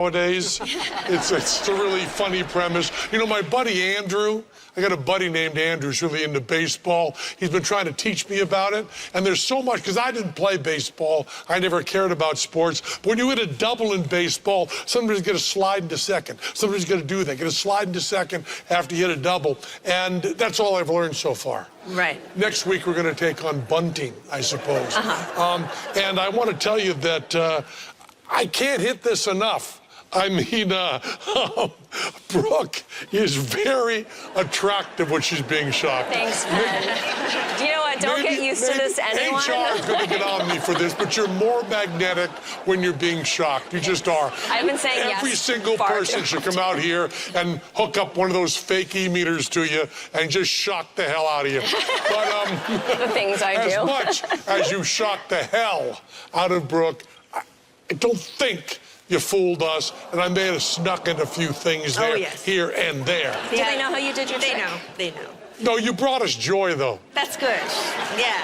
nowadays. It's a really funny premise. You know, my buddy Andrew, I got a buddy named Andrew who's really into baseball. He's been trying to teach me about it. And there's so much, because I didn't play baseball. I never cared about sports. But when you hit a double in baseball, somebody's going to slide into second. Somebody's going to do that, get a slide into second after you hit a double. And that's all I've learned so far. Right. Next week, we're going to take on bunting, I suppose. And I want to tell you that I can't hit this enough. I mean, Brooke is very attractive when she's being shocked. Thanks, Pen. Do you know what? Don't get used to this, anyone. HR is going to get on me for this, but you're more magnetic when you're being shocked. You just are. I've been saying Every yes single person should come out here and hook up one of those fake e-meters to you and just shock the hell out of you. But the things I as do. much as you shocked the hell out of Brooke, I don't think you fooled us, and I may have snuck in a few things there, here and there. Do they know how you did your trick? They know. They know. No, you brought us joy, though. That's good. Yeah.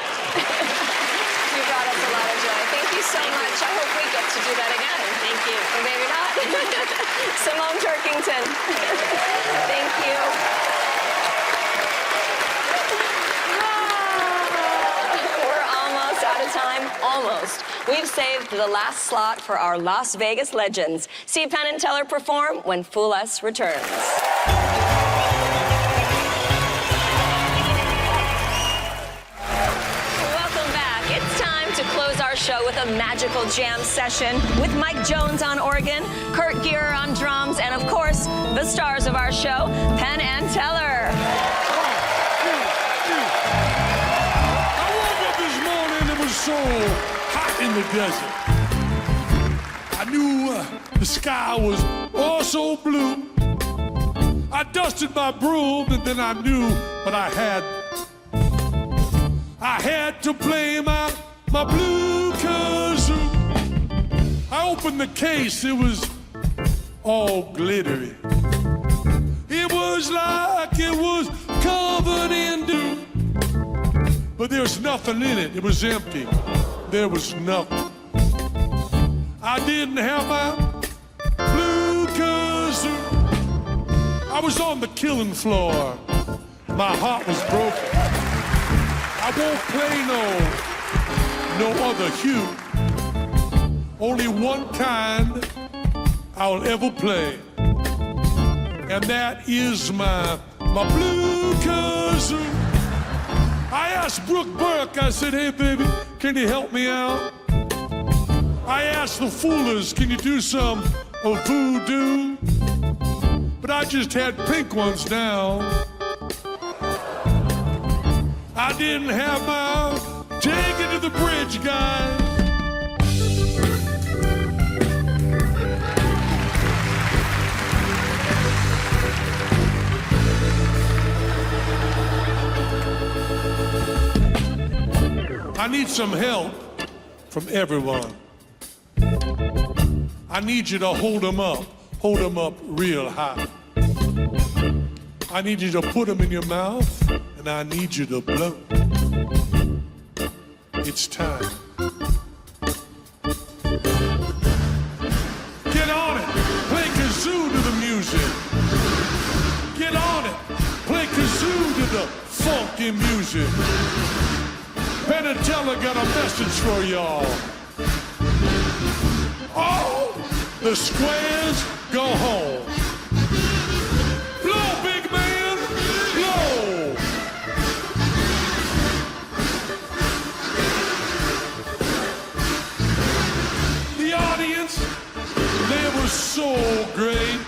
You brought us a lot of joy. Thank you so much. I hope we get to do that again. Thank you. Or maybe not. Simone Turkington. Thank you. We're almost out of time. Almost. We've saved the last slot for our Las Vegas legends. See Penn and Teller perform when Fool Us returns. Welcome back. It's time to close our show with a magical jam session with Mike Jones on organ, Kurt Gear on drums, and of course, the stars of our show, Penn and Teller. I woke up this morning, it was so hot in the desert. I knew the sky was all so blue. I dusted my broom and then I knew what I had. I had to play my blue kazoo. I opened the case, it was all glittery. It was like it was covered in dew. But there was nothing in it. It was empty. There was nothing. I didn't have my blue kazoo. I was on the killing floor. My heart was broken. I won't play no other hue. Only one kind I'll ever play. And that is my blue kazoo. I asked Brooke Burke, I said, hey, baby, can you help me out? I asked the Foolers, can you do some voodoo? But I just had pink ones now. I didn't have my take it to the bridge, guys. I need some help from everyone. I need you to hold them up real high. I need you to put them in your mouth, and I need you to blow. It's time. Get on it, play kazoo to the music. Get on it, play kazoo to the funky music. Penn and Teller got a message for y'all. All the squares go home. Blow, big man, blow. The audience, they were so great.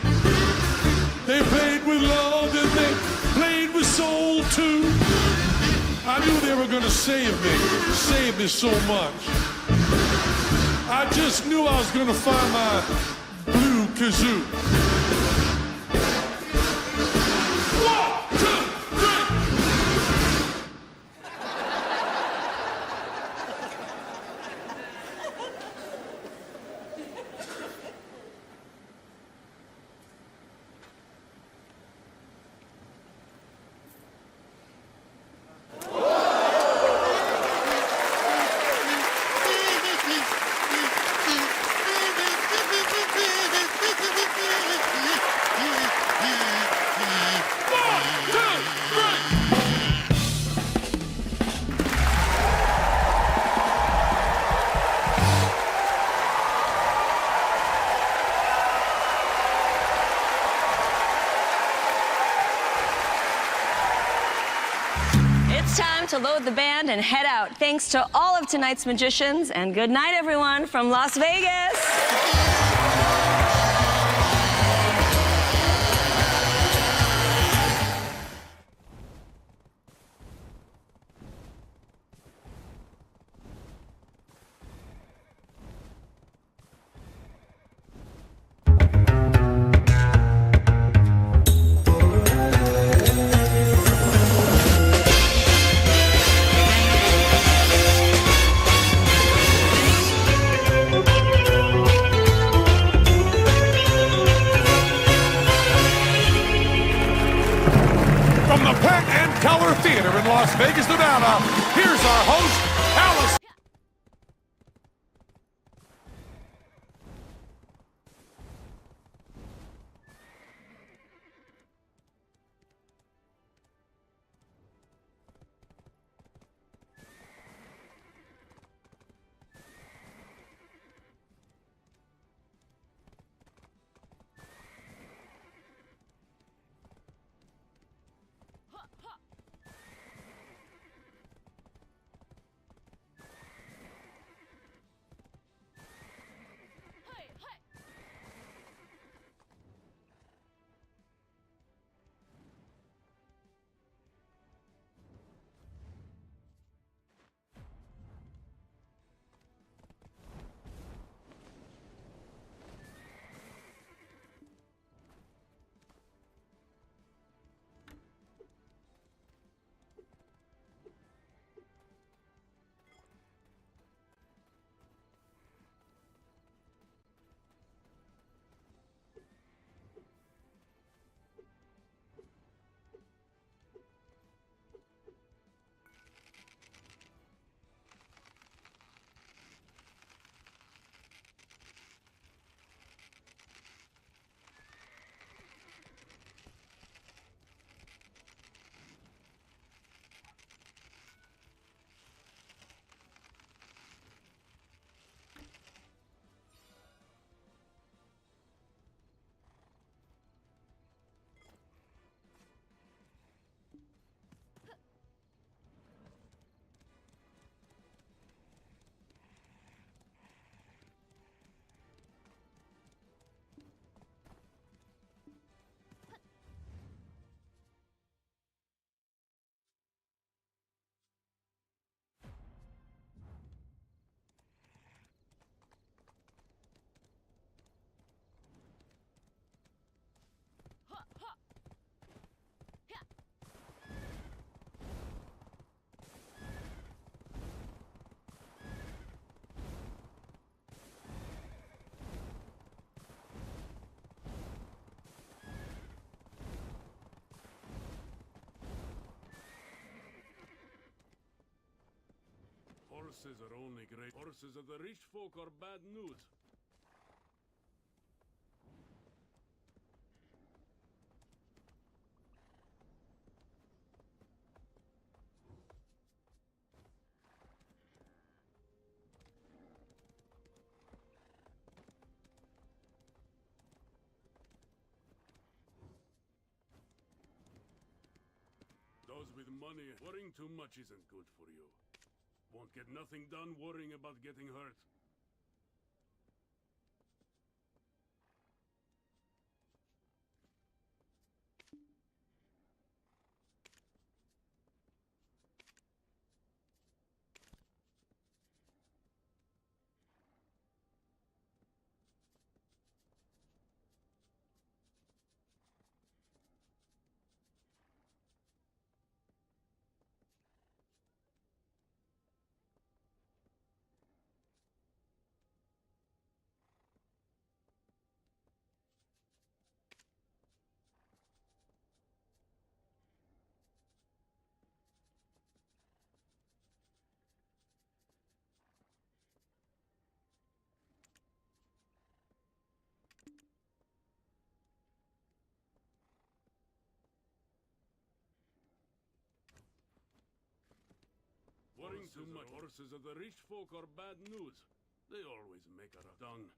They played with love and they played with soul too. I knew they were going to save me so much. I just knew I was going to find my blue kazoo. 1, 2, 3. to load the band and head out. Thanks to all of tonight's magicians, and good night, everyone, from Las Vegas. From the Penn and Teller Theater in Las Vegas, Nevada, here's our host, Alice. Horses are only great. Horses of the rich folk are bad news. Those with money, worrying too much isn't good for you. Won't get nothing done worrying about getting hurt. Worrying too much. Horses of the rich folk are bad news. They always make a dung.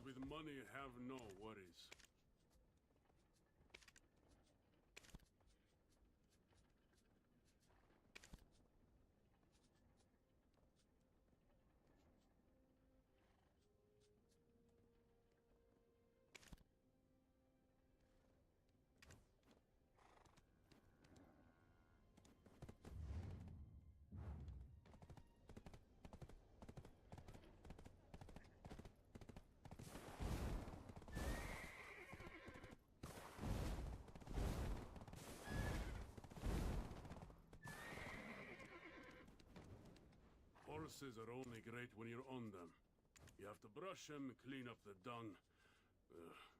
Those with money have no worries. Horses are only great when you're on them. You have to brush them, clean up the dung. Ugh.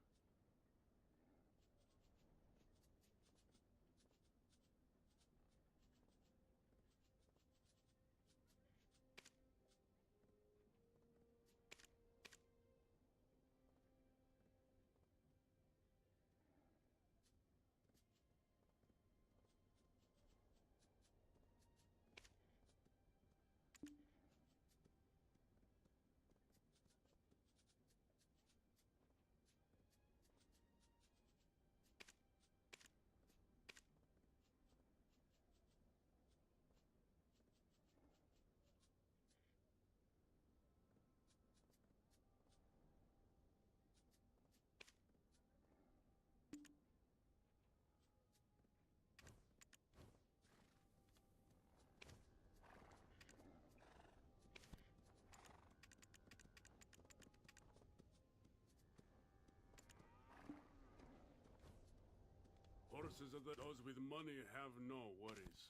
Horses are those with money have no worries.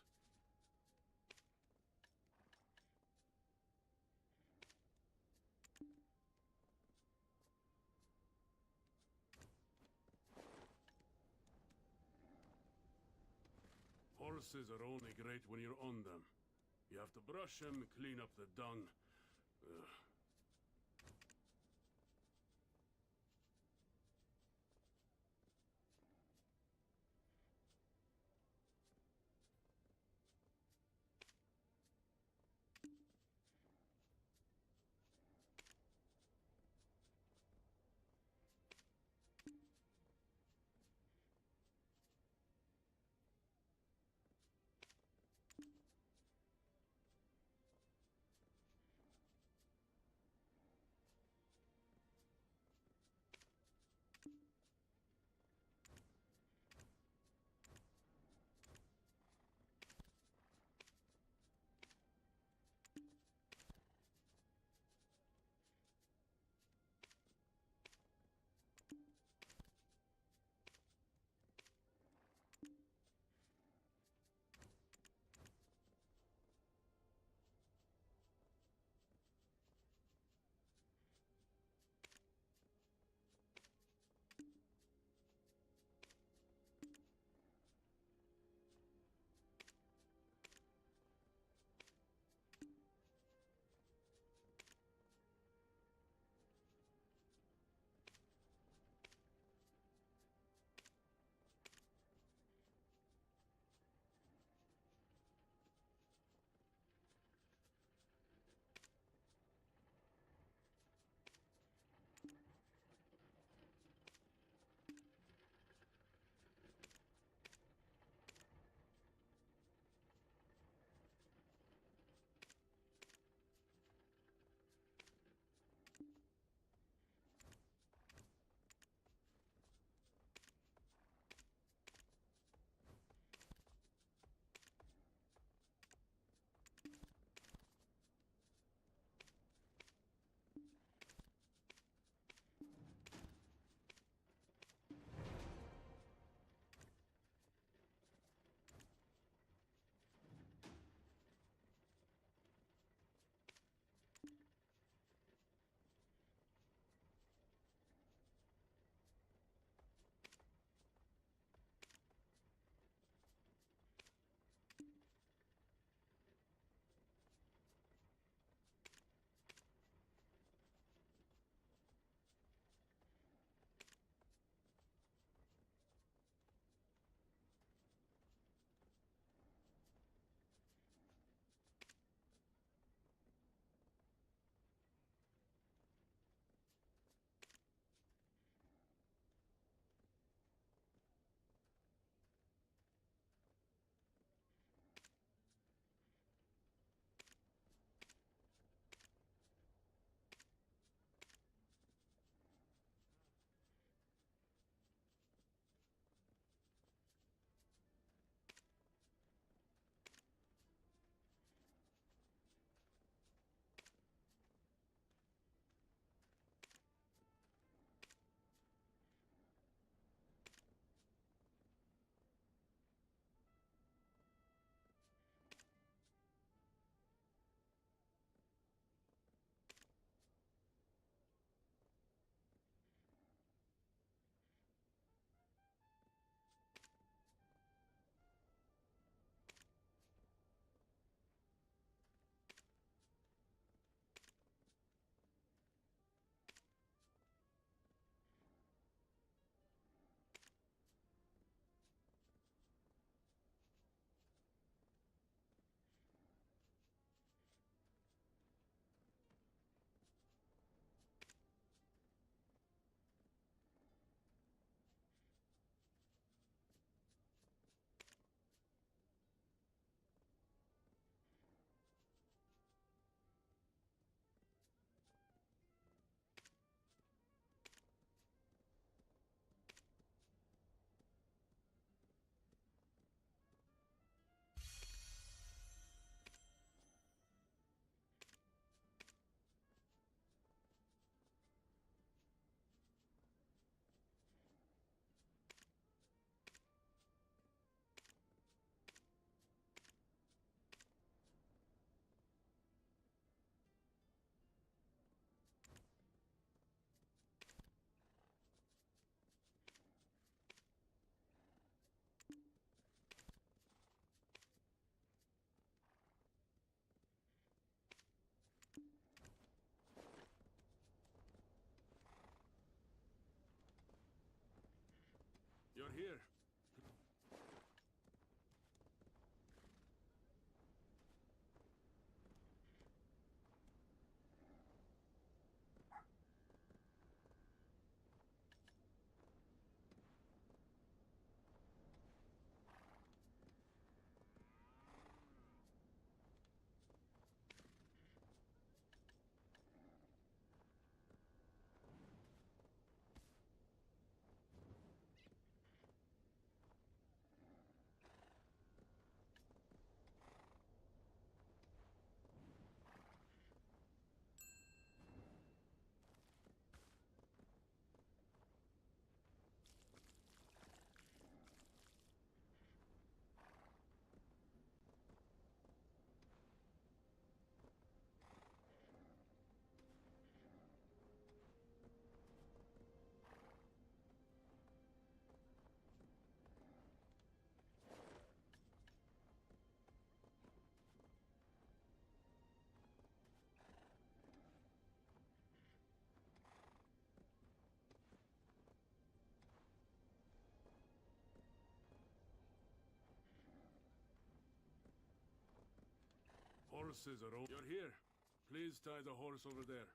Horses are only great when you're on them. You have to brush them, clean up the dung. Ugh. here. Horses are over. You're here. Please tie the horse over there.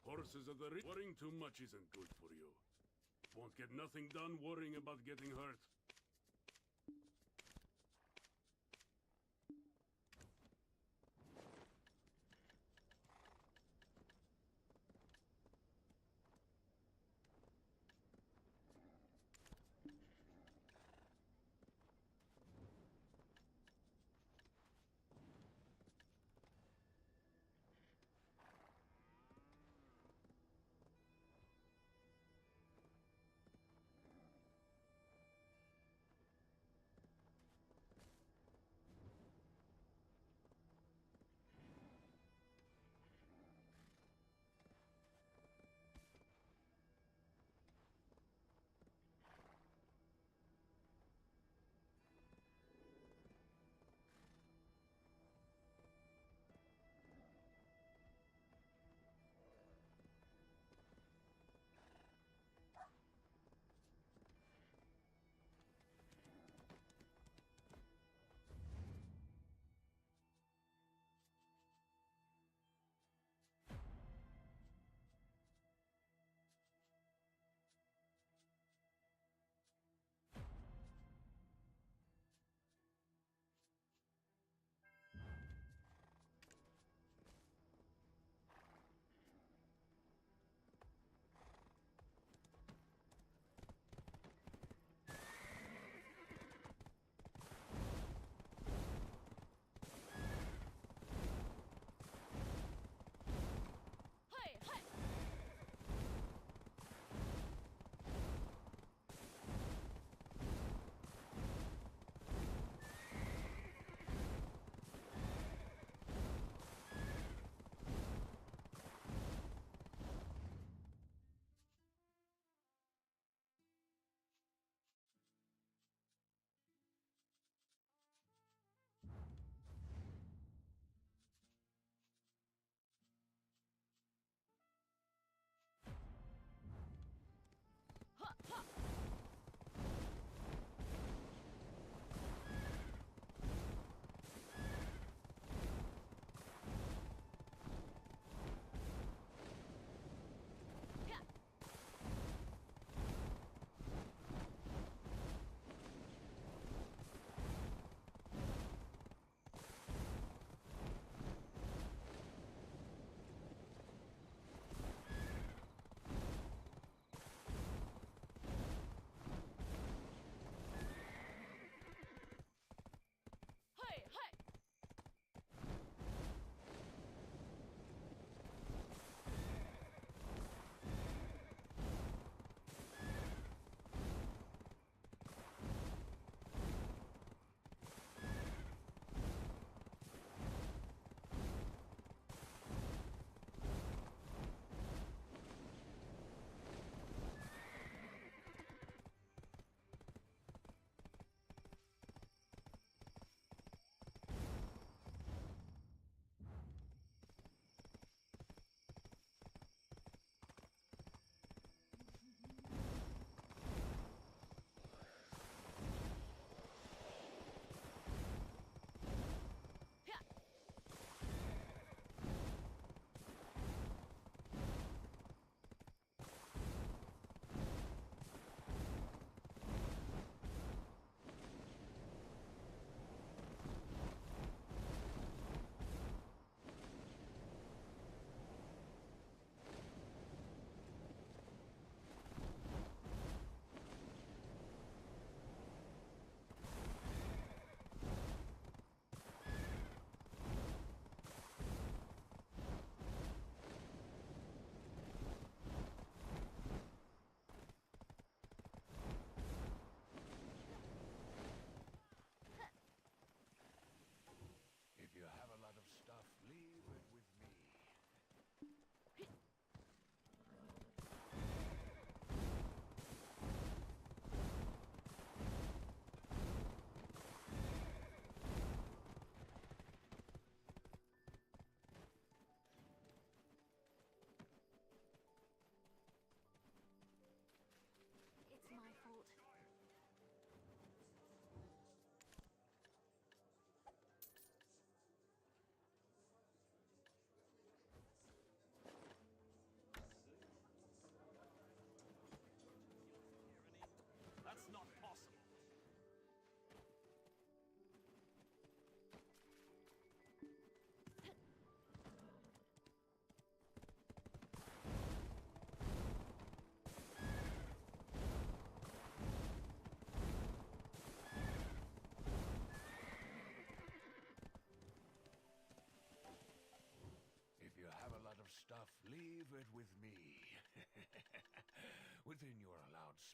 Horses of the worrying too much isn't good for you. Won't get nothing done worrying about getting hurt.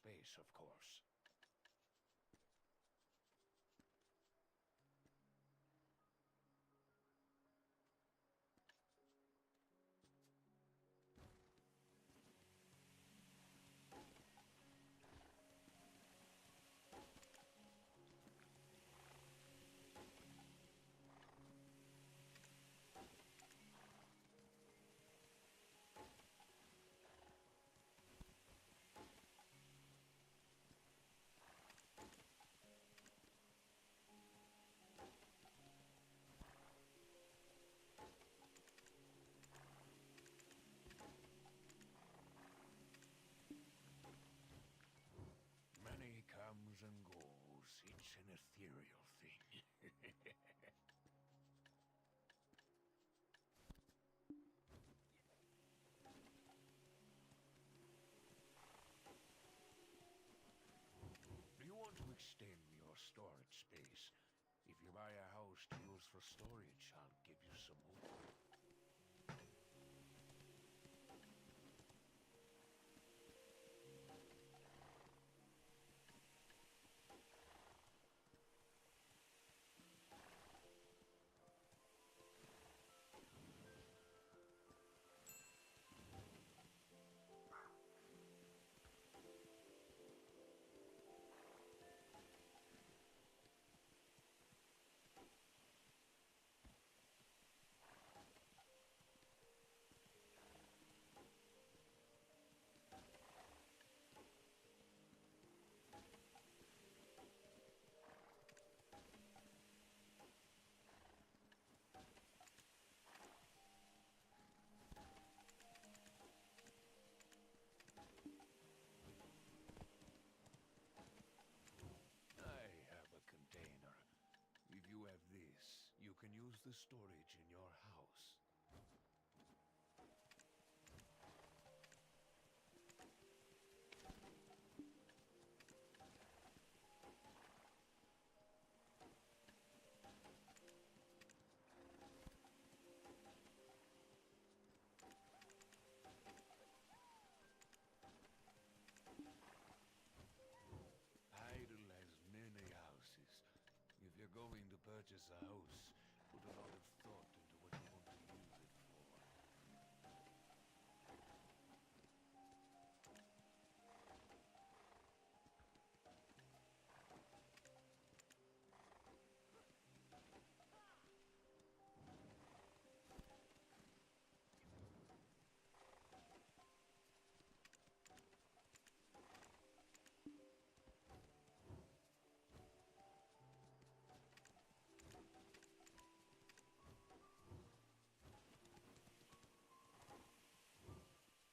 space, of course. Money comes and goes. It's an ethereal thing. You want to extend your storage space? If you buy a house to use for storage, I'll give you some more. Container. If you have this, you can use the storage in your house. Idle has many houses. If you're going to purchase a house, put a lot of thought into what you want to use it for.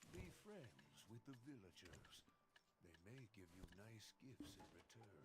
Be friends with the villagers. They may give you nice gifts in return.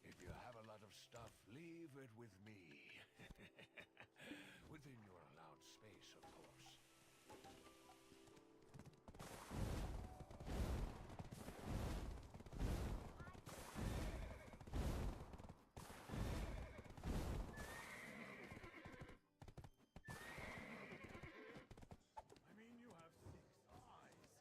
If you have a lot of stuff, leave it with me. Within your allowed space, of course. I mean, you have 6 eyes.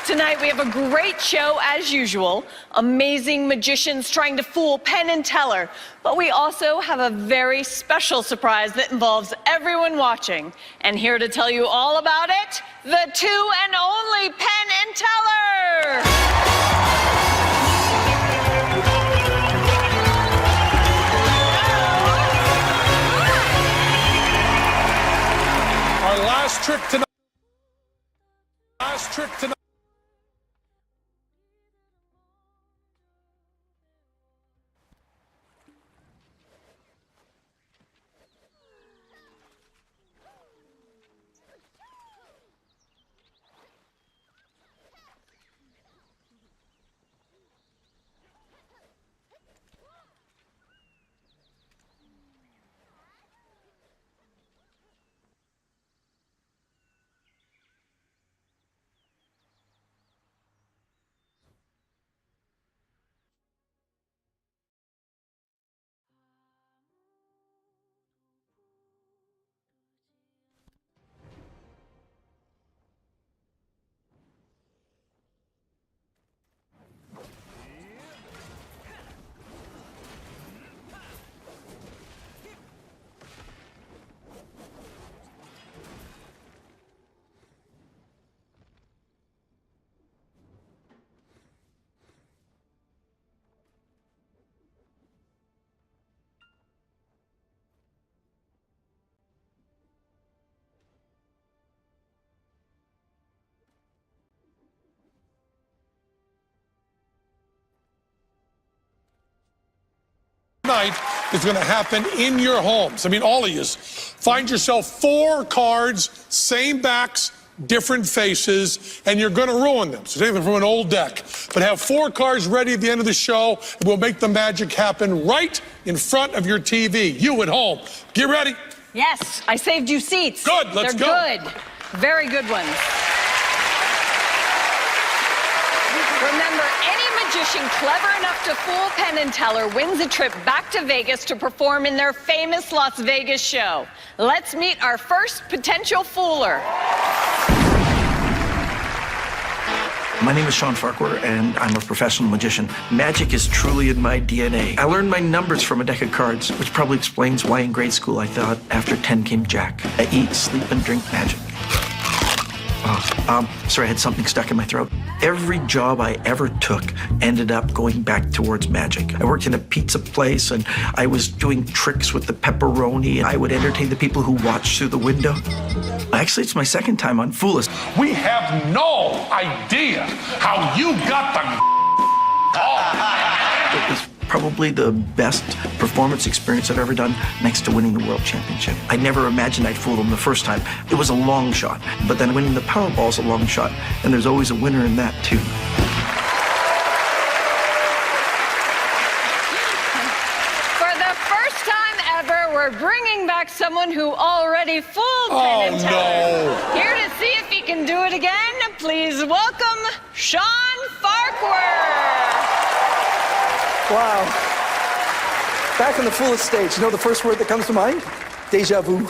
Tonight we have a great show as usual. Amazing magicians trying to fool Penn and Teller. But we also have a very special surprise that involves everyone watching. And here to tell you all about it, the two and only Penn and Teller! Our last trick tonight. Last trick tonight. tonight is going to happen in your homes. I mean, all of you. Find yourself 4 cards, same backs, different faces, and you're going to ruin them. So take them from an old deck. But have 4 cards ready at the end of the show, and we'll make the magic happen right in front of your TV. You at home, get ready. Yes, I saved you seats. Good, let's go. They're good. Very good ones. Remember, any magician clever enough to fool Penn and Teller wins a trip back to Vegas to perform in their famous Las Vegas show. Let's meet our first potential fooler. My name is Sean Farquhar, and I'm a professional magician. Magic is truly in my DNA. I learned my numbers from a deck of cards, which probably explains why in grade school I thought after 10 came Jack. I eat, sleep, and drink magic. Sorry, I had something stuck in my throat. Every job I ever took ended up going back towards magic. I worked in a pizza place, and I was doing tricks with the pepperoni. I would entertain the people who watched through the window. Actually, it's my second time on Fool Us. We have no idea how you got the It was probably the best performance experience I've ever done, next to winning the World Championship. I never imagined I'd fool them the first time. It was a long shot, but then winning the Powerball is a long shot, and there's always a winner in that, too. For the first time ever, we're bringing back someone who already fooled Penn and Teller. no. Here to see if he can do it again, please welcome Sean Farquhar. Wow. Back on the Fool Us stage, you know the first word that comes to mind? Deja vu.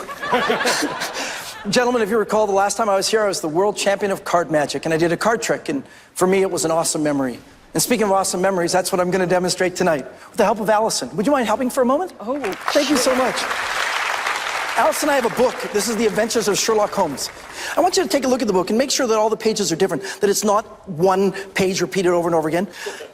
Gentlemen, if you recall, the last time I was here, I was the world champion of card magic, and I did a card trick, and for me, it was an awesome memory. And speaking of awesome memories, that's what I'm going to demonstrate tonight, with the help of Allison. Would you mind helping for a moment? Oh, thank you so much. Alice and I have a book. This is The Adventures of Sherlock Holmes. I want you to take a look at the book and make sure that all the pages are different, that it's not one page repeated over and over again.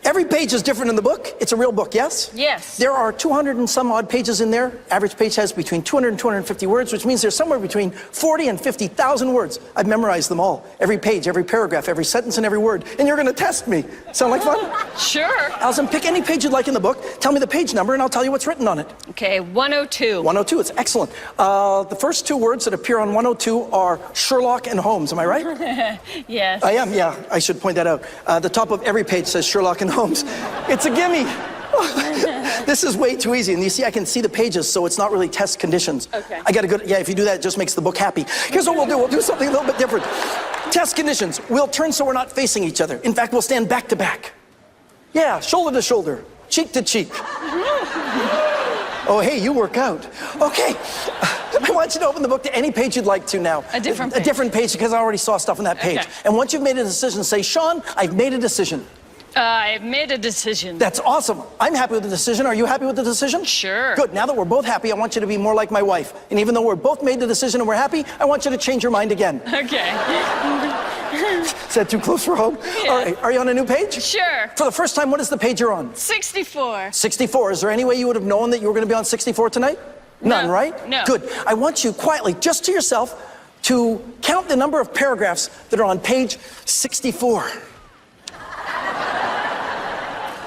Every page is different in the book. It's a real book, yes? Yes. There are 200 and some odd pages in there. Average page has between 200 and 250 words, which means there's somewhere between 40 and 50,000 words. I've memorized them all. Every page, every paragraph, every sentence, and every word. And you're going to test me. Sound like fun? Sure. Allison, pick any page you'd like in the book. Tell me the page number, and I'll tell you what's written on it. Okay, 102. 102, it's excellent. The first 2 words that appear on 102 are Sherlock and Holmes. Am I right? Yes. I am, yeah. I should point that out. The top of every page says Sherlock and Holmes. It's a gimme. This is way too easy. And you see, I can see the pages, so it's not really test conditions. Okay. I got a good, yeah, if you do that, it just makes the book happy. Here's what we'll do. We'll do something a little bit different. Test conditions. We'll turn so we're not facing each other. In fact, we'll stand back to back. Yeah, shoulder to shoulder, cheek to cheek. Oh, hey, you work out. Okay. I want you to open the book to any page you'd like to now. A different page. A different page, because I already saw stuff on that page. Okay. And once you've made a decision, say, Sean, I've made a decision. I've made a decision. That's awesome. I'm happy with the decision. Are you happy with the decision? Sure. Good. Now that we're both happy, I want you to be more like my wife. And even though we're both made the decision and we're happy, I want you to change your mind again. Okay. Is that too close for home? Yeah. All right. Are you on a new page? Sure. For the first time, what is the page you're on? 64. 64. Is there any way you would have known that you were going to be on 64 tonight? None, No. right? No. Good. I want you quietly, just to yourself, to count the number of paragraphs that are on page 64.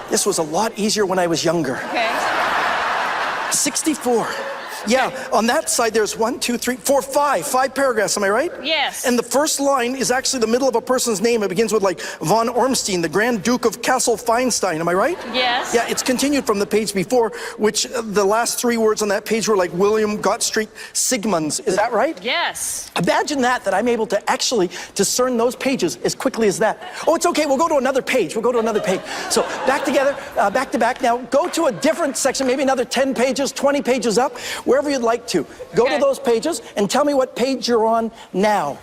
This was a lot easier when I was younger. Okay. 64. Yeah, on that side there's 1, 2, 3, 4, 5. 5 paragraphs, am I right? Yes. And the first line is actually the middle of a person's name. It begins with like von Ormstein, the Grand Duke of Castle Feinstein, am I right? Yes. Yeah, it's continued from the page before, which the last 3 words on that page were like William Gottstreet Sigmunds. Is that right? Yes. Imagine that I'm able to actually discern those pages as quickly as that. Oh, it's okay, we'll go to another page. We'll go to another page. So back together, back to back. Now go to a different section, maybe another 10 pages, 20 pages up, wherever you'd like to. Go Okay. to those pages and tell me what page you're on now.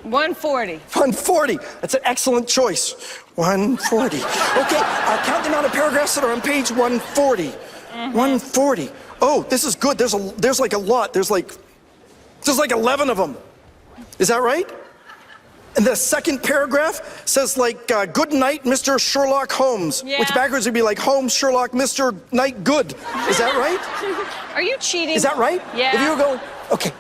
140. 140. That's an excellent choice. 140. Okay, I'll count the amount of paragraphs that are on page 140. 140. Oh, this is good. There's like a lot. There's like 11 of them. Is that right? And the second paragraph says like, good night, Mr. Sherlock Holmes. Yeah. Which backwards would be like, Holmes, Sherlock, Mr. Night Good. Is that right? Are you cheating? Is that right? Yeah. If you were going,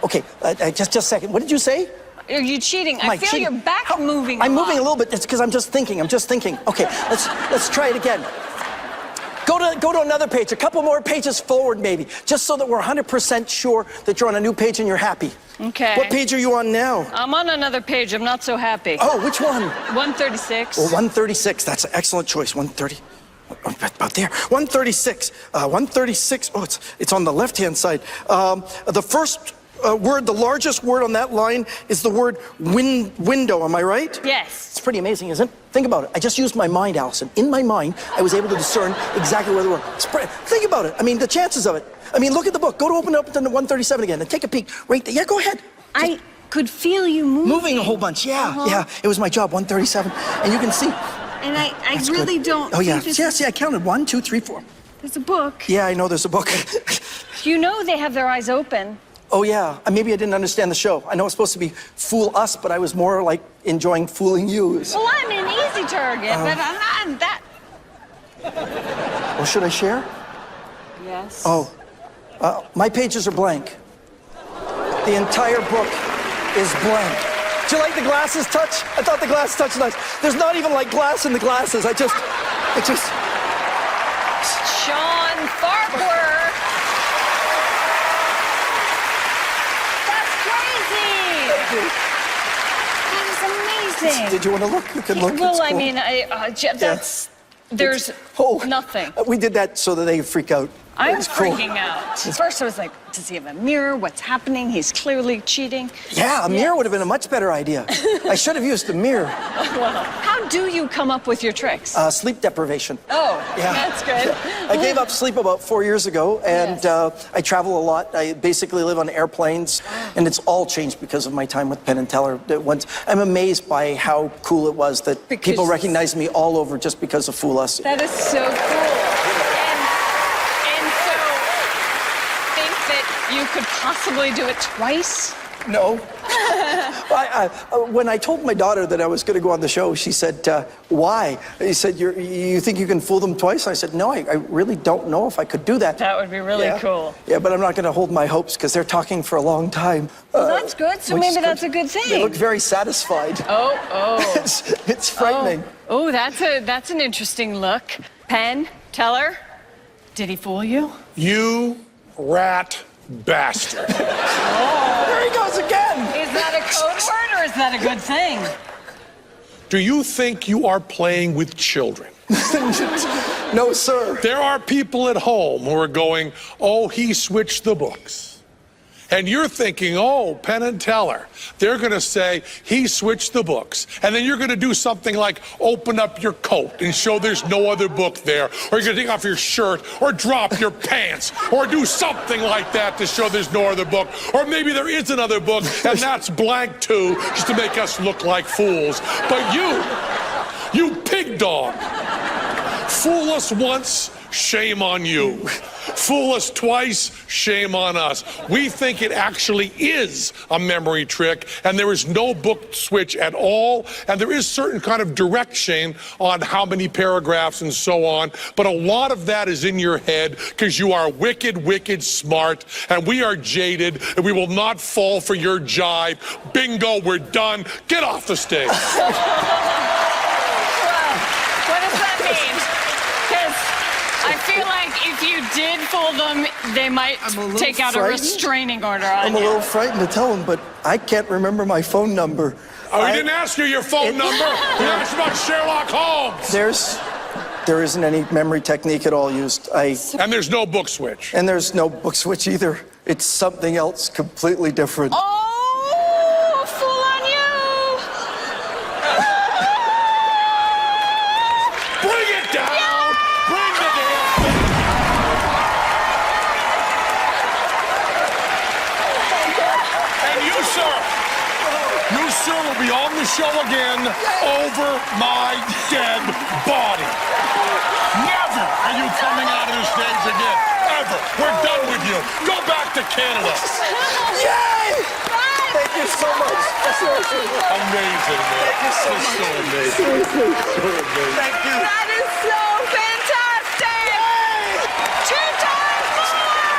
okay, just a second. What did you say? Are you cheating? Am I feel cheating? your back How- moving I'm moving a little bit. It's because I'm just thinking. Okay, let's try it again. Go Go to another page, a couple more pages forward maybe, just so that we're 100% sure that you're on a new page and you're happy. Okay. What page are you on now? I'm on another page. I'm not so happy. Oh, which one? 136. Well, 136, that's an excellent choice. 130. About there. 136. 136. Oh, it's on the left-hand side. The first word, the largest word on that line is the word window. Am I right? Yes. It's pretty amazing, isn't it? Think about it. I just used my mind, Allison. In my mind, I was able to discern exactly where they were. Think about it. I mean, the chances of it. I mean, look at the book. Go to open it up to 137 again and take a peek. Right there. Yeah, go ahead. I could feel you moving. Moving a whole bunch. Yeah, yeah. It was my job. 137, and you can see. And I That's really good. don't. Oh yeah. think this Yes, yeah. I counted 1, 2, 3, 4. There's a book. Yeah, I know there's a book. You know they have their eyes open. Oh yeah. Maybe I didn't understand the show. I know it's supposed to be fool us, but I was more like enjoying fooling you. Well, I'm an easy target, but I'm not that. Well, should I share? Yes. Oh, my pages are blank. The entire book is blank. Do you like the glasses touch? I thought the glass touch nice. There's not even like glass in the glasses. I just. Sean Farquhar. That's crazy. That is amazing. Did you want to look? You can look. Well, It's I cool. mean, that's. There's nothing. We did that so that they freak out. I'm It's cool. freaking out. First, I was like, does he have a mirror? What's happening? He's clearly cheating. Yeah, a mirror would have been a much better idea. I should have used a mirror. Well, how do you come up with your tricks? Sleep deprivation. Oh, Yeah. that's good. I gave up sleep about 4 years ago, and Yes. I travel a lot. I basically live on airplanes, and it's all changed because of my time with Penn and Teller. I'm amazed by how cool it was that people recognize me all over just because of Fool Us. That is so cool. And so, think that you could possibly do it twice? No. When I told my daughter that I was going to go on the show, she said, why? He said, you think you can fool them twice? I said, no, I really don't know if I could do that. That would be really cool. Yeah, but I'm not going to hold my hopes because they're talking for a long time. Well, that's good. So which maybe is that's good. a good thing. They look very satisfied. Oh. It's frightening. Oh, that's an interesting look. Penn, Teller, did he fool you? You rat bastard. There he goes again. Is that a code word or is that a good thing? Do you think you are playing with children? No, sir. There are people at home who are going, oh, he switched the books. And you're thinking, oh, Penn and Teller, they're going to say, he switched the books. And then you're going to do something like open up your coat and show there's no other book there. Or you're going to take off your shirt or drop your pants or do something like that to show there's no other book. Or maybe there is another book and that's blank too, just to make us look like fools. But you pig dog, fool us once, shame on you. Fool us twice, shame on us. We think it actually is a memory trick, and there is no book switch at all, and there is certain kind of direction on how many paragraphs and so on, but a lot of that is in your head because you are wicked, wicked smart, and we are jaded, and we will not fall for your jive. Bingo, we're done. Get off the stage. Well, what does that mean? Because I feel like if you did fool them, they might take out a restraining order on I'm a you. little frightened to tell him, but I can't remember my phone number. Oh, we didn't ask you your phone number. We asked about Sherlock Holmes. There isn't any memory technique at all used. And there's no book switch. And there's no book switch either. It's something else completely different. Oh, fool on you! Bring it down! Bring the damn thing! And you, sir, will be on the show again over my dead body. Never are you coming out of the stage again. Ever. We're done with you. Go back to Canada. Yay! Thank you so much. Seriously. Amazing, man. Thank you so much. So amazing. Seriously. So amazing. Thank you. That is so fantastic! 2 times more!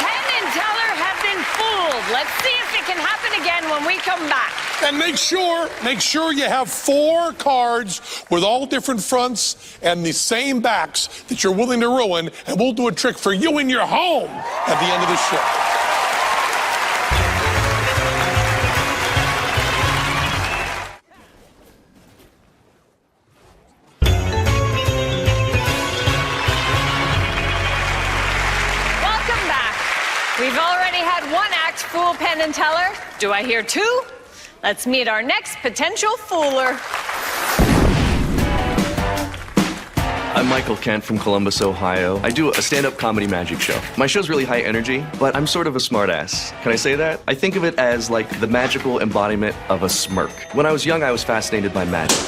Penn and Teller have been fooled. Let's see if it can happen again when we come back. And make sure you have 4 cards with all different fronts and the same backs that you're willing to ruin, and we'll do a trick for you in your home at the end of the show. We've already had 1 act fool Penn and Teller. Do I hear 2? Let's meet our next potential fooler. I'm Michael Kent from Columbus, Ohio. I do a stand-up comedy magic show. My show's really high energy, but I'm sort of a smartass. Can I say that? I think of it as like the magical embodiment of a smirk. When I was young, I was fascinated by magic,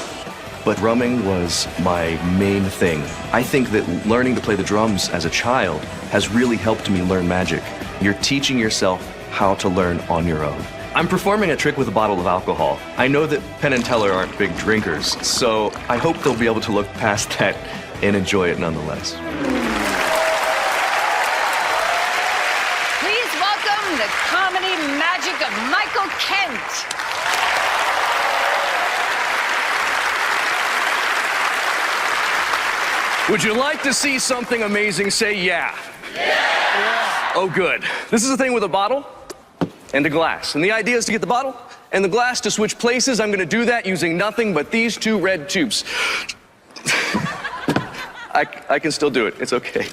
but drumming was my main thing. I think that learning to play the drums as a child has really helped me learn magic. You're teaching yourself how to learn on your own. I'm performing a trick with a bottle of alcohol. I know that Penn and Teller aren't big drinkers, so I hope they'll be able to look past that and enjoy it nonetheless. Please welcome the comedy magic of Michael Kent. Would you like to see something amazing? Say yeah. Yeah. Oh, good. This is a thing with a bottle and a glass. And the idea is to get the bottle and the glass to switch places. I'm going to do that using nothing but these 2 red tubes. I can still do it. It's okay.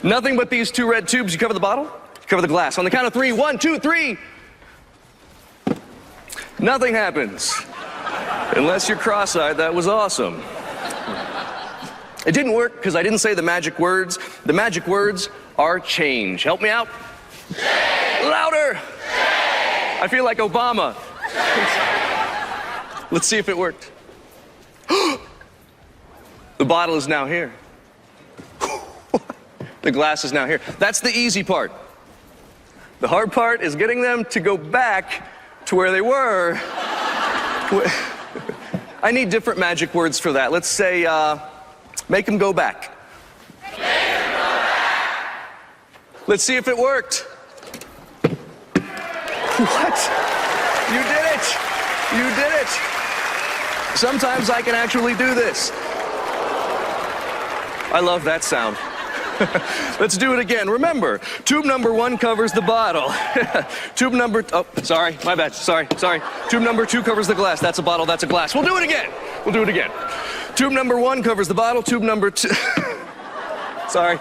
Nothing but these 2 red tubes. You cover the bottle, you cover the glass. On the count of 3, 1, 2, 3. Nothing happens. Unless you're cross-eyed, that was awesome. It didn't work because I didn't say the magic words. The magic words are change. Help me out. Change. Louder. Change. I feel like Obama. Let's see if it worked. The bottle is now here. The glass is now here. That's the easy part. The hard part is getting them to go back to where they were. I need different magic words for that. Let's say, make them go back. Make them go back. Let's see if it worked. What? You did it. You did it. Sometimes I can actually do this. I love that sound. Let's do it again. Remember, tube number 1 covers the bottle. Tube number, oh, sorry, my bad, sorry. Tube number 2 covers the glass. That's a bottle, that's a glass. We'll do it again. We'll do it again. Tube number 1 covers the bottle. Tube number 2, sorry.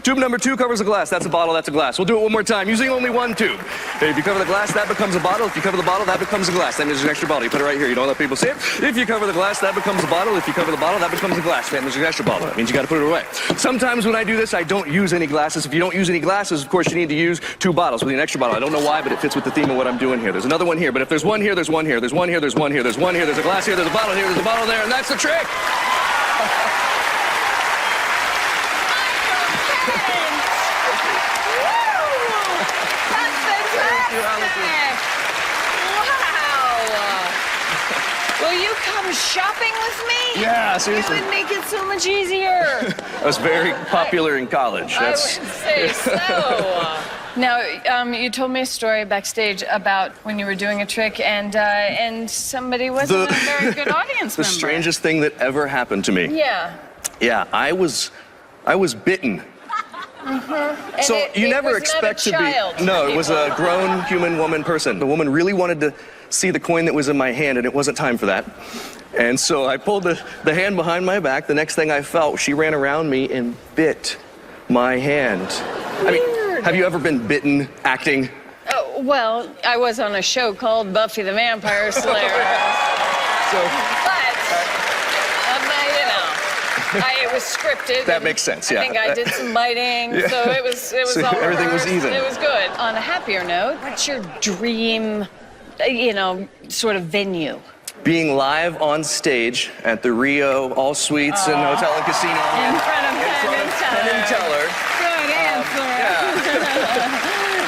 Tube number 2 covers the glass. That's a bottle, that's a glass. We'll do it one more time, using only 1 tube. If you cover the glass, that becomes a bottle. If you cover the bottle, that becomes a glass. That means there's an extra bottle. You put it right here. You don't let people see it. If you cover the glass, that becomes a bottle. If you cover the bottle, that becomes a glass. That means there's an extra bottle. That means you got to put it away. Sometimes when I do this, I don't use any glasses. If you don't use any glasses, of course, you need to use 2 bottles with an extra bottle. I don't know why, but it fits with the theme of what I'm doing here. There's another one here, but if there's one here, there's one here. There's one here, there's one here, there's one here, there's a glass here, there's a bottle here, there's a bottle there, and that's the trick. Will you come shopping with me? Yeah, seriously. It would make it so much easier. I was very popular in college. I would say so. Now, you told me a story backstage about when you were doing a trick and somebody wasn't a very good audience member. The strangest thing that ever happened to me. Yeah. Yeah, I was bitten. Mm-hmm. So you never expect to be. No, it was a grown human woman person. The woman really wanted to see the coin that was in my hand, and it wasn't time for that. And so I pulled the hand behind my back. The next thing I felt, she ran around me and bit my hand. I mean, have you ever been bitten acting? Well, I was on a show called Buffy the Vampire Slayer. It was scripted. That makes sense, yeah. I think I did some biting, Yeah. so it was So all everything was rehearsed. even. It was good. On a happier note, what's your dream, sort of venue? Being live on stage at the Rio All Suites and Hotel and Casino. In front of Penn and Teller. Good answer.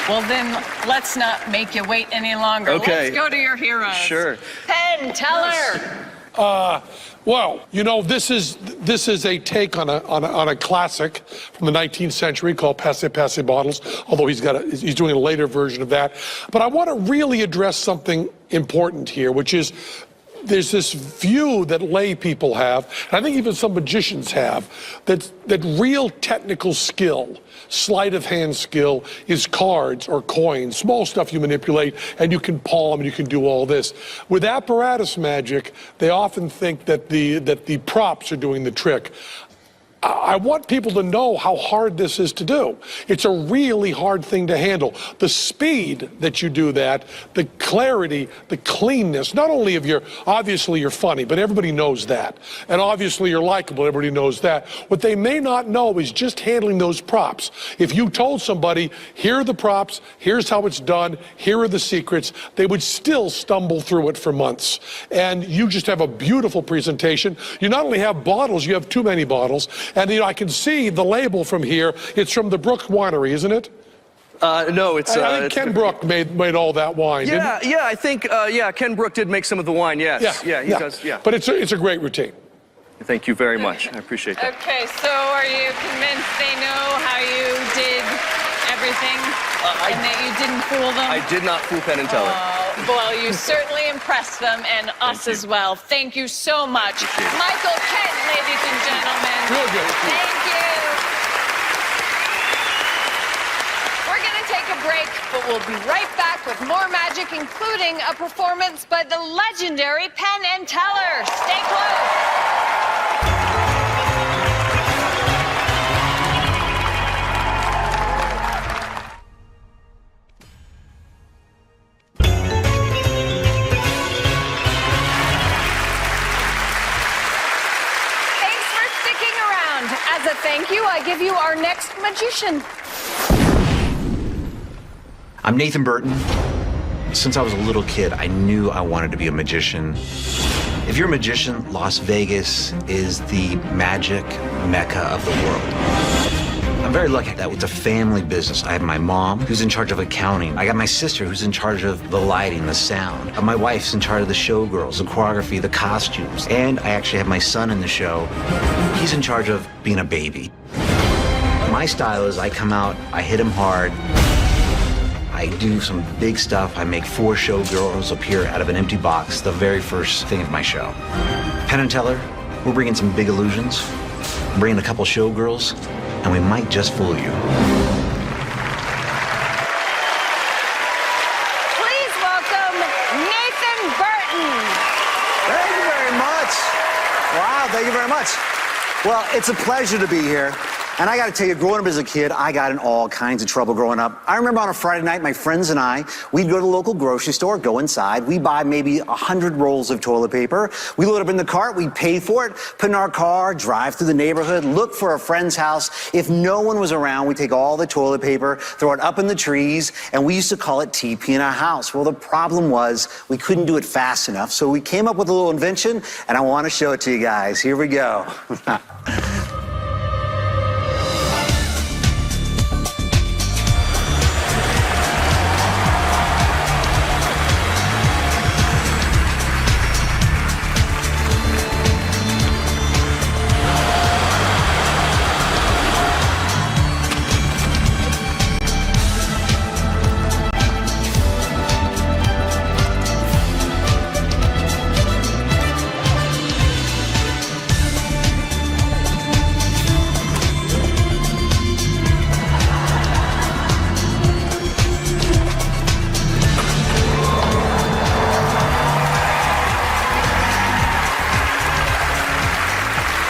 Well, then, let's not make you wait any longer. Okay. Let's go to your heroes. Sure. Penn, Teller. Well, you know, this is a take on a classic from the 19th century called Passe Passe Bottles, although he's doing a later version of that. But I want to really address something important here, which is there's this view that lay people have, and I think even some magicians have, that real technical skill, sleight of hand skill, is cards or coins, small stuff you manipulate, and you can palm and you can do all this. With apparatus magic, they often think that the props are doing the trick. I want people to know how hard this is to do. It's a really hard thing to handle. The speed that you do that, the clarity, the cleanness, not only of obviously you're funny, but everybody knows that. And obviously you're likable, everybody knows that. What they may not know is just handling those props. If you told somebody, here are the props, here's how it's done, here are the secrets, they would still stumble through it for months. And you just have a beautiful presentation. You not only have bottles, you have too many bottles. And I can see the label from here. It's from the Brook Winery, isn't it? No, it's. I think Ken Brook made all that wine. Yeah, I think Ken Brook did make some of the wine. Yes, he does. Yeah. But it's a great routine. Thank you very much. I appreciate that. Okay, so are you convinced they know how you did everything and that you didn't fool them? I did not fool Penn and Teller. Well, you certainly impressed them and us as well. Thank you so much. Michael Kent, ladies and gentlemen. Real good. Thank you. We're going to take a break, but we'll be right back with more magic, including a performance by the legendary Penn and Teller. Stay close. As a thank you, I give you our next magician. I'm Nathan Burton. Since I was a little kid, I knew I wanted to be a magician. If you're a magician, Las Vegas is the magic mecca of the world. I'm very lucky that it's a family business. I have my mom, who's in charge of accounting. I got my sister, who's in charge of the lighting, the sound. My wife's in charge of the showgirls, the choreography, the costumes. And I actually have my son in the show. He's in charge of being a baby. My style is I come out, I hit him hard. I do some big stuff. I make 4 showgirls appear out of an empty box, the very first thing of my show. Penn and Teller, we're bringing some big illusions. We're bringing a couple showgirls, and we might just fool you. Please welcome Nathan Burton. Thank you very much. Wow, thank you very much. Well, it's a pleasure to be here. And I got to tell you, growing up as a kid, I got in all kinds of trouble growing up. I remember on a Friday night, my friends and I, we'd go to the local grocery store, go inside, we'd buy maybe 100 rolls of toilet paper. We load up in the cart, we'd pay for it, put in our car, drive through the neighborhood, look for a friend's house. If no one was around, we'd take all the toilet paper, throw it up in the trees, and we used to call it TP in our house. Well, the problem was we couldn't do it fast enough, so we came up with a little invention, and I want to show it to you guys. Here we go.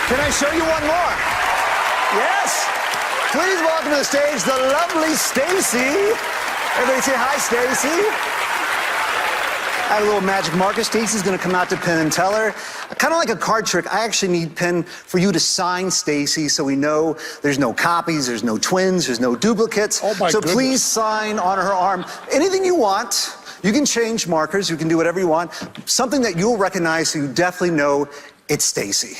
Can I show you one more? Yes. Please welcome to the stage the lovely Stacy. Everybody say hi, Stacy. I have a little magic marker. Stacy's going to come out to Penn and Teller. Kind of like a card trick, I actually need Penn for you to sign Stacy so we know there's no copies, there's no twins, there's no duplicates. Oh my so goodness. Please sign on her arm. Anything you want. You can change markers. You can do whatever you want. Something that you'll recognize so you definitely know it's Stacy.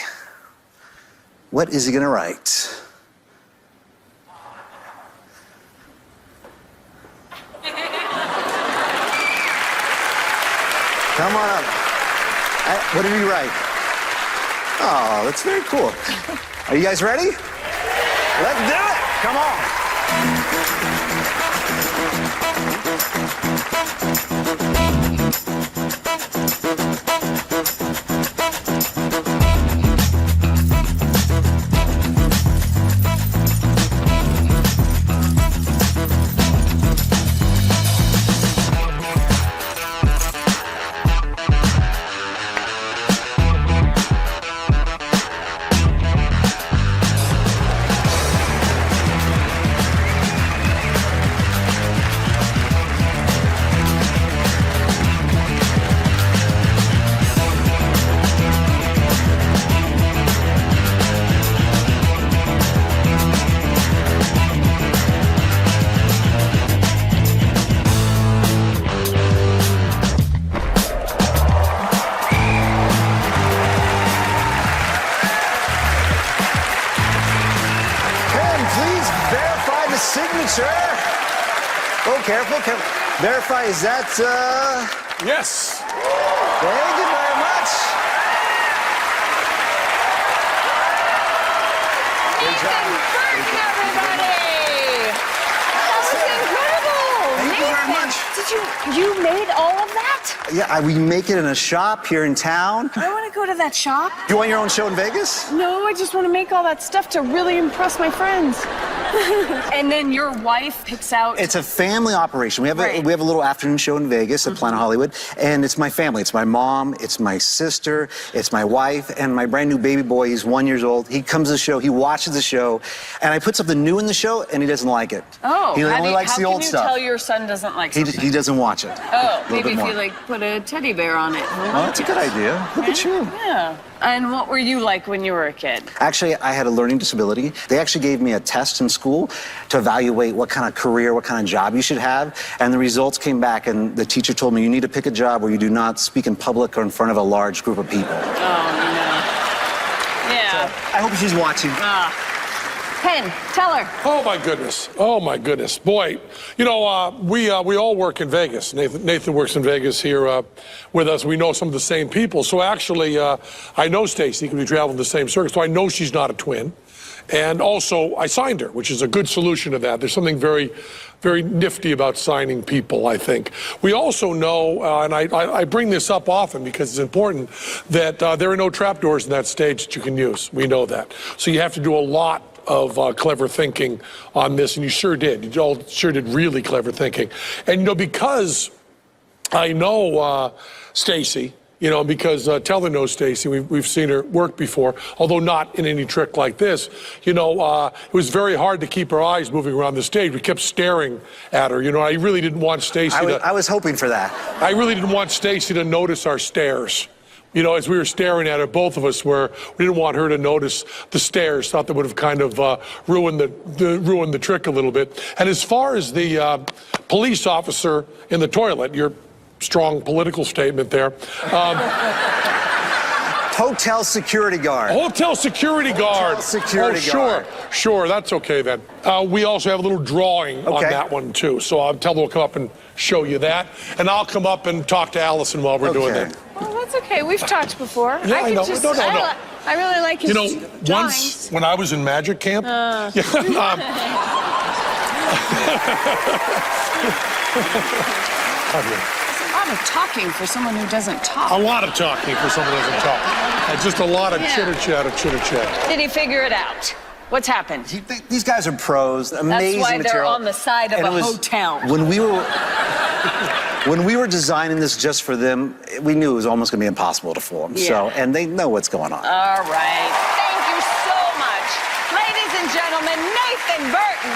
What is he going to write? Come on up. What did he write? Oh, that's very cool. Are you guys ready? Let's do it. Come signature. Oh, careful, careful. Verify, is that, Yes. Thank you very much. Nathan Burton, everybody! That was incredible! Thank you very Nathan, much. you made all of that? Yeah, we make it in a shop here in town. I want to go to that shop. You want your own show in Vegas? No, I just want to make all that stuff to really impress my friends. And then your wife picks out... It's a family operation. We have Right. a little afternoon show in Vegas at Planet Hollywood, and it's my family. It's my mom, it's my sister, it's my wife, and my brand new baby boy. He's 1 year old. He comes to the show, he watches the show, and I put something new in the show, and he doesn't like it. Oh, he only likes the old how stuff. can you tell your son doesn't like He something? doesn't watch it. Oh, A little maybe bit if more. you like put a teddy bear on it. Oh, that's a good idea. Look at you. Yeah. And what were you like when you were a kid? Actually, I had a learning disability. They actually gave me a test in school to evaluate what kind of career, what kind of job you should have. And the results came back, and the teacher told me, you need to pick a job where you do not speak in public or in front of a large group of people. Oh, no. Yeah. I hope she's watching. Penn, tell her. Oh my goodness! Oh my goodness! Boy, you know we all work in Vegas. Nathan works in Vegas here with us. We know some of the same people. So actually, I know Stacy because we traveled the same circuit. So I know she's not a twin. And also, I signed her, which is a good solution to that. There's something very, very nifty about signing people, I think. We also know, and I bring this up often because it's important, that there are no trapdoors in that stage that you can use. We know that. So you have to do a lot of clever thinking on this, and you sure did. You all sure did really clever thinking. And, you know, because I know Stacy, you know, because Teller knows Stacy, we've seen her work before, although not in any trick like this. You know, it was very hard to keep her eyes moving around the stage. We kept staring at her. You know, I really didn't want Stacy I was hoping for that. I really didn't want Stacy to notice our stares. You know, as we were staring at her, both of us we didn't want her to notice the stares. Thought that would have kind of ruined the trick a little bit. And as far as the police officer in the toilet, your strong political statement there. Hotel security guard. Hotel security guard. Hotel security guard. Sure, that's okay then. We also have a little drawing on that one too. So I'll tell them we'll come up and show you that. And I'll come up and talk to Allison while we're doing that. Well, that's okay. We've talked before. Yeah, I know. Just, No. I really like his You know, drawings. once when I was in magic camp, A lot of talking for someone who doesn't talk. a lot of talking for someone who doesn't talk. Just a lot of chitter chat. Did he figure it out? What's happened? These guys are pros. Amazing That's why they're material. on the side of And a it was- hotel. When we were designing this just for them, we knew it was almost going to be impossible to form. Yeah. So, and they know what's going on. All right. Thank you so much. Ladies and gentlemen, Nathan Burton.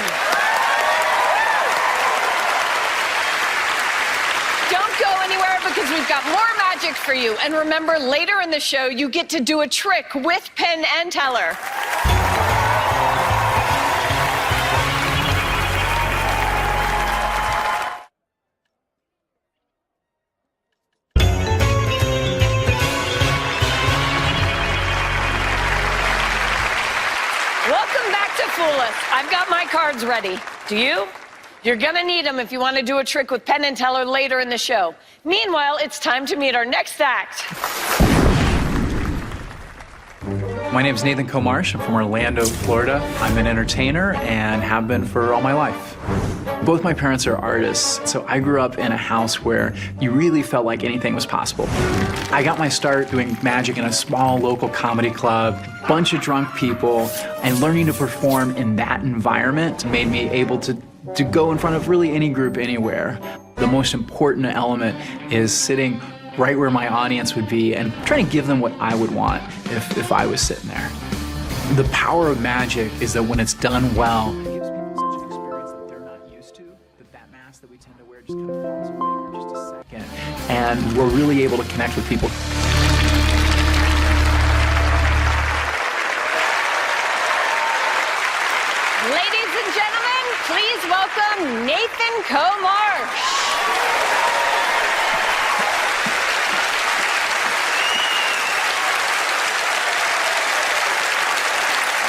Don't go anywhere because we've got more magic for you. And remember, later in the show, you get to do a trick with Penn and Teller. Welcome back to Fool Us. I've got my cards ready. Do you? You're gonna need them if you want to do a trick with Penn and Teller later in the show. Meanwhile, it's time to meet our next act. My name is Nathan Comarsh. I'm from Orlando, Florida. I'm an entertainer and have been for all my life. Both my parents are artists, so I grew up in a house where you really felt like anything was possible. I got my start doing magic in a small local comedy club, bunch of drunk people, and learning to perform in that environment made me able to go in front of really any group anywhere. The most important element is sitting right where my audience would be and trying to give them what I would want if I was sitting there. The power of magic is that when it's done well, it gives people such an experience that they're not used to, that mask that we tend to wear just kind of falls away for just a second, and we're really able to connect with people. Ladies and gentlemen, please welcome Nathan Comarsh.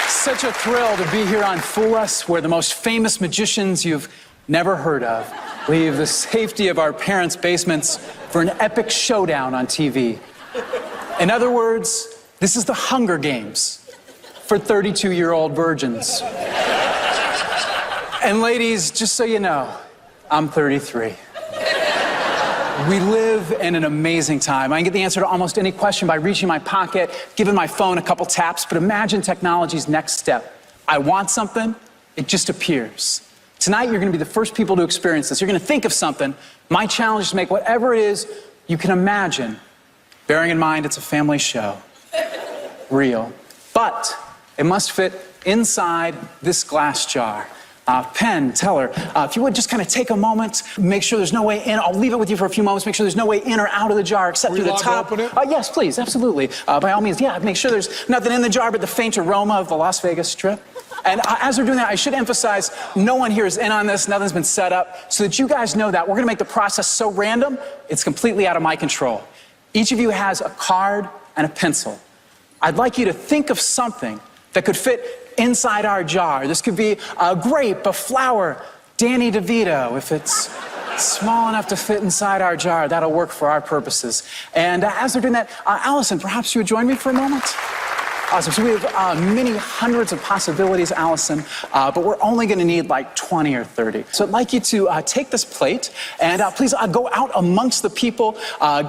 Such a thrill to be here on Fool Us, where the most famous magicians you've never heard of leave the safety of our parents' basements for an epic showdown on TV. In other words, this is the Hunger Games for 32-year-old virgins. And ladies, just so you know, I'm 33. We live in an amazing time. I can get the answer to almost any question by reaching my pocket, giving my phone a couple taps, but imagine technology's next step. I want something, it just appears. Tonight, you're gonna be the first people to experience this. You're gonna think of something. My challenge is to make whatever it is you can imagine, bearing in mind it's a family show. Real. But it must fit inside this glass jar. Penn, Teller, if you would just kind of take a moment, make sure there's no way in. I'll leave it with you for a few moments. Make sure there's no way in or out of the jar except through the top. Open it? Yes, please, absolutely. By all means, yeah, make sure there's nothing in the jar but the faint aroma of the Las Vegas Strip. And as we're doing that, I should emphasize, no one here is in on this. Nothing's been set up. So that you guys know that, we're going to make the process so random, it's completely out of my control. Each of you has a card and a pencil. I'd like you to think of something that could fit inside our jar. This could be a grape, a flower, Danny DeVito. If it's small enough to fit inside our jar, that'll work for our purposes. And as they're doing that, Allison, perhaps you would join me for a moment? Awesome. So we have many hundreds of possibilities, Allison, but we're only going to need like 20 or 30. So I'd like you to take this plate and please go out amongst the people,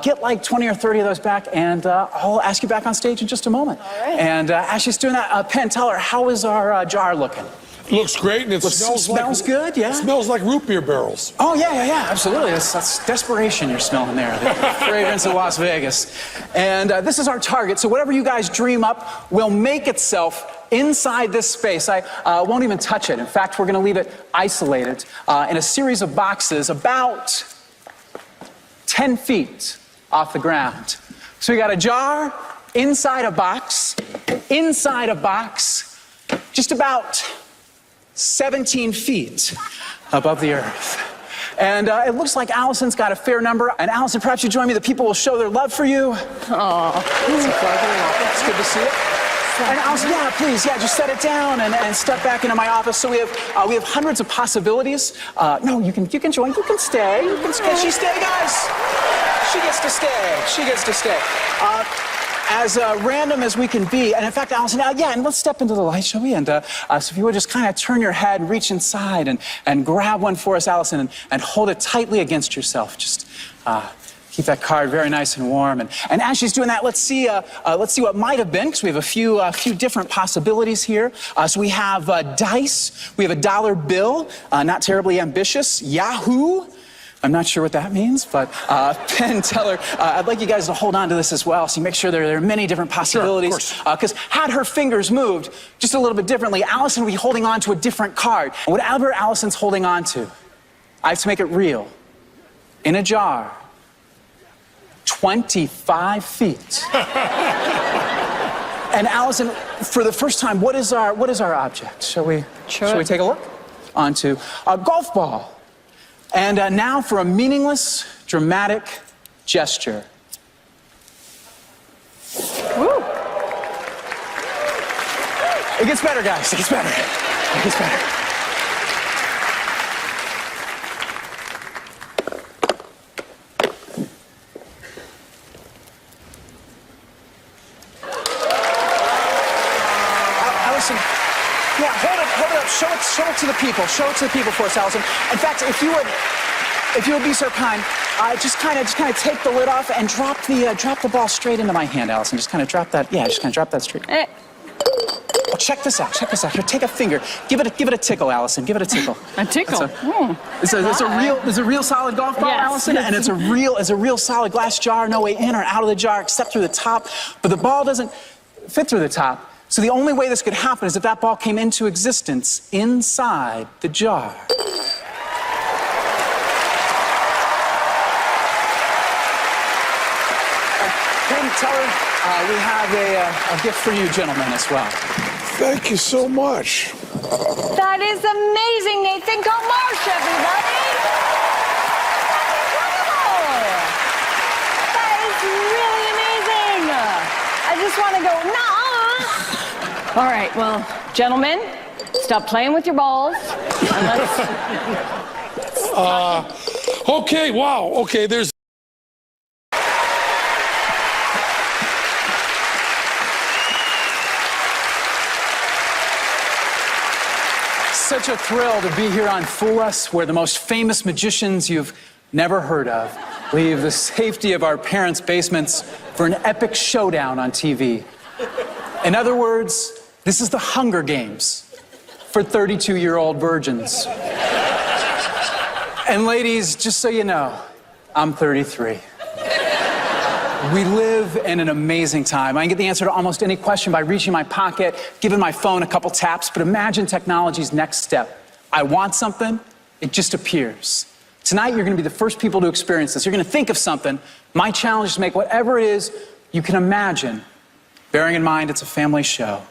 get like 20 or 30 of those back, and I'll ask you back on stage in just a moment. All right. And as she's doing that, Penn, tell her, how is our jar looking? Looks great, and it smells good, yeah? It smells like root beer barrels. Oh, yeah, absolutely. That's desperation you're smelling there, the fragrance of Las Vegas. And this is our target, so whatever you guys dream up will make itself inside this space. I won't even touch it. In fact, we're going to leave it isolated in a series of boxes about 10 feet off the ground. So we got a jar, inside a box, just about 17 feet above the earth. And it looks like Allison's got a fair number. And Allison, perhaps you join me. The people will show their love for you. Oh, it's good to see it. And Allison, yeah, please, just set it down and step back into my office. So we have hundreds of possibilities. No, you can join. You can stay. Can she stay, guys? She gets to stay. As random as we can be, and in fact, Allison, and let's step into the light, shall we? And so if you would just kind of turn your head and reach inside and grab one for us, Allison, and hold it tightly against yourself. Just keep that card very nice and warm. And as she's doing that, let's see what might have been, because we have a few different possibilities here. So we have dice, we have a dollar bill, not terribly ambitious, Yahoo. I'm not sure what that means, but Penn, Teller, I'd like you guys to hold on to this as well, so you make sure there are many different possibilities. Because had her fingers moved just a little bit differently, Allison would be holding on to a different card. And whatever Allison's holding on to, I have to make it real. In a jar, 25 feet. And Allison, for the first time, what is our object? Shall we take a look? Onto a golf ball. And now for a meaningless, dramatic gesture. Woo! It gets better, guys. It gets better. show it to the people. Show it to the people for us, Allison. In fact, if you would be so kind, just kind of take the lid off and drop the ball straight into my hand, Allison. Just kind of drop that. Yeah, just kind of drop that straight. Oh, check this out. Here, take a finger. Give it a tickle, Allison. Give it a tickle. A tickle. It's a real solid golf ball, Yes. Allison, and it's a real solid glass jar. No way in or out of the jar except through the top. But the ball doesn't fit through the top. So the only way this could happen is if that ball came into existence inside the jar. Penn Teller, we have a gift for you gentlemen as well. Thank you so much. That is amazing, Nathan. Go Marsh, everybody. That is really amazing. I just want to go, nah. All right, well, gentlemen, stop playing with your balls. And let's... Okay, wow. Okay, there's... Such a thrill to be here on Fool Us, where the most famous magicians you've never heard of leave the safety of our parents' basements for an epic showdown on TV. In other words, this is the Hunger Games for 32-year-old virgins. And ladies, just so you know, I'm 33. We live in an amazing time. I can get the answer to almost any question by reaching my pocket, giving my phone a couple taps, but imagine technology's next step. I want something, it just appears. Tonight, you're gonna be the first people to experience this. You're gonna think of something. My challenge is to make whatever it is you can imagine, bearing in mind it's a family show.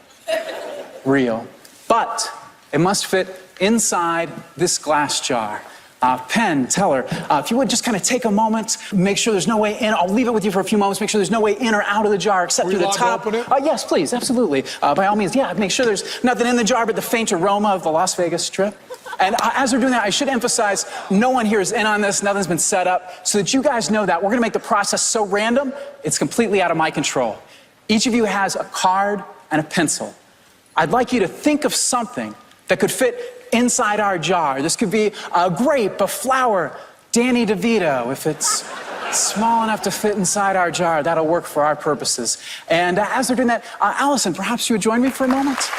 Real. But it must fit inside this glass jar. Penn, Teller, if you would just kind of take a moment, make sure there's no way in. I'll leave it with you for a few moments, make sure there's no way in or out of the jar except through the top. Open it? Yes, please, absolutely. By all means, yeah, make sure there's nothing in the jar but the faint aroma of the Las Vegas Strip. And as we're doing that, I should emphasize, no one here is in on this, nothing's been set up, so that you guys know that we're gonna make the process so random, it's completely out of my control. Each of you has a card and a pencil. I'd like you to think of something that could fit inside our jar. This could be a grape, a flower, Danny DeVito. If it's small enough to fit inside our jar, that'll work for our purposes. And as they're doing that, Allison, perhaps you would join me for a moment?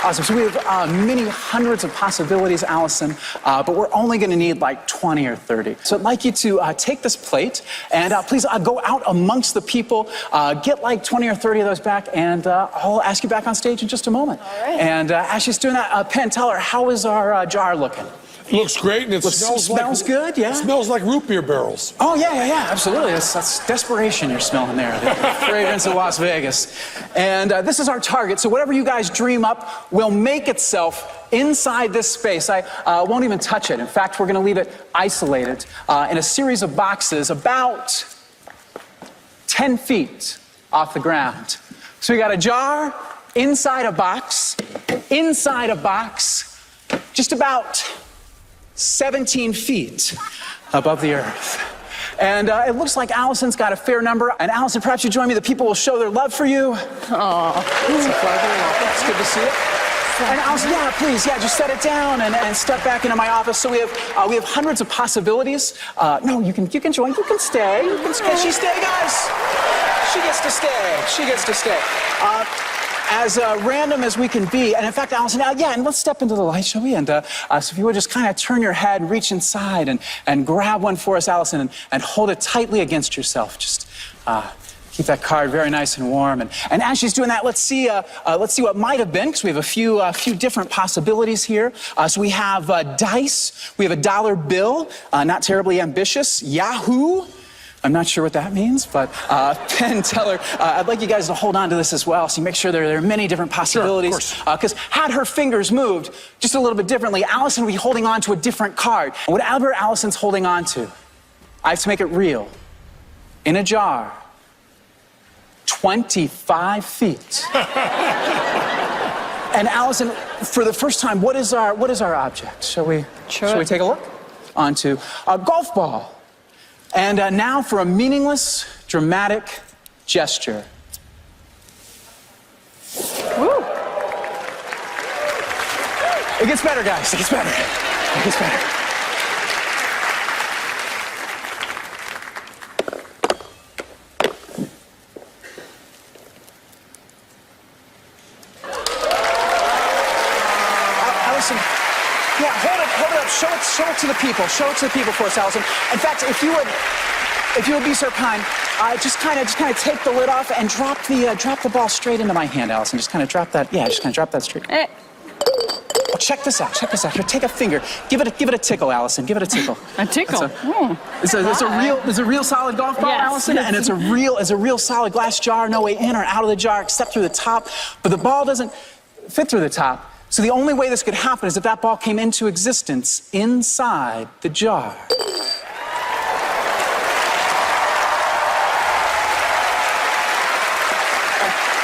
Awesome. So we have many hundreds of possibilities, Allison, but we're only going to need like 20 or 30. So I'd like you to take this plate and please go out amongst the people, get like 20 or 30 of those back, and I'll ask you back on stage in just a moment. All right. And as she's doing that, Penn, tell her, how is our jar looking? Looks great, and it smells good, yeah? It smells like root beer barrels. Oh, yeah, absolutely. That's desperation you're smelling there, the fragrance of Las Vegas. And this is our target, so whatever you guys dream up will make itself inside this space. I won't even touch it. In fact, we're gonna leave it isolated in a series of boxes about 10 feet off the ground. So we got a jar inside a box, just about 17 feet above the earth. And it looks like Allison's got a fair number. And Allison, perhaps you join me. The people will show their love for you. Oh, it's good to see you. And Allison, yeah, please, just set it down and step back into my office. So we have hundreds of possibilities. No, you can join. You can stay. Can she stay, guys? She gets to stay. As random as we can be, and in fact, Allison, and let's step into the light, shall we? And so if you would just kind of turn your head and reach inside and grab one for us, Allison, and hold it tightly against yourself. Just keep that card very nice and warm. And as she's doing that, let's see what might have been, because we have a few different possibilities here. So we have dice, we have a dollar bill, not terribly ambitious, Yahoo. I'm not sure what that means, but Penn, Teller, I'd like you guys to hold on to this as well, so you make sure there are many different possibilities. Because had her fingers moved just a little bit differently, Allison would be holding on to a different card. And whatever Allison's holding on to, I have to make it real. In a jar, 25 feet. And Allison, for the first time, what is our object? Shall we take a look? Onto a golf ball. And now for a meaningless, dramatic gesture. Woo. It gets better, guys. It gets better. It gets better. Allison, yeah, hold it up. Show it to the people. Show it to the people for us, Allison. In fact, if you would be so kind, just kind of take the lid off and drop the ball straight into my hand, Allison. Just kind of drop that. Yeah, just kind of drop that straight. Oh, check this out. Check this out. Here, take a finger. Give it a tickle, Allison. Give it a tickle. A tickle. It's a real solid golf ball, Yes. Allison, and it's a real solid glass jar. No way in or out of the jar except through the top. But the ball doesn't fit through the top. So the only way this could happen is if that ball came into existence inside the jar.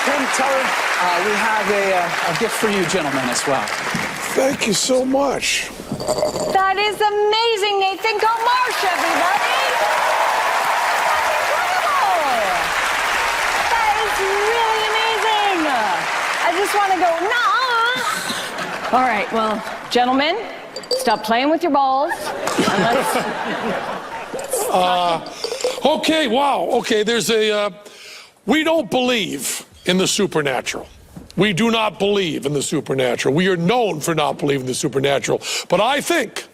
Penn Teller, we have a gift for you gentlemen as well. Thank you so much. That is amazing, Nathan. Go Marsh, everybody. That is really amazing. I just want to go, nah. All right, well, gentlemen, stop playing with your balls. And let's... Okay, wow. Okay, there's we don't believe in the supernatural. We do not believe in the supernatural. We are known for not believing in the supernatural. But I think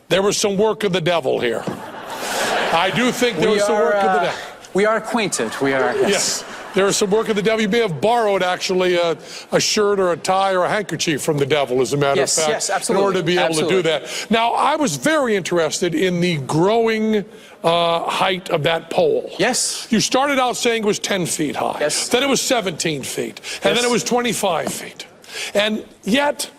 there was some work of the devil here. I do think there was some work of the devil. We are acquainted. We are, Yes. There is some work of the devil. You may have borrowed, actually, a shirt or a tie or a handkerchief from the devil, as a matter of fact. Yes, absolutely. In order to be able to do that. Now, I was very interested in the growing height of that pole. Yes. You started out saying it was 10 feet high. Yes. Then it was 17 feet. And then it was 25 feet. And yet,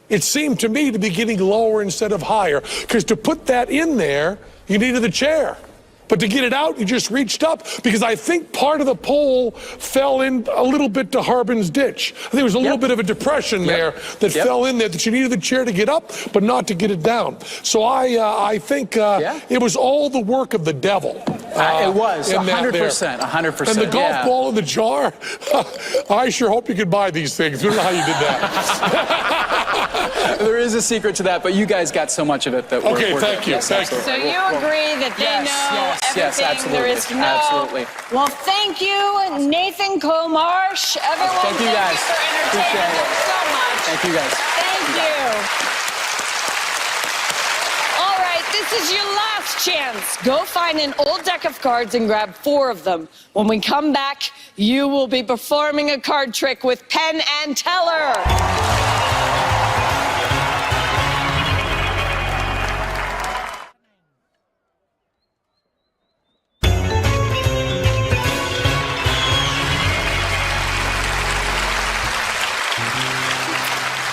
it seemed to me to be getting lower instead of higher. Because to put that in there, you needed the chair. But to get it out, you just reached up, because I think part of the pole fell in a little bit to Harbin's ditch. I think there was a little bit of a depression there that fell in there, that you needed the chair to get up, but not to get it down. So I think it was all the work of the devil. It was, 100%, 100%. And the golf ball in the jar, I sure hope you could buy these things. I don't know how you did that. There is a secret to that, but you guys got so much of it that we're thank you. Yes, Thank you. So you agree that they know everything absolutely. there is to know? Absolutely. Well, thank you, Nathan Comarsh. Everyone, Thank you guys. for entertaining Appreciate us so much. Thank you guys. Thank you. All right, this is your last chance. Go find an old deck of cards and grab 4 of them. When we come back, you will be performing a card trick with Penn and Teller.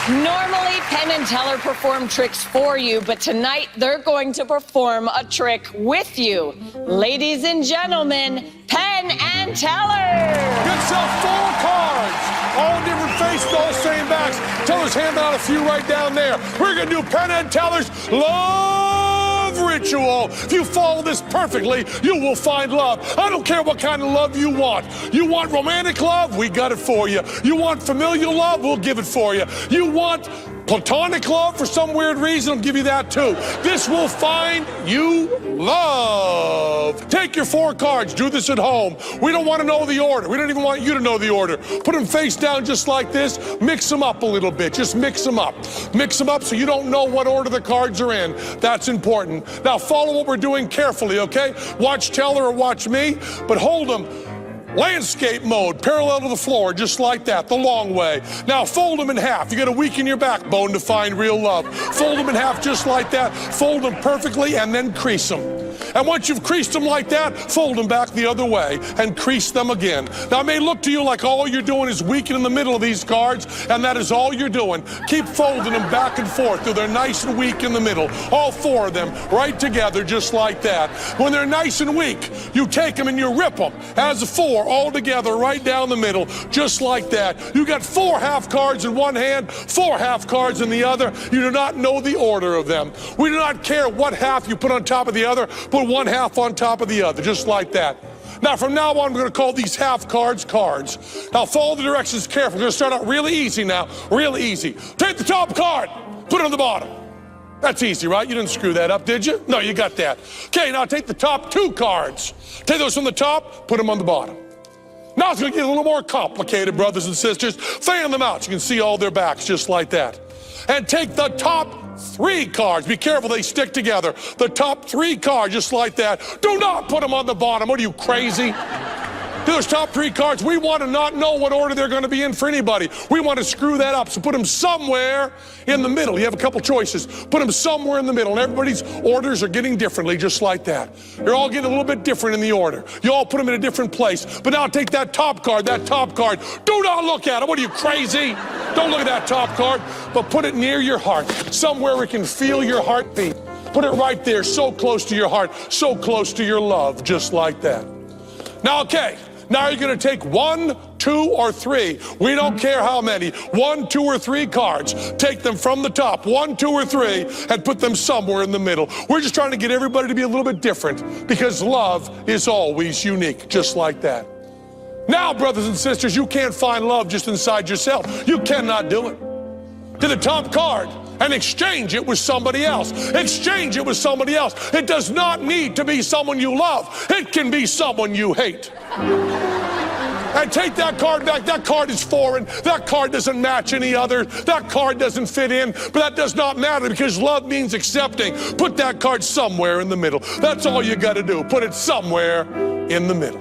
Normally, Penn and Teller perform tricks for you, but tonight they're going to perform a trick with you. Ladies and gentlemen, Penn and Teller. Good stuff, 4 cards. All different faces, all same backs. Teller's handing out a few right down there. We're going to do Penn and Teller's love ritual. If you follow this perfectly, you will find love. I don't care what kind of love you want. You want romantic love? We got it for you. You want familial love? We'll give it for you. You want platonic love for some weird reason? I'll give you that too. This will find you love. Take your 4 cards. Do this at home. We don't want to know the order. We don't even want you to know the order. Put them face down just like this. Mix them up a little bit. Just mix them up. Mix them up so you don't know what order the cards are in. That's important. Now follow what we're doing carefully, okay? Watch Teller or watch me, but hold them landscape mode, parallel to the floor, just like that, the long way. Now fold them in half. You got to weaken your backbone to find real love. Fold them in half just like that. Fold them perfectly and then crease them. And once you've creased them like that, fold them back the other way and crease them again. Now it may look to you like all you're doing is weakening the middle of these cards, and that is all you're doing. Keep folding them back and forth till they're nice and weak in the middle. All 4 of them right together just like that. When they're nice and weak, you take them and you rip them as a 4 all together right down the middle just like that. You got 4 half cards in one hand, 4 half cards in the other. You do not know the order of them. We do not care what half you put on top of the other. Put one half on top of the other, just like that. Now, from now on, we're going to call these half cards cards. Now, follow the directions carefully. We're going to start out really easy now, really easy. Take the top card. put it on the bottom. That's easy, right? You didn't screw that up, did you? No, you got that. Okay, now take the top 2 cards. Take those from the top, put them on the bottom. Now it's going to get a little more complicated, brothers and sisters. Fan them out. You can see all their backs just like that. And take the top 3 cards. Be careful, they stick together. The top 3 cards just like that. Do not put them on the bottom. What are you, crazy? Those top 3 cards, we want to not know what order they're going to be in for anybody. We want to screw that up, so put them somewhere in the middle. You have a couple choices. Put them somewhere in the middle, and everybody's orders are getting differently, just like that. You're all getting a little bit different in the order. You all put them in a different place. But now take that top card. Do not look at it. What are you, crazy? Don't look at that top card, but put it near your heart, somewhere we can feel your heartbeat. Put it right there, so close to your heart, so close to your love, just like that. Now, okay. Now you're going to take 1, 2, or 3. We don't care how many. 1, 2, or 3 cards. Take them from the top, 1, 2, or 3, and put them somewhere in the middle. We're just trying to get everybody to be a little bit different because love is always unique, just like that. Now, brothers and sisters, you can't find love just inside yourself. You cannot do it. To the top card and exchange it with somebody else. Exchange it with somebody else. It does not need to be someone you love. It can be someone you hate. And take that card back. That card is foreign. That card doesn't match any other. That card doesn't fit in. But that does not matter because love means accepting. Put that card somewhere in the middle. That's all you got to do. Put it somewhere in the middle.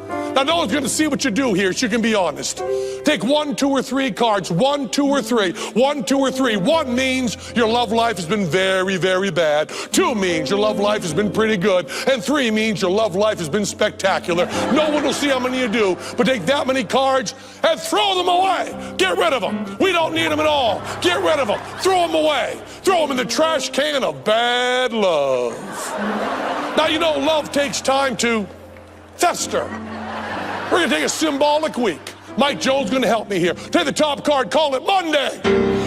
Now, no one's going to see what you do here, so you can be honest. Take 1, 2, or 3 cards. 1, 2, or 3. 1, 2, or 3. 1 means your love life has been very, very bad. 2 means your love life has been pretty good. And 3 means your love life has been spectacular. No one will see how many you do, but take that many cards and throw them away. Get rid of them. We don't need them at all. Get rid of them. Throw them away. Throw them in the trash can of bad love. Now, you know love takes time to fester. We're going to take a symbolic week. Mike Jones going to help me here. Take the top card, call it Monday.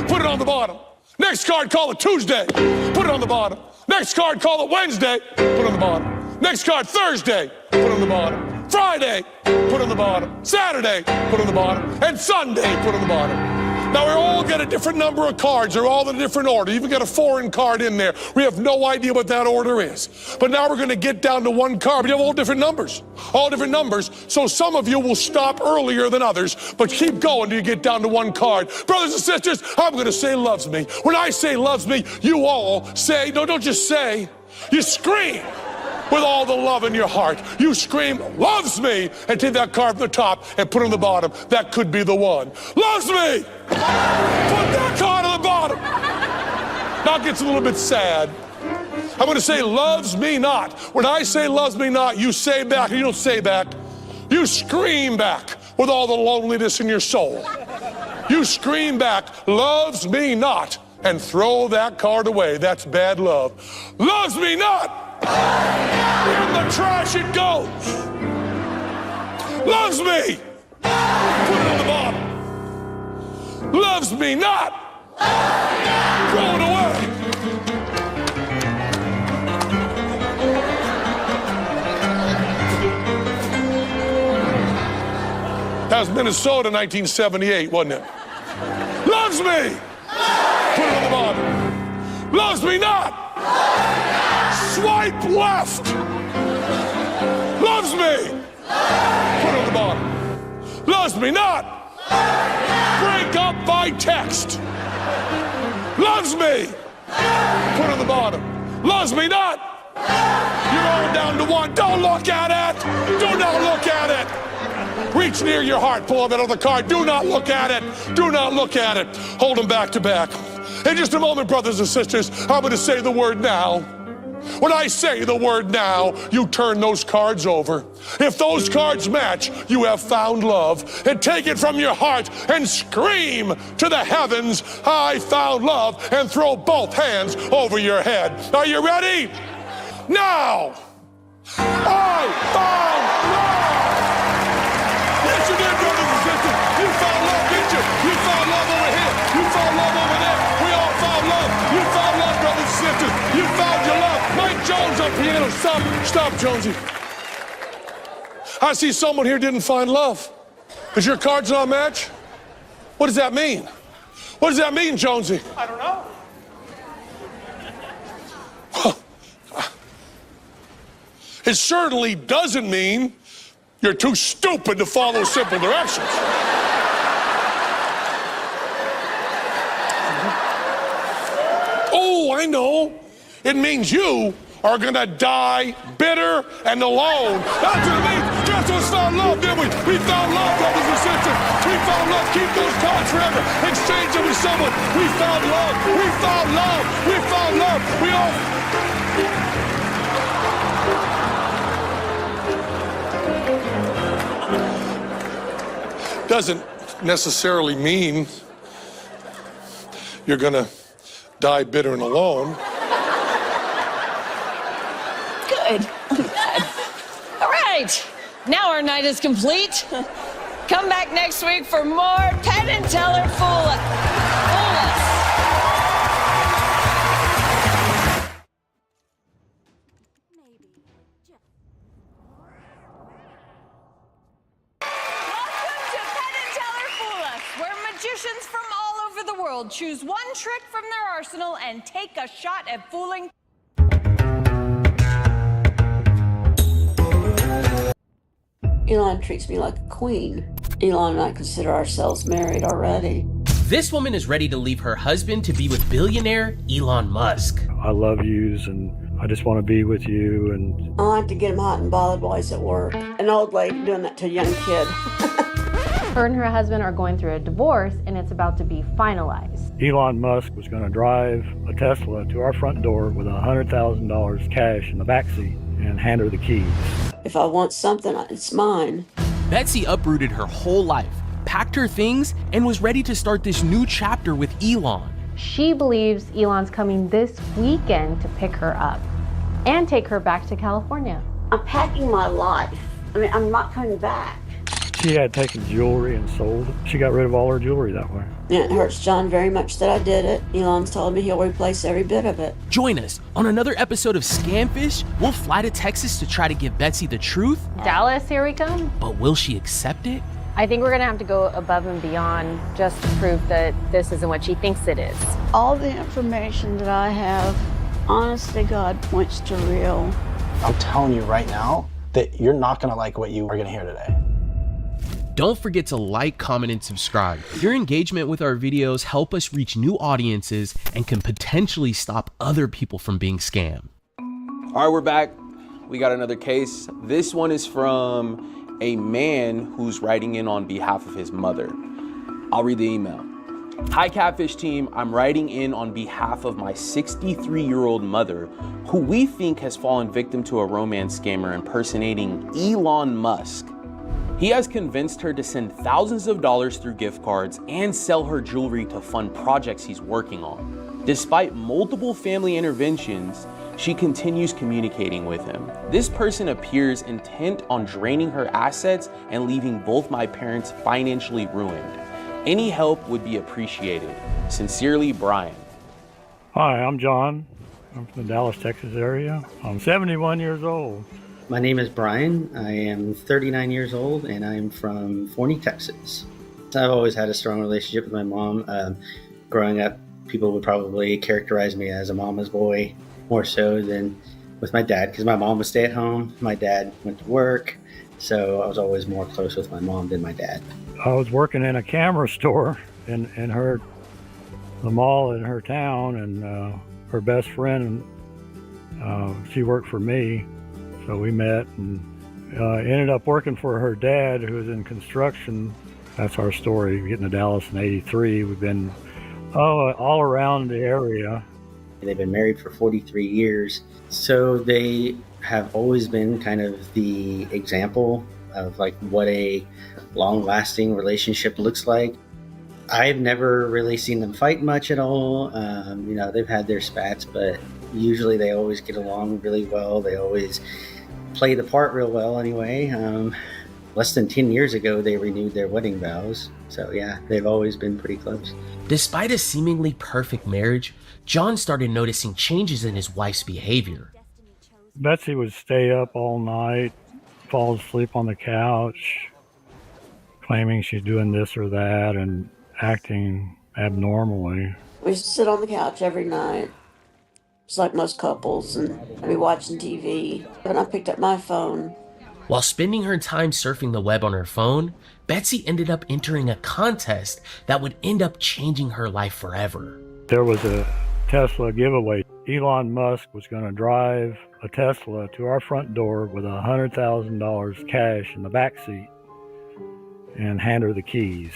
Put it on the bottom. Next card, call it Tuesday. Put it on the bottom. Next card, call it Wednesday. Put it on the bottom. Next card, Thursday. Put it on the bottom. Friday, put it on the bottom. Saturday, put it on the bottom. And Sunday, put it on the bottom. Now, we all got a different number of cards. They're all in a different order. You even got a foreign card in there. We have no idea what that order is. But now we're going to get down to 1 card. We have all different numbers. All different numbers. So some of you will stop earlier than others, but keep going till you get down to 1 card. Brothers and sisters, I'm going to say loves me. When I say loves me, you all say, no, don't just say, you scream. With all the love in your heart, you scream, loves me, and take that card from the top and put it on the bottom. That could be the one. Loves me! Put that card on the bottom. Now it gets a little bit sad. I'm going to say, loves me not. When I say loves me not, you say back. You don't say back. You scream back with all the loneliness in your soul. You scream back, loves me not, and throw that card away. That's bad love. Loves me not. In the trash it goes. Loves me. Put it on the bottom. Loves me not. Throw it away. That was Minnesota, 1978, wasn't it? Loves me. Put it on the bottom. Loves me not. Swipe left. Loves me. Put it on the bottom. Loves me not. Break up by text. Loves me. Put it on the bottom. Loves me not. You're all down to 1. Don't look at it. Do not look at it. Reach near your heart. Pull on that other card. Do not look at it. Do not look at it. Hold them back to back. In just a moment, brothers and sisters, I'm going to say the word now. When I say the word now, you turn those cards over. If those cards match, you have found love. And take it from your heart and scream to the heavens, I found love, and throw both hands over your head. Are you ready? Now, I found love. Yes, you did, brothers and sisters. You found love, didn't you? You found love over here. You found love over there. We all found love. You found love, brothers and sisters. You found your love. Mike Jones on piano. Stop, Jonesy. I see someone here didn't find love. Is your cards not match? What does that mean? What does that mean, Jonesy? I don't know. It certainly doesn't mean you're too stupid to follow simple directions. Oh, I know. It means you are gonna die bitter and alone. That's what it means. Guess what's found love, did we? We found love, brothers and sisters. We found love. Keep those cards forever. Exchange them with someone. We found love. We found love. We found love. We all... Doesn't necessarily mean you're gonna die bitter and alone. Good. All right. Now our night is complete. Come back next week for more Penn and Teller Fool Us. Where magicians from all over the world choose one trick from their arsenal and take a shot at fooling. Elon treats me like a queen. Elon and I consider ourselves married already. This woman is ready to leave her husband to be with billionaire Elon Musk. I love yous and I just want to be with you. And I like to get him hot and bothered while he's at work. An old lady doing that to a young kid. Her and her husband are going through a divorce, and it's about to be finalized. Elon Musk was going to drive a Tesla to our front door with $100,000 cash in the backseat and hand her the keys. If I want something, it's mine. Betsy uprooted her whole life, packed her things, and was ready to start this new chapter with Elon. She believes Elon's coming this weekend to pick her up and take her back to California. I'm packing my life. I mean, I'm not coming back. She had taken jewelry and sold it. She got rid of all her jewelry that way. Yeah, it hurts John very much that I did it. Elon's told me he'll replace every bit of it. Join us on another episode of Scamfish. We'll fly to Texas to try to give Betsy the truth. Dallas, here we come. But will she accept it? I think we're gonna have to go above and beyond just to prove that this isn't what she thinks it is. All the information that I have, honest to God, points to real. I'm telling you right now that you're not gonna like what you are gonna hear today. Don't forget to like, comment, and subscribe. Your engagement with our videos help us reach new audiences and can potentially stop other people from being scammed. All right, we're back. We got another case. This one is from a man who's writing in on behalf of his mother. I'll read the email. Hi, Catfish team. I'm writing in on behalf of my 63-year-old mother, who we think has fallen victim to a romance scammer impersonating Elon Musk. He has convinced her to send thousands of dollars through gift cards and sell her jewelry to fund projects he's working on. Despite multiple family interventions, she continues communicating with him. This person appears intent on draining her assets and leaving both my parents financially ruined. Any help would be appreciated. Sincerely, Brian. Hi, I'm John. I'm from the Dallas, Texas area. I'm 71 years old. My name is Brian. I am 39 years old and I'm from Forney, Texas. I've always had a strong relationship with my mom. Growing up, people would probably characterize me as a mama's boy more so than with my dad because my mom would stay at home. My dad went to work, so I was always more close with my mom than my dad. I was working in a camera store in the mall in her town, and her best friend, she worked for me. So we met and ended up working for her dad, who was in construction. That's our story. Getting to Dallas in '83. We've been all around the area. They've been married for 43 years. So they have always been kind of the example of like what a long-lasting relationship looks like. I've never really seen them fight much at all. They've had their spats, but usually they always get along really well. They always play the part real well anyway. Less than 10 years ago, they renewed their wedding vows. So yeah, they've always been pretty close. Despite a seemingly perfect marriage, John started noticing changes in his wife's behavior. Betsy would stay up all night, fall asleep on the couch, claiming she's doing this or that and acting abnormally. We sit on the couch every night, It's like most couples, and I'd be watching TV. And I picked up my phone. While spending her time surfing the web on her phone, Betsy ended up entering a contest that would end up changing her life forever. There was a Tesla giveaway. Elon Musk was going to drive a Tesla to our front door with $100,000 cash in the back seat and hand her the keys.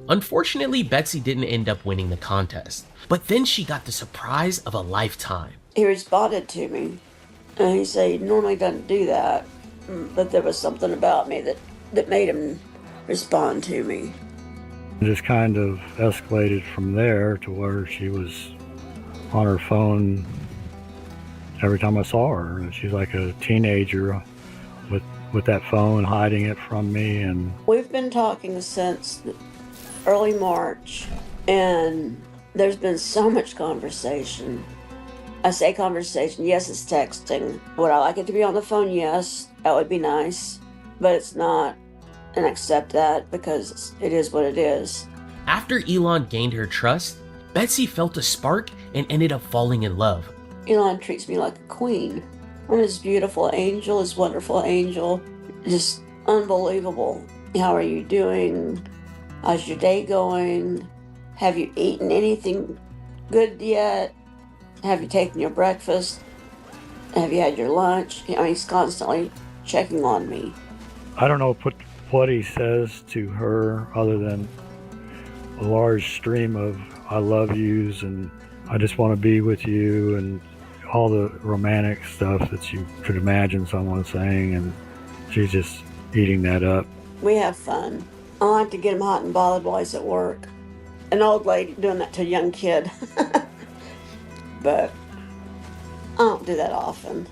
Unfortunately, Betsy didn't end up winning the contest, but then she got the surprise of a lifetime. He responded to me, and he said he normally doesn't do that, but there was something about me that made him respond to me. It just kind of escalated from there to where she was on her phone every time I saw her. And she's like a teenager with that phone, hiding it from me. And we've been talking since early March, and there's been so much conversation. I say conversation, yes, it's texting. Would I like it to be on the phone? Yes, that would be nice, but it's not, and accept that because it is what it is. After Elon gained her trust, Betsy felt a spark and ended up falling in love. Elon treats me like a queen. I'm his beautiful angel, his wonderful angel. Just unbelievable. How are you doing? How's your day going? Have you eaten anything good yet? Have you taken your breakfast? Have you had your lunch? I mean, he's constantly checking on me. I don't know what he says to her other than a large stream of I love yous and I just want to be with you and all the romantic stuff that you could imagine someone saying, and she's just eating that up. We have fun. I like to get him hot and bothered while he's at work. An old lady doing that to a young kid. But I don't do that often.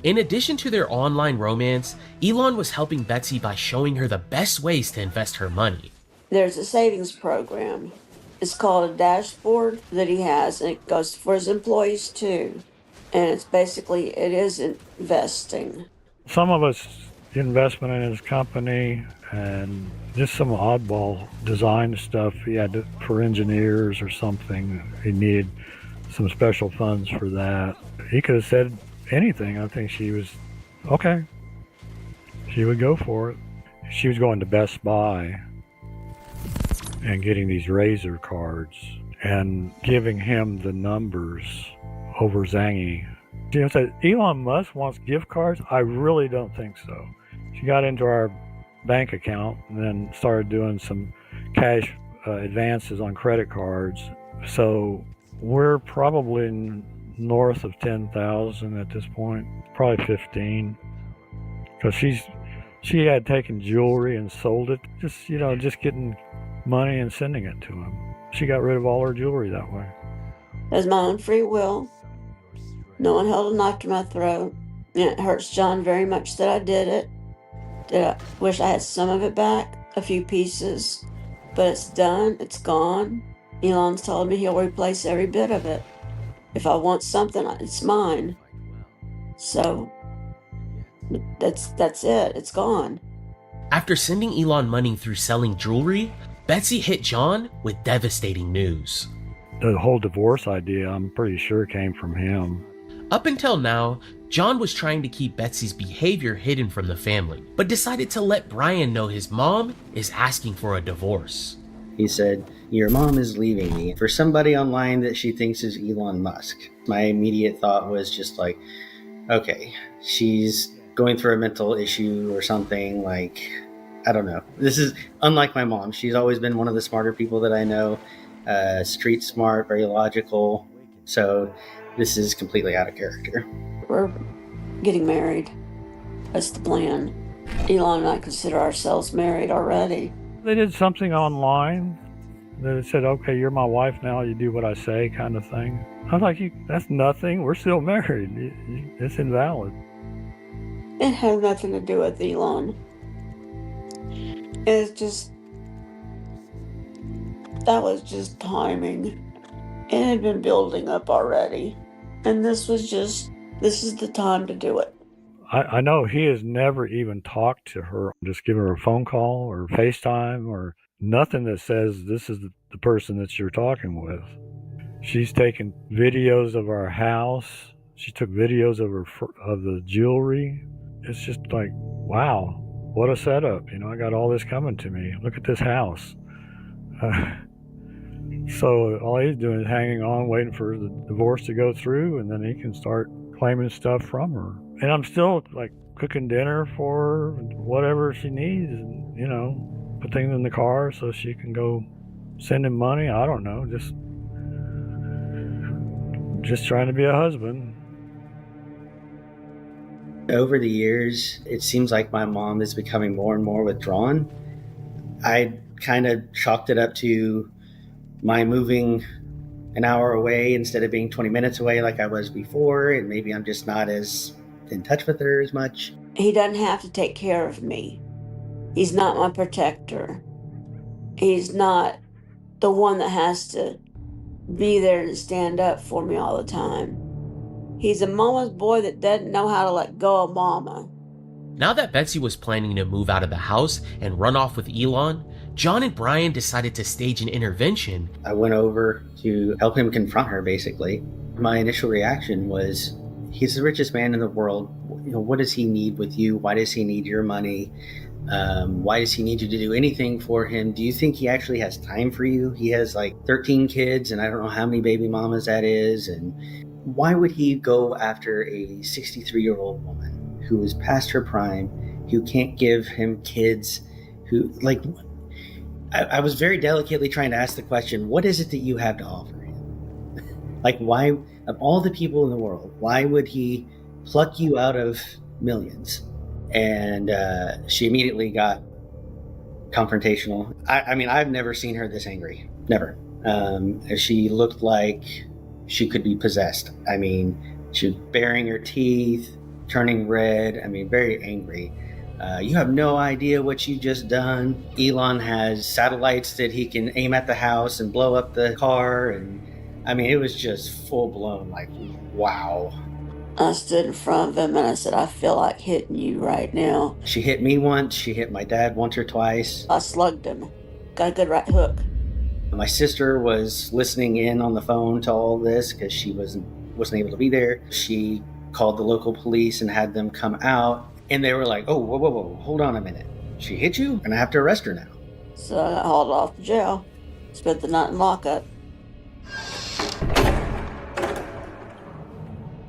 In addition to their online romance, Elon was helping Betsy by showing her the best ways to invest her money. There's a savings program. It's called a dashboard that he has, and it goes for his employees too. And it's basically, it is investing. Some of us investment in his company and just some oddball design stuff he had for engineers or something. He needed some special funds for that. He could have said anything. I think she was okay. She would go for it. She was going to Best Buy and getting these Razor cards and giving him the numbers over Zangy. You know, said Elon Musk wants gift cards? I really don't think so. She got into our bank account and then started doing some cash advances on credit cards. So we're probably north of 10,000 at this point, probably 15, because she had taken jewelry and sold it, just getting money and sending it to him. She got rid of all her jewelry that way. That's my own free will. No one held a knife to my throat. And it hurts John very much that I did it. I wish I had some of it back, a few pieces, but it's done, it's gone. Elon's told me he'll replace every bit of it. If I want something, it's mine. So that's it, it's gone. After sending Elon money through selling jewelry, Betsy hit John with devastating news. The whole divorce idea, I'm pretty sure, came from him. Up until now, John was trying to keep Betsy's behavior hidden from the family, but decided to let Brian know his mom is asking for a divorce. He said, "Your mom is leaving me for somebody online that she thinks is Elon Musk." My immediate thought was just like, okay, she's going through a mental issue or something. Like, I don't know. This is unlike my mom. She's always been one of the smarter people that I know. Street smart, very logical. So this is completely out of character. We're getting married. That's the plan. Elon and I consider ourselves married already. They did something online that it said, okay, you're my wife now, you do what I say, kind of thing. I was like, that's nothing. We're still married. It's invalid. It has nothing to do with Elon. It's just, that was just timing. It had been building up already. And this is the time to do it. I know he has never even talked to her, just given her a phone call or FaceTime or nothing that says this is the person that you're talking with. She's taken videos of our house. She took videos of the jewelry. It's just like, wow, what a setup. You know, I got all this coming to me. Look at this house. So all he's doing is hanging on, waiting for the divorce to go through, and then he can start claiming stuff from her. And I'm still like cooking dinner for her, whatever she needs, and, you know, put things in the car so she can go send him money. I don't know, just trying to be a husband. Over the years, it seems like my mom is becoming more and more withdrawn. I kind of chalked it up to my moving an hour away instead of being 20 minutes away like I was before, and maybe I'm just not as in touch with her as much. He doesn't have to take care of me. He's not my protector. He's not the one that has to be there and stand up for me all the time. He's a mama's boy that doesn't know how to let go of mama. Now that Betsy was planning to move out of the house and run off with Elon, John and Brian decided to stage an intervention. I went over to help him confront her, basically. My initial reaction was, he's the richest man in the world. You know, what does he need with you? Why does he need your money? Why does he need you to do anything for him? Do you think he actually has time for you? He has like 13 kids, and I don't know how many baby mamas that is. And why would he go after a 63-year-old woman who is past her prime, who can't give him kids, who, like, I was very delicately trying to ask the question, what is it that you have to offer him? Like, why, of all the people in the world, why would he pluck you out of millions? And she immediately got confrontational. I mean, I've never seen her this angry. Never. She looked like she could be possessed. I mean, she was baring her teeth, turning red. I mean, very angry. You have no idea what you just done. Elon has satellites that he can aim at the house and blow up the car. And I mean, it was just full blown, like, wow. I stood in front of him and I said, I feel like hitting you right now. She hit me once. She hit my dad once or twice. I slugged him. Got a good right hook. My sister was listening in on the phone to all this because she wasn't able to be there. She called the local police and had them come out. And they were like, oh, whoa, hold on a minute. She hit you? And I have to arrest her now. So I got hauled off to jail. Spent the night in lockup.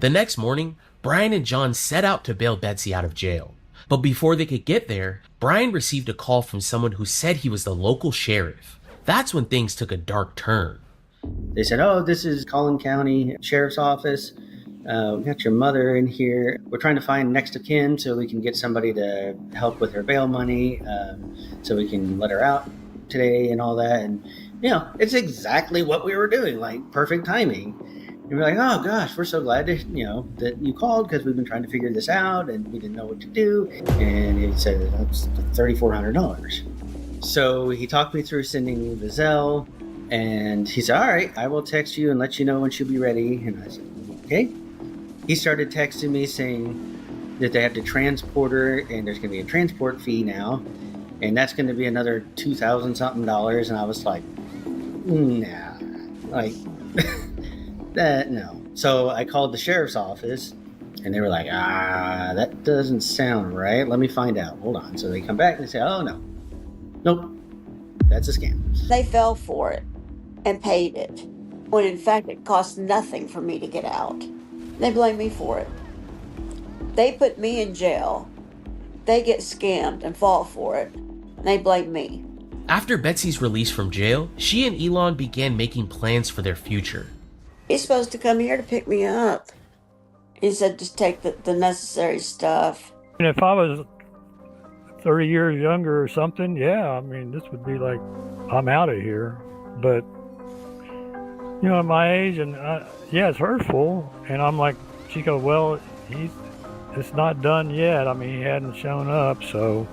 The next morning, Brian and John set out to bail Betsy out of jail. But before they could get there, Brian received a call from someone who said he was the local sheriff. That's when things took a dark turn. They said, oh, this is Collin County Sheriff's Office. We got your mother in here. We're trying to find next of kin so we can get somebody to help with her bail money, so we can let her out today and all that. And, you know, it's exactly what we were doing, like perfect timing. And we're like, oh gosh, we're so glad that you called, because we've been trying to figure this out and we didn't know what to do. And he said, that's $3,400. So he talked me through sending me the Zelle, and he said, all right, I will text you and let you know when she'll be ready. And I said, okay. He started texting me saying that they have to transport her, and there's going to be a transport fee now, and that's going to be another $2,000 something. And I was like, nah, like that, no. So I called the sheriff's office, and they were like, that doesn't sound right. Let me find out. Hold on. So they come back and they say, oh no, nope, that's a scam. They fell for it and paid it, when in fact it cost nothing for me to get out. They blame me for it. They put me in jail. They get scammed and fall for it. And they blame me. After Betsy's release from jail, she and Elon began making plans for their future. He's supposed to come here to pick me up. He said just take the necessary stuff. And if I was 30 years younger or something, yeah, I mean, this would be like, I'm out of here. But, you know, at my age, and yeah, it's hurtful. And I'm like, she goes, well, it's not done yet. I mean, he hadn't shown up, so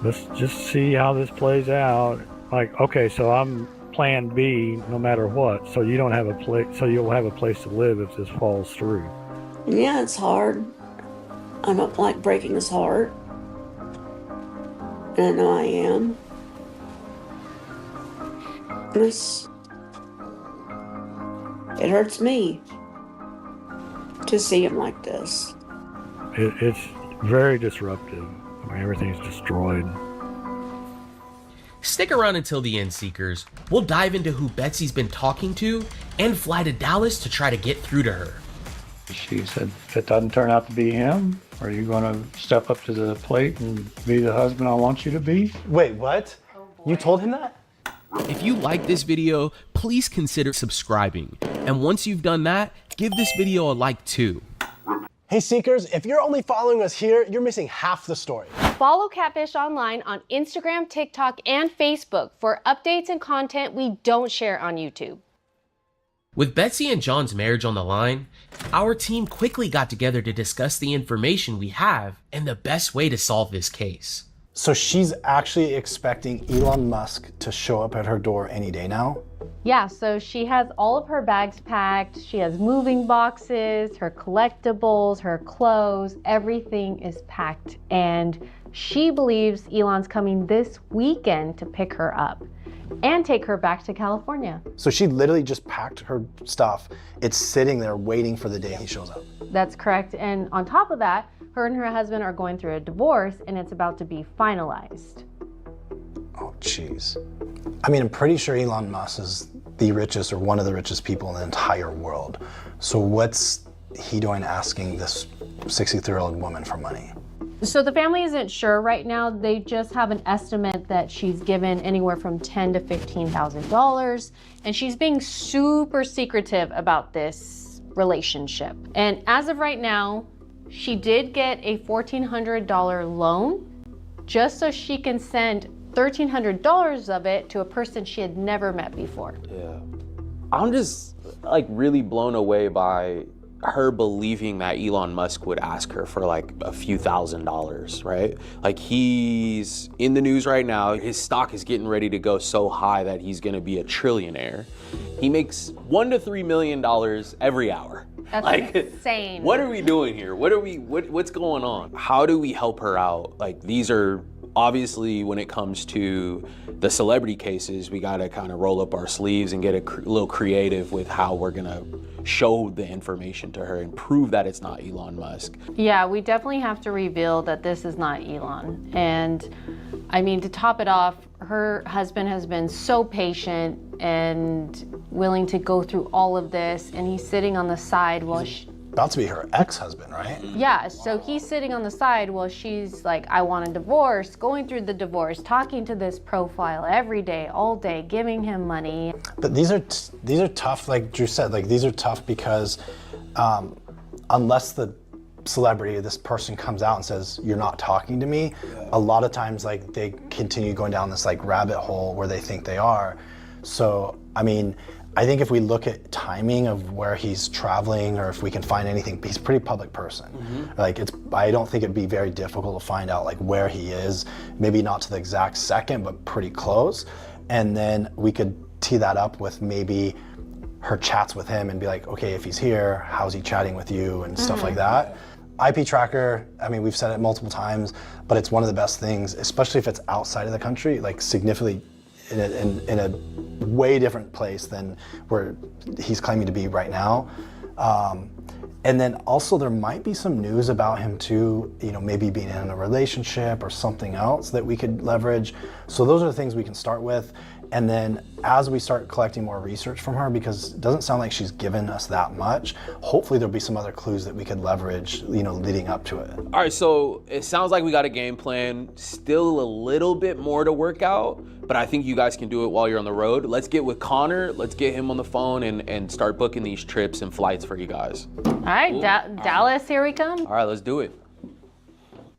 let's just see how this plays out. Like, okay, so I'm plan B no matter what. So you don't have a place, so you'll have a place to live if this falls through. Yeah, it's hard. I don't like breaking his heart. And I know I am. It hurts me to see him like this. It's very disruptive. I mean, everything's destroyed. Stick around until the end, Seekers. We'll dive into who Betsy's been talking to and fly to Dallas to try to get through to her. She said, if it doesn't turn out to be him, are you going to step up to the plate and be the husband I want you to be? Wait, what? You told him that? If you like this video, please consider subscribing. And once you've done that, give this video a like too. Hey Seekers, if you're only following us here, you're missing half the story. Follow Catfish Online on Instagram, TikTok, and Facebook for updates and content we don't share on YouTube. With Betsy and John's marriage on the line, our team quickly got together to discuss the information we have and the best way to solve this case. So she's actually expecting Elon Musk to show up at her door any day now? Yeah, so she has all of her bags packed. She has moving boxes, her collectibles, her clothes, everything is packed. And she believes Elon's coming this weekend to pick her up and take her back to California. So she literally just packed her stuff. It's sitting there waiting for the day he shows up. That's correct. And on top of that, her and her husband are going through a divorce and it's about to be finalized. Oh, jeez. I mean, I'm pretty sure Elon Musk is the richest or one of the richest people in the entire world. So what's he doing asking this 63-year-old woman for money? So the family isn't sure right now. They just have an estimate that she's given anywhere from $10,000 to $15,000, and she's being super secretive about this relationship. And as of right now, she did get a $1,400 loan just so she can send $1,300 of it to a person she had never met before. Yeah. I'm just like really blown away by her believing that Elon Musk would ask her for like a few $1,000s, right? Like he's in the news right now. His stock is getting ready to go so high that he's gonna be a trillionaire. He makes $1 to $3 million every hour. That's like, insane. What are we doing here? What's going on? How do we help her out? Like these are obviously, when it comes to the celebrity cases, we gotta kind of roll up our sleeves and get a little creative with how we're gonna show the information to her and prove that it's not Elon Musk. Yeah, we definitely have to reveal that this is not Elon. And I mean, to top it off, her husband has been so patient and willing to go through all of this, and he's sitting on the side while about to be her ex-husband, right? Yeah, so he's sitting on the side while she's like, I want a divorce, going through the divorce, talking to this profile every day, all day, giving him money. But these are tough, like Drew said, like these are tough because unless the celebrity, this person comes out and says, you're not talking to me, a lot of times like they continue going down this like rabbit hole where they think they are. So, I mean, I think if we look at timing of where he's traveling or if we can find anything, he's a pretty public person. Like I don't think it'd be very difficult to find out like where he is, maybe not to the exact second, but pretty close. And then we could tee that up with maybe her chats with him and be like, okay, if he's here, how's he chatting with you and stuff like that. IP tracker, I mean, we've said it multiple times, but it's one of the best things, especially if it's outside of the country, like significantly in a way different place than where he's claiming to be right now. And then also there might be some news about him too, you know, maybe being in a relationship or something else that we could leverage. So those are the things we can start with. And then as we start collecting more research from her, because it doesn't sound like she's given us that much, hopefully there'll be some other clues that we could leverage, you know, leading up to it. All right, so it sounds like we got a game plan, still a little bit more to work out, but I think you guys can do it while you're on the road. Let's get with Connor, let's get him on the phone and start booking these trips and flights for you guys. All right, Dallas, here we come. All right, let's do it.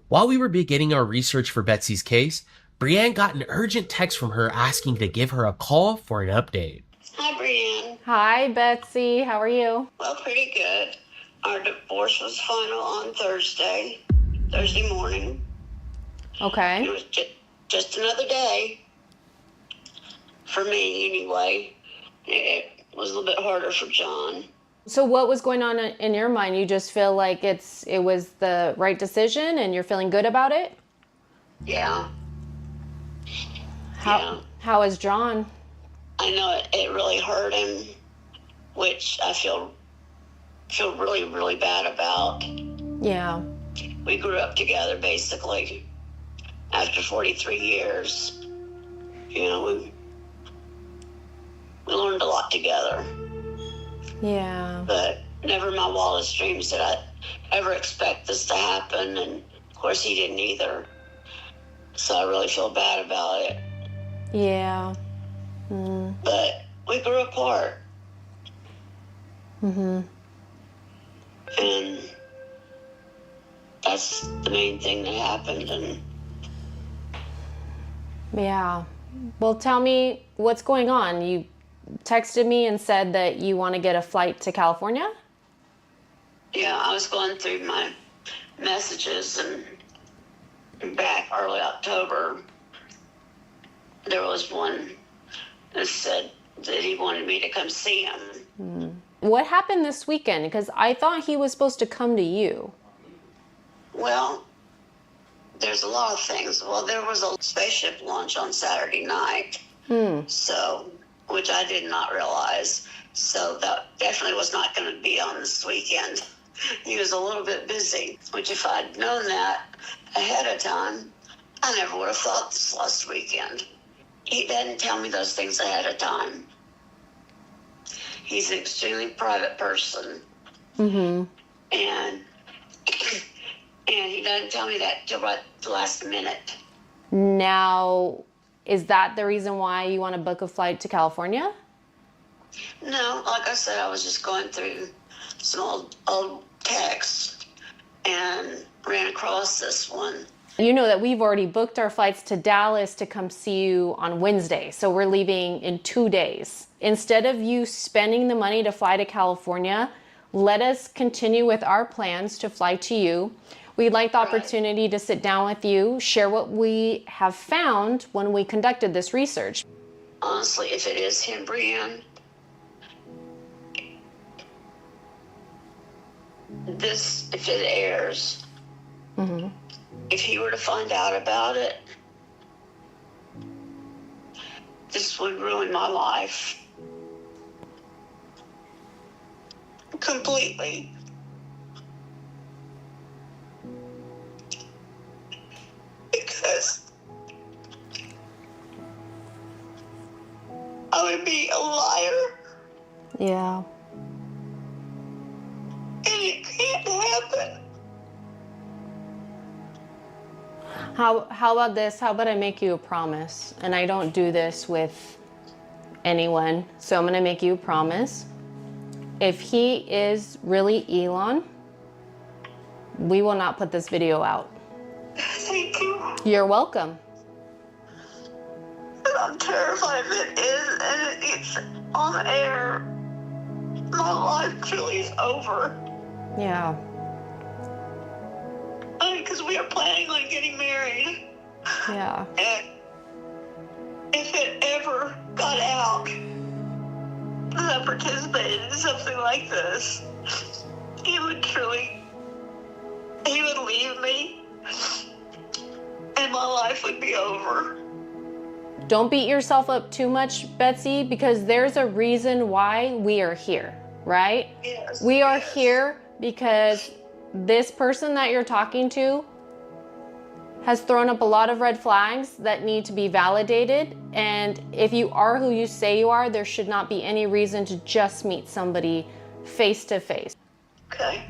While we were beginning our research for Betsy's case, Brienne got an urgent text from her asking to give her a call for an update. Hi, Brienne. Hi, Betsy. How are you? Well, pretty good. Our divorce was final on Thursday morning. Okay. It was just another day. For me, anyway. It was a little bit harder for John. So what was going on in your mind? You just feel like it was the right decision and you're feeling good about it? Yeah. How is John? I know it really hurt him. which I feel really, really bad about. Yeah. We grew up together, basically. After 43 years, you know, we learned a lot together. Yeah. But never in my wildest dreams did I ever expect this to happen, and of course he didn't either. So I really feel bad about it. Yeah. Mm. But we grew apart. Mm-hmm. And that's the main thing that happened. And Yeah. Well, tell me what's going on. You texted me and said that you want to get a flight to California? yeah, I was going through my messages, and back early October, there was one that said that he wanted me to come see him. What happened this weekend? Because I thought he was supposed to come to you. Well, there's a lot of things. Well, there was a spaceship launch on Saturday night, so, which I did not realize. So that definitely was not going to be on this weekend. He was a little bit busy, which if I'd known that ahead of time, I never would have thought this last weekend. He didn't tell me those things ahead of time. He's an extremely private person. Mm-hmm. And he doesn't tell me that till right the last minute. Now, is that the reason why you want to book a flight to California? No, like I said, I was just going through some old texts and ran across this one. You know that we've already booked our flights to Dallas to come see you on Wednesday. So we're leaving in 2 days. Instead of you spending the money to fly to California, let us continue with our plans to fly to you. We'd like the opportunity to sit down with you, share what we have found when we conducted this research. Honestly, if it is him, Brianne, if it airs, if he were to find out about it, this would ruin my life completely. Because I would be a liar, Yeah. and it can't happen. How about this? How about I make you a promise? And I don't do this with anyone. So I'm going to make you a promise. If he is really Elon, we will not put this video out. Thank you. You're welcome. But I'm terrified if it is, and it's on air. My life truly is over. Yeah. Because we are planning on getting married. Yeah. And if it ever got out that I participated in something like this, he would leave me, and my life would be over. Don't beat yourself up too much, Betsy, because there's a reason why we are here, right? Yes. We are here because this person that you're talking to has thrown up a lot of red flags that need to be validated. And if you are who you say you are, there should not be any reason to just meet somebody face to face. Okay.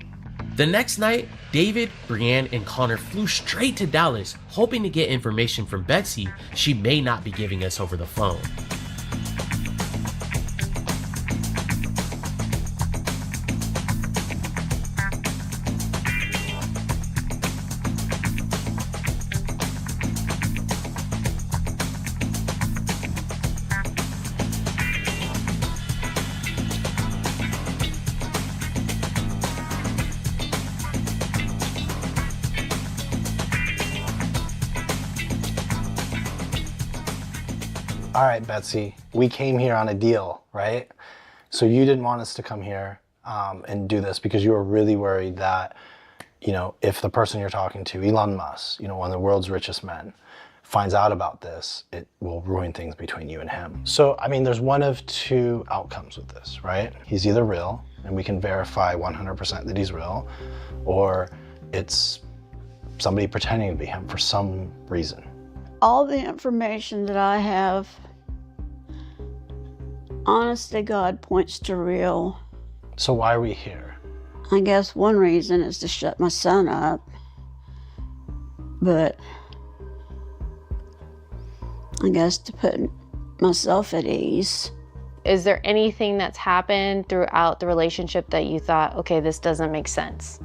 The next night, David, Brianne, and Connor flew straight to Dallas, hoping to get information from Betsy she may not be giving us over the phone. All right, Betsy, we came here on a deal, right? So you didn't want us to come here and do this because you were really worried that, you know, if the person you're talking to, Elon Musk, you know, one of the world's richest men, finds out about this, it will ruin things between you and him. So, I mean, there's one of two outcomes with this, right? He's either real, and we can verify 100% that he's real, or it's somebody pretending to be him for some reason. All the information that I have, honest to God, points to real. So why are we here? I guess one reason is to shut my son up, but I guess to put myself at ease. Is there anything that's happened throughout the relationship that you thought, okay, this doesn't make sense?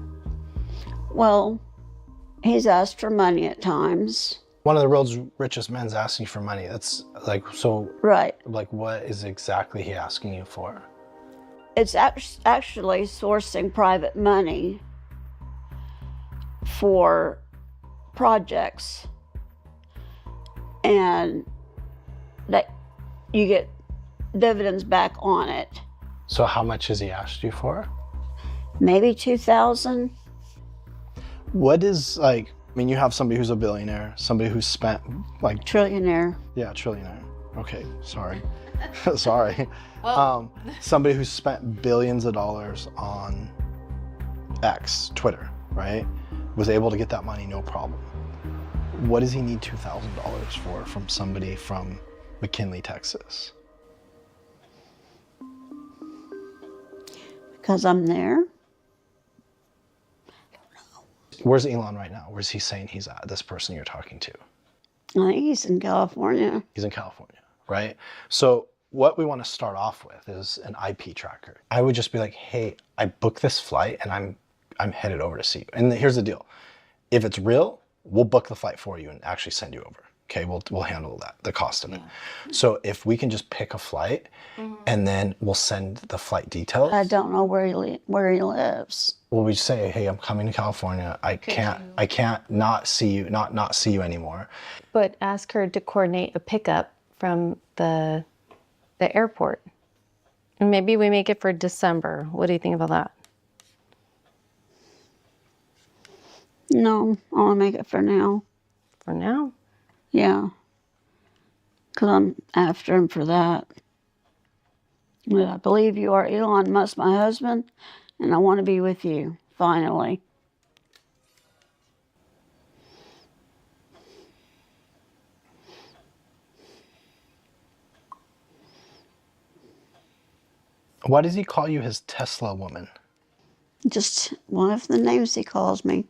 Well, he's asked for money at times. One of the world's richest men's asking for money. That's like, so, right. Like, what is exactly he asking you for? It's actually sourcing private money for projects, and that you get dividends back on it. So how much has he asked you for? Maybe $2,000. What is, like, I mean, you have somebody who's a billionaire, somebody who's spent like... Trillionaire. Yeah, trillionaire. Okay, sorry. Sorry. Well. Somebody who's spent billions of dollars on X, Twitter, right? Was able to get that money, no problem. What does he need $2,000 for from somebody from McKinley, Texas? Because I'm there. Where's Elon right now? Where's he saying he's at, this person you're talking to? I think he's in California. He's in California, right? So what we want to start off with is an IP tracker. I would just be like, hey, I booked this flight and I'm headed over to see you. And here's the deal. If it's real, we'll book the flight for you and actually send you over. Okay, we'll handle that, the cost of it. So if we can just pick a flight and then we'll send the flight details. I don't know where he lives. Well, we say, hey, I'm coming to California. I can't not see you, not see you anymore. But ask her to coordinate a pickup from the airport. And maybe we make it for December. What do you think about that? No, I want to make it for now. For now? Yeah. Because I'm after him for that. But I believe you are Elon Musk, my husband, and I want to be with you, finally. Why does he call you his Tesla woman? Just one of the names he calls me.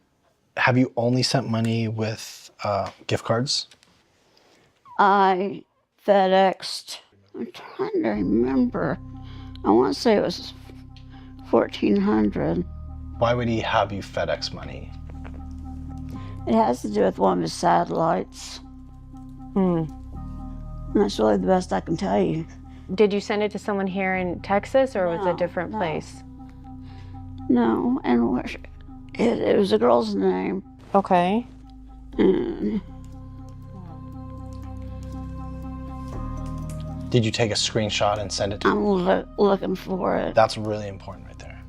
Have you only sent money with gift cards? I FedExed. I'm trying to remember. I want to say it was $1,400. Why would he have you FedEx money? It has to do with one of his satellites. And that's really the best I can tell you. Did you send it to someone here in Texas, or was it a different place? No, and it was a girl's name. Okay. Did you take a screenshot and send it to him? I'm looking for it. That's really important right there.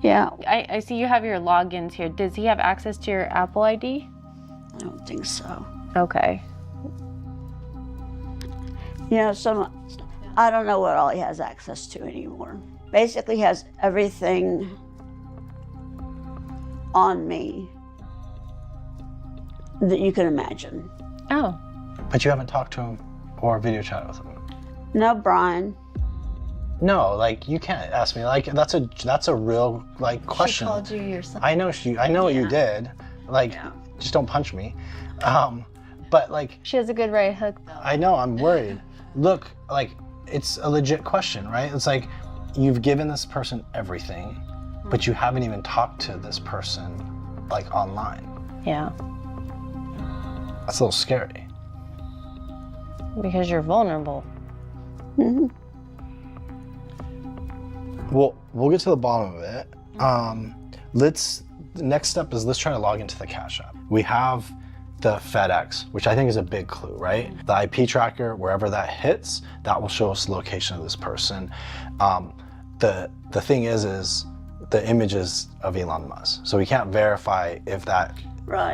Yeah. I see you have your logins here. Does he have access to your Apple ID? I don't think so. Okay. Yeah, I don't know what all he has access to anymore. Basically, he has everything on me that you can imagine. Oh. But you haven't talked to him or video chat with him? No, Brian. No, like, you can't ask me. Like, that's a real, like, question. She called you your son. I know what you did. Like, just don't punch me. But, like... She has a good right hook, though. I know, I'm worried. Look, like, it's a legit question, right? It's like, you've given this person everything, but you haven't even talked to this person, like, online. Yeah. That's a little scary. Because you're vulnerable. Well, we'll get to the bottom of it. The next step is let's try to log into the Cash App. We have the FedEx, which I think is a big clue, right? The IP tracker, wherever that hits, that will show us the location of this person. The thing is the images of Elon Musk. So we can't verify if that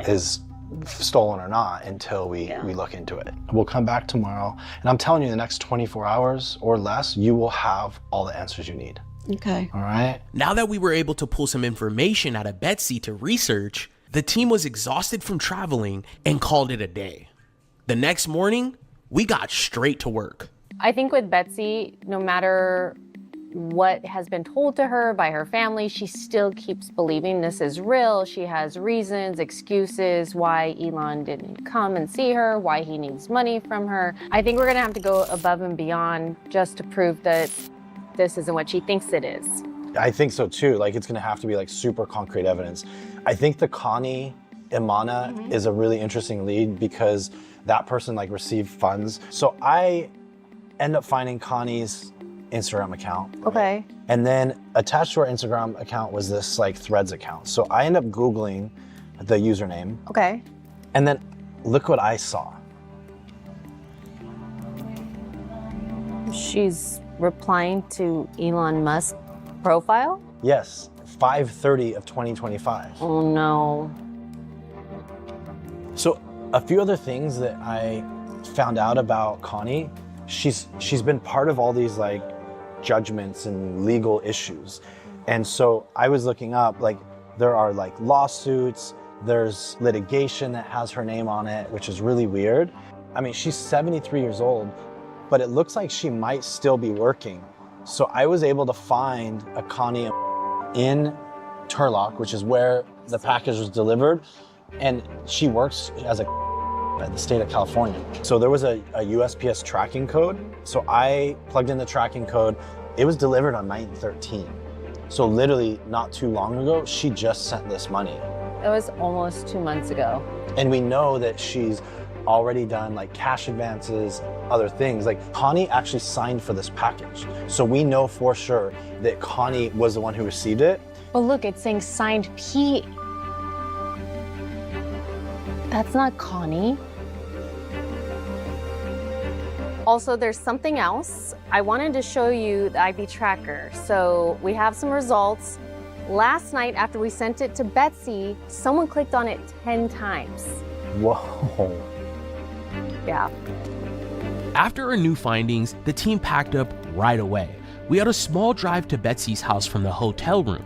is stolen or not until we look into it. We'll come back tomorrow, and I'm telling you, in the next 24 hours or less, you will have all the answers you need. Okay. All right? Now that we were able to pull some information out of Betsy to research, the team was exhausted from traveling and called it a day. The next morning, we got straight to work. I think with Betsy, no matter what has been told to her by her family, she still keeps believing this is real. She has reasons, excuses why Elon didn't come and see her, why he needs money from her. I think we're gonna have to go above and beyond just to prove that this isn't what she thinks it is. I think so too. Like, it's gonna have to be like super concrete evidence. I think the Connie Imana is a really interesting lead because that person like received funds. So I end up finding Connie's Instagram account. Okay. And then attached to our Instagram account was this like Threads account. So I end up Googling the username. Okay. And then look what I saw. She's replying to Elon Musk's profile? Yes, 5/30 of 2025. Oh no. So a few other things that I found out about Connie, she's been part of all these like judgments and legal issues. And so I was looking up, like there are like lawsuits, there's litigation that has her name on it, which is really weird. I mean, she's 73 years old, but it looks like she might still be working. So I was able to find a Connie in Turlock, which is where the package was delivered. And she works as at the state of California. So there was a USPS tracking code. So I plugged in the tracking code. It was delivered on 9/13. So literally not too long ago, she just sent this money. It was almost 2 months ago. And we know that she's already done like cash advances, other things. Like Connie actually signed for this package. So we know for sure that Connie was the one who received it. But look, it's saying signed P. That's not Connie. Also, there's something else. I wanted to show you the IP tracker. So we have some results. Last night, after we sent it to Betsy, someone clicked on it 10 times. Whoa. Yeah. After our new findings, the team packed up right away. We had a small drive to Betsy's house from the hotel room.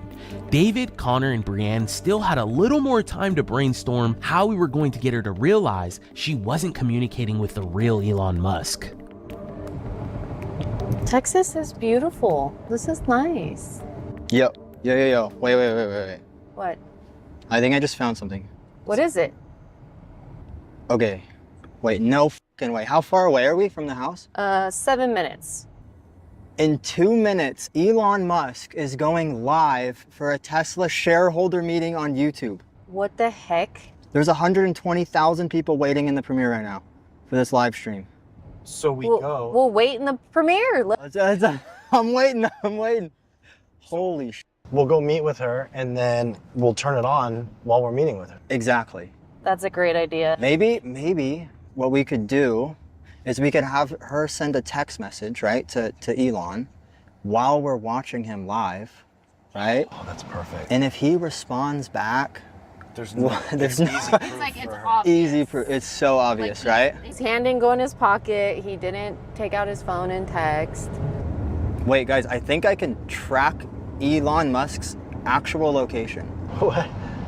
David, Connor, and Brienne still had a little more time to brainstorm how we were going to get her to realize she wasn't communicating with the real Elon Musk. Texas is beautiful. This is nice. Yo. Wait. What? I think I just found something. What is it? Okay. Wait, no fucking way. How far away are we from the house? 7 minutes. In 2 minutes, Elon Musk is going live for a Tesla shareholder meeting on YouTube. What the heck? There's 120,000 people waiting in the premiere right now for this live stream. So We'll wait in the premiere. I'm waiting. Holy shit. We'll go meet with her and then we'll turn it on while we're meeting with her. Exactly. That's a great idea. Maybe what we could do is we could have her send a text message, right, to Elon while we're watching him live, right? Oh, that's perfect. And if he responds back, there's no It's like it's obvious. easy proof. It's so obvious, right? His hand didn't go in his pocket. He didn't take out his phone and text. Wait, guys, I think I can track Elon Musk's actual location. What?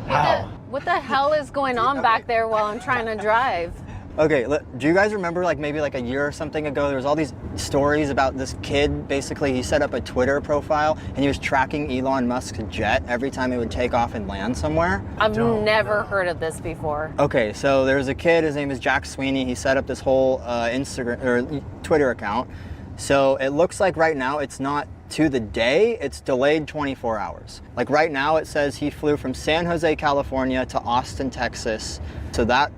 How? What the hell is going on back there while I'm trying to drive? Okay, do you guys remember maybe a year or something ago, there was all these stories about this kid, basically he set up a Twitter profile and he was tracking Elon Musk's jet every time it would take off and land somewhere? I've never heard of this before. Okay, so there was a kid, his name is Jack Sweeney, he set up this whole Instagram or Twitter account. So it looks like right now it's not to the day, it's delayed 24 hours. Like right now it says he flew from San Jose, California to Austin, Texas. So that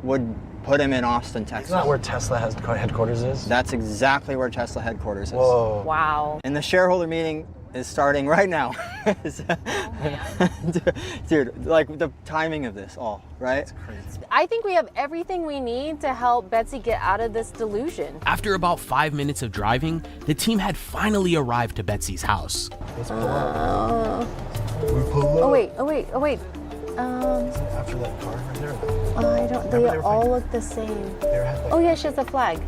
would put him in Austin, Texas. Isn't that where Tesla headquarters is? That's exactly where Tesla headquarters is. Whoa. Wow. And the shareholder meeting is starting right now. Dude, like the timing of this all, right? That's crazy. I think we have everything we need to help Betsy get out of this delusion. After about 5 minutes of driving, the team had finally arrived to Betsy's house. Oh wait. After that car right there? I don't. They all look the same. Oh yeah, she has a flag.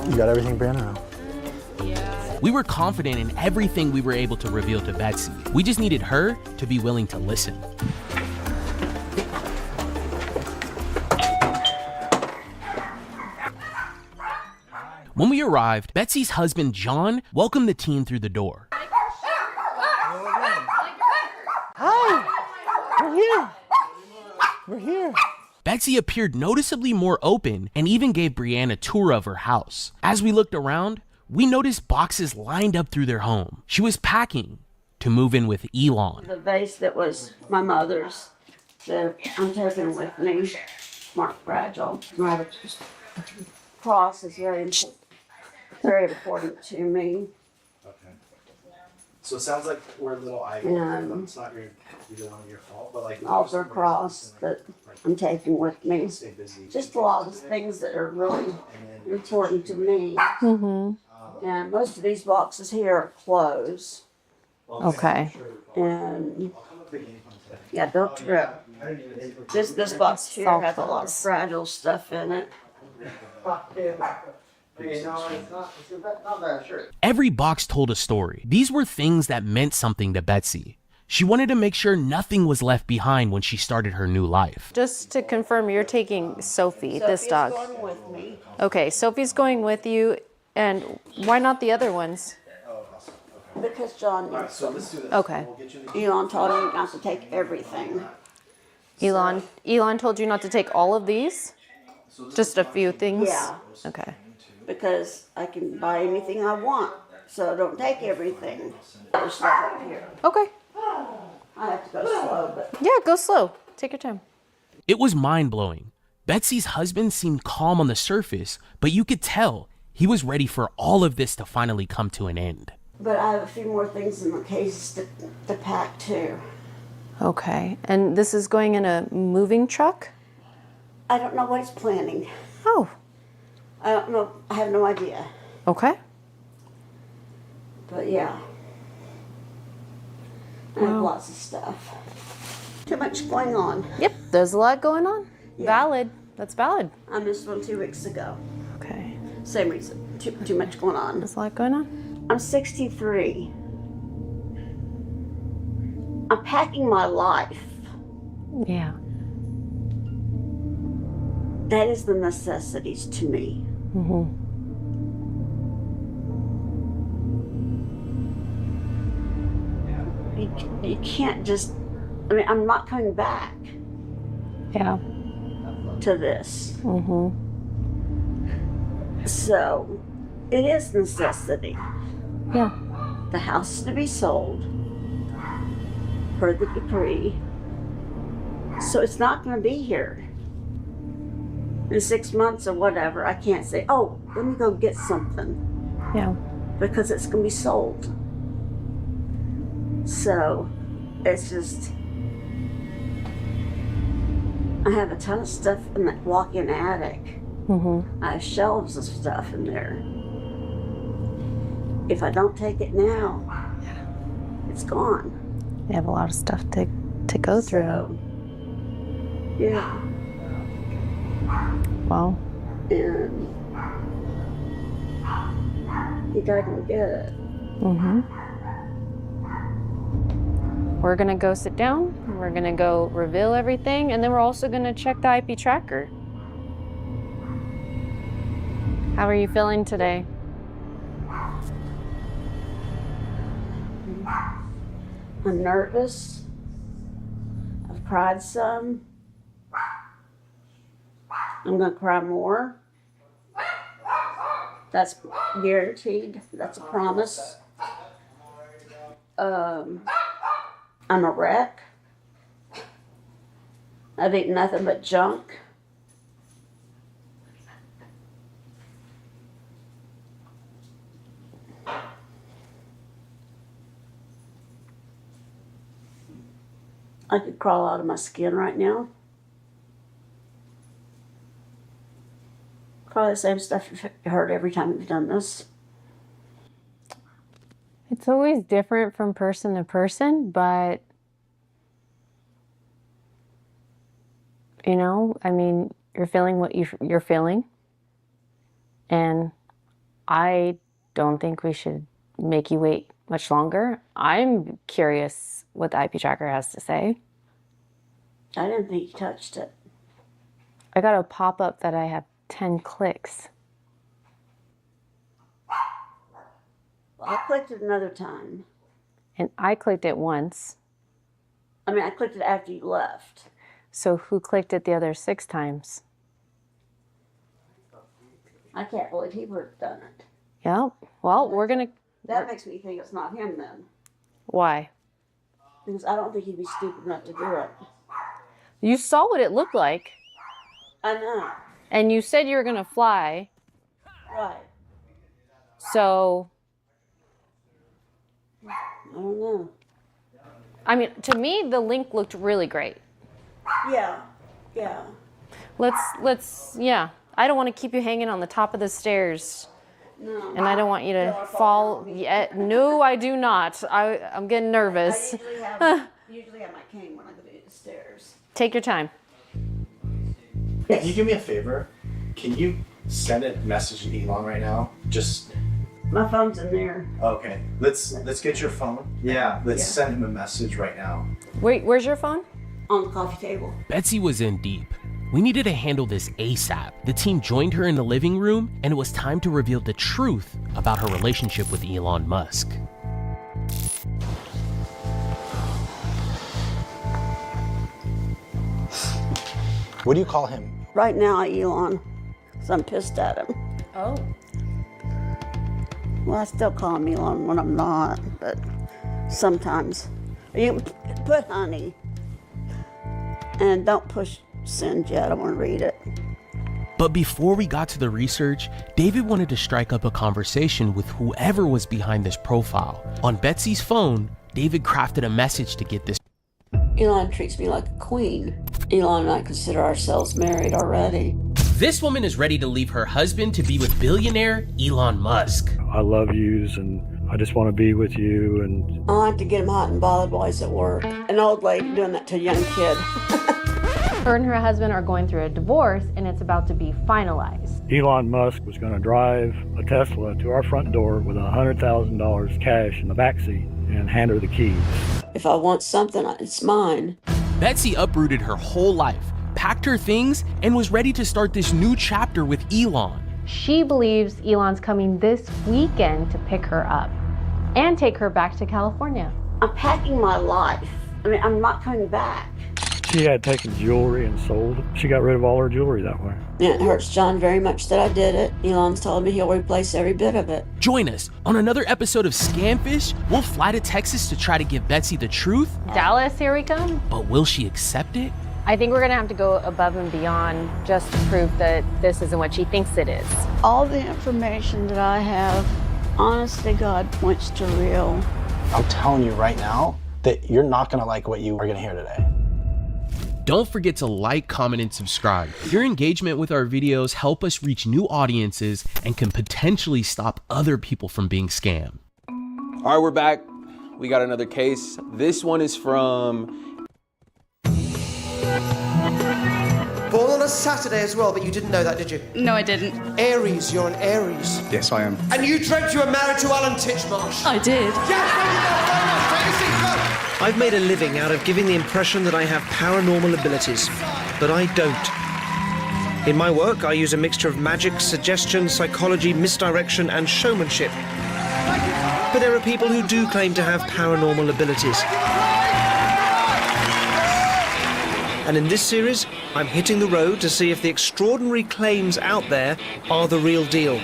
You got everything, Brandon? We were confident in everything we were able to reveal to Betsy. We just needed her to be willing to listen. When we arrived, Betsy's husband, John, welcomed the team through the door. Hi, we're here. We're here. Betsy appeared noticeably more open and even gave Brianne a tour of her house. As we looked around, we noticed boxes lined up through their home. She was packing to move in with Elon. The vase that was my mother's that I'm taking with me, marked fragile. My cross is very important to me. Okay. So it sounds like we're a little ivy. And it's not your fault, but like altar cross that I'm taking with me. Just a lot of things that are really important to me. And most of these boxes here are clothes. Okay. And yeah, don't trip. This box here has a lot of fragile stuff in it. Every box told a story. These were things that meant something to Betsy. She wanted to make sure nothing was left behind when she started her new life. Just to confirm, you're taking Sophie, this dog. Sophie's going with me. Okay, Sophie's going with you, and why not the other ones? Because John needs them. Okay. Elon told him not to take everything. Elon told you not to take all of these? Just a few things? Yeah. Okay. Because I can buy anything I want, so don't take everything. There's stuff up here. Okay. I have to go slow, but Yeah, go slow. Take your time. It was mind-blowing. Betsy's husband seemed calm on the surface, but you could tell he was ready for all of this to finally come to an end. but I have a few more things in the cases to pack too. Okay. And this is going in a moving truck? I don't know what he's planning. Oh. I don't know. I have no idea. Okay. But yeah. I have lots of stuff. Too much going on. Yep, there's a lot going on. Yeah. Valid. That's valid. I missed one 2 weeks ago. Okay. Same reason. Too much going on. There's a lot going on. I'm 63. I'm packing my life. Yeah. That is the necessities to me. Mm-hmm. You can't just, I mean, I'm not coming back. Yeah. To this. Mm-hmm. So, it is necessity. Yeah. The house is to be sold per the decree. So it's not going to be here in 6 months or whatever. I can't say, oh, let me go get something. Yeah. Because it's going to be sold. So it's just, I have a ton of stuff in that walk-in attic. Mm-hmm. I have shelves of stuff in there. If I don't take it now, it's gone. You have a lot of stuff to go through. So, yeah. Wow. And you gotta get it. Mm-hmm. We're gonna go sit down, we're gonna go reveal everything, and then we're also gonna check the IP tracker. How are you feeling today? I'm nervous. I've cried some. I'm gonna cry more. That's guaranteed. That's a promise. I'm a wreck. I've eaten nothing but junk. I could crawl out of my skin right now. If Probably the same stuff you've heard every time you've done this. It's always different from person to person, but you know, I mean, you're feeling what you're feeling, and I don't think we should make you wait much longer. I'm curious what the IP tracker has to say. I didn't think you touched it. I got a pop-up that I have 10 clicks. Well, I clicked it another time. And I clicked it once. I mean, I clicked it after you left. So who clicked it the other 6 times? I can't believe he would have done it. Yeah. Well, That makes me think it's not him then. Why? Because I don't think he'd be stupid enough to do it. You saw what it looked like. I know. And you said you were going to fly. Right. So, I don't know. I mean, to me, the link looked really great. Yeah. Yeah. Yeah. I don't want to keep you hanging on the top of the stairs. No. And I don't want you to fall. No, I do not. I'm getting nervous. I usually have my cane when I go to the stairs. Take your time. Can you do me a favor? Can you send a message to Elon right now? Just. My phone's in there. Okay. Let's get your phone. Yeah. Let's send him a message right now. Wait, where's your phone? On the coffee table. Betsy was in deep. We needed to handle this ASAP. The team joined her in the living room, and it was time to reveal the truth about her relationship with Elon Musk. What do you call him? Right now, Elon. Because I'm pissed at him. Oh. Well, I still call him Elon when I'm not, but sometimes. You can put honey. And don't push send yet. I want to read it. But before we got to the research, David wanted to strike up a conversation with whoever was behind this profile. On Betsy's phone, David crafted a message to get this. Elon treats me like a queen. Elon and I consider ourselves married already. This woman is ready to leave her husband to be with billionaire Elon Musk. I love yous and I just want to be with you. And I like to get him hot and bothered while he's at work. An old lady doing that to a young kid. Her and her husband are going through a divorce, and it's about to be finalized. Elon Musk was going to drive a Tesla to our front door with $100,000 cash in the backseat and hand her the keys. If I want something, it's mine. Betsy uprooted her whole life, packed her things, and was ready to start this new chapter with Elon. She believes Elon's coming this weekend to pick her up and take her back to California. I'm packing my life. I mean, I'm not coming back. She had taken jewelry and sold it. She got rid of all her jewelry that way. And it hurts John very much that I did it. Elon's told me he'll replace every bit of it. Join us on another episode of Scamfish. We'll fly to Texas to try to give Betsy the truth. Dallas, here we come. But will she accept it? I think we're gonna have to go above and beyond just to prove that this isn't what she thinks it is. All the information that I have, honest to God, points to real. I'm telling you right now that you're not gonna like what you are gonna hear today. Don't forget to like, comment, and subscribe. Your engagement with our videos help us reach new audiences and can potentially stop other people from being scammed. All right, we're back. We got another case. This one is from... Born on a Saturday as well, but you didn't know that, did you? No, I didn't. Aries, you're an Aries. Yes, I am. And you dreamt you were married to Alan Titchmarsh. I did. Yes, thank you very much. Take a seat, go. I've made a living out of giving the impression that I have paranormal abilities, but I don't. In my work, I use a mixture of magic, suggestion, psychology, misdirection, and showmanship. But there are people who do claim to have paranormal abilities. And in this series, I'm hitting the road to see if the extraordinary claims out there are the real deal.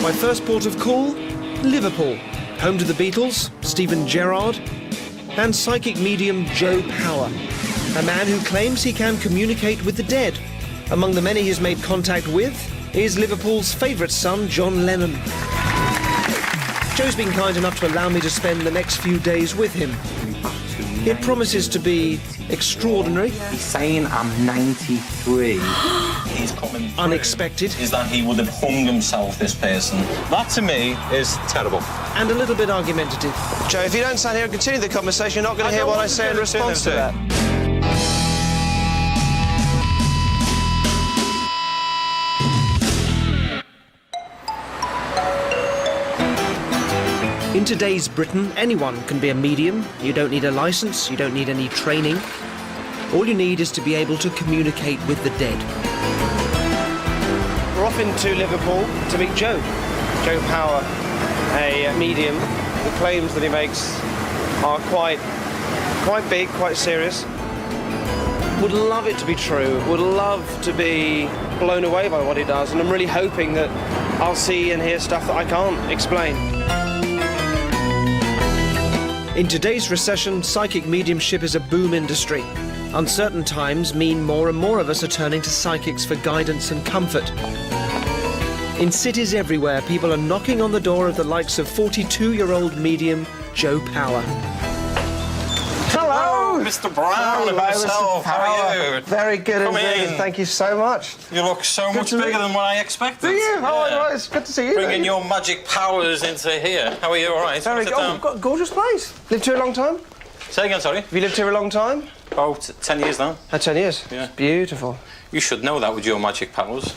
My first port of call, Liverpool. Home to the Beatles, Stephen Gerrard, and psychic medium Joe Power, a man who claims he can communicate with the dead. Among the many he's made contact with is Liverpool's favourite son, John Lennon. Joe's been kind enough to allow me to spend the next few days with him. It promises to be Extraordinary. He's saying I'm 93. He's coming. Unexpected. Is that he would have hung himself, this person. That to me is terrible. And a little bit argumentative. Joe, if you don't stand here and continue the conversation, you're not going to hear what I say in response to that. In today's Britain, anyone can be a medium. You don't need a license, you don't need any training. All you need is to be able to communicate with the dead. We're off into Liverpool to meet Joe Power, a medium. The claims that he makes are quite big, quite serious. Would love it to be true, would love to be blown away by what he does, and I'm really hoping that I'll see and hear stuff that I can't explain. In today's recession, psychic mediumship is a boom industry. Uncertain times mean more and more of us are turning to psychics for guidance and comfort. In cities everywhere, people are knocking on the door of the likes of 42-year-old medium Joe Power. Hello! Mr. Brown himself, how are you? Very good Come indeed, in. thank you so much. You look so much bigger than what I expected. Do you? Yeah. Oh, well, it's good to see you. Bringing your magic powers into here. How are you, all right? Very good. Oh, we've got a gorgeous place. Lived here a long time? Say again, sorry? Have you lived here a long time? About 10 years now. 10 years? Yeah. Beautiful. You should know that with your magic powers.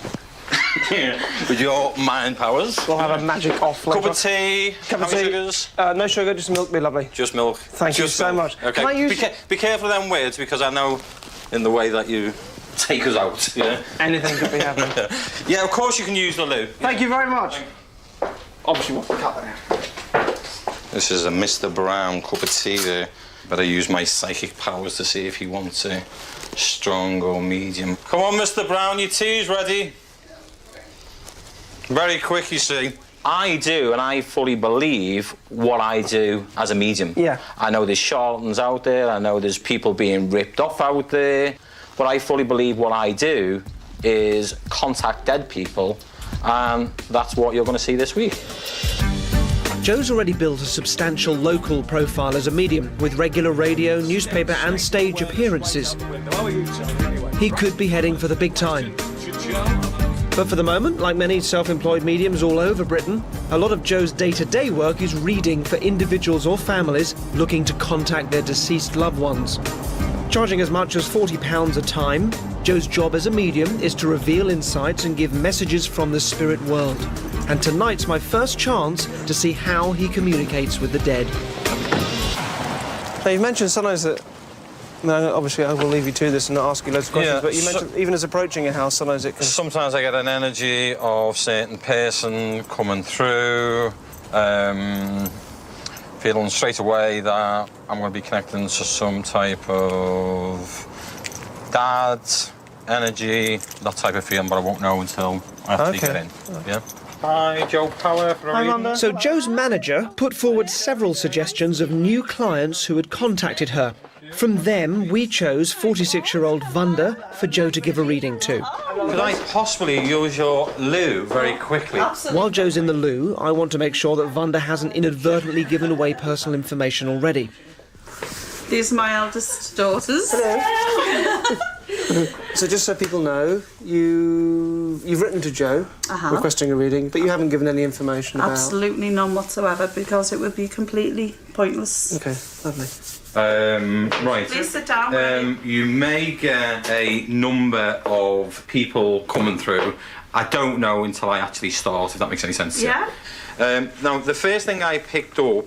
With your mind powers. We'll have a magic off later. Cup of tea. Cup of How many tea. Sugars? No sugar, just milk, be lovely. Just milk. Thank you so much. Okay. Can I use... Be careful of them words, because I know in the way that you take us out. Yeah. Anything could be happening. Yeah, of course you can use the loo. Thank you very much. Obviously, we'll cut that out. This is a Mr. Brown cup of tea there. Better use my psychic powers to see if he wants it strong or medium. Come on, Mr. Brown, your tea's ready. Very quick, you see. I do, and I fully believe what I do as a medium. Yeah. I know there's charlatans out there, I know there's people being ripped off out there, but I fully believe what I do is contact dead people, and that's what you're going to see this week. Joe's already built a substantial local profile as a medium, with regular radio, newspaper and stage appearances. He could be heading for the big time. But for the moment, like many self-employed mediums all over Britain, a lot of Joe's day-to-day work is reading for individuals or families looking to contact their deceased loved ones. Charging as much as £40 a time, Joe's job as a medium is to reveal insights and give messages from the spirit world. And tonight's my first chance to see how he communicates with the dead. Now, you've mentioned sometimes that... No, obviously, I will leave you to this and not ask you loads of questions, Yeah, but you mentioned even as approaching a house, sometimes it can... Sometimes I get an energy of a certain person coming through, feeling straight away that I'm going to be connecting to some type of dad energy, that type of feeling, but I won't know until after you get in. Yeah. Hi, Joe Power for a reading. So Joe's manager put forward several suggestions of new clients who had contacted her. From them, we chose 46-year-old Vanda for Joe to give a reading to. Could I possibly use your loo very quickly? While Joe's in the loo, I want to make sure that Vanda hasn't inadvertently given away personal information already. These are my eldest daughters. So just so people know, you've written to Joe requesting a reading, but you haven't given any information about... Absolutely none whatsoever, because it would be completely pointless. OK, lovely. Right. Please sit down. You may get a number of people coming through. I don't know until I actually start, if that makes any sense. Yeah. Now, the first thing I picked up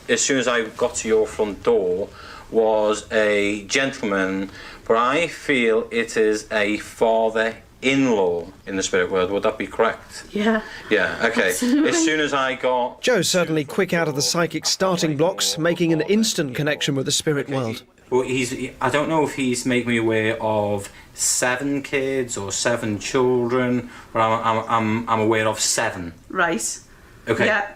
as soon as I got to your front door was a gentleman, but I feel it is a father-in-law in the spirit world. Would that be correct? Yeah. Yeah, OK. Absolutely. As soon as I got... Joe's certainly quick out of the psychic starting blocks, making an instant connection with the spirit world. Well, I don't know if he's making me aware of 7 kids or 7 children, but I'm aware of 7. Right. Okay. Yeah.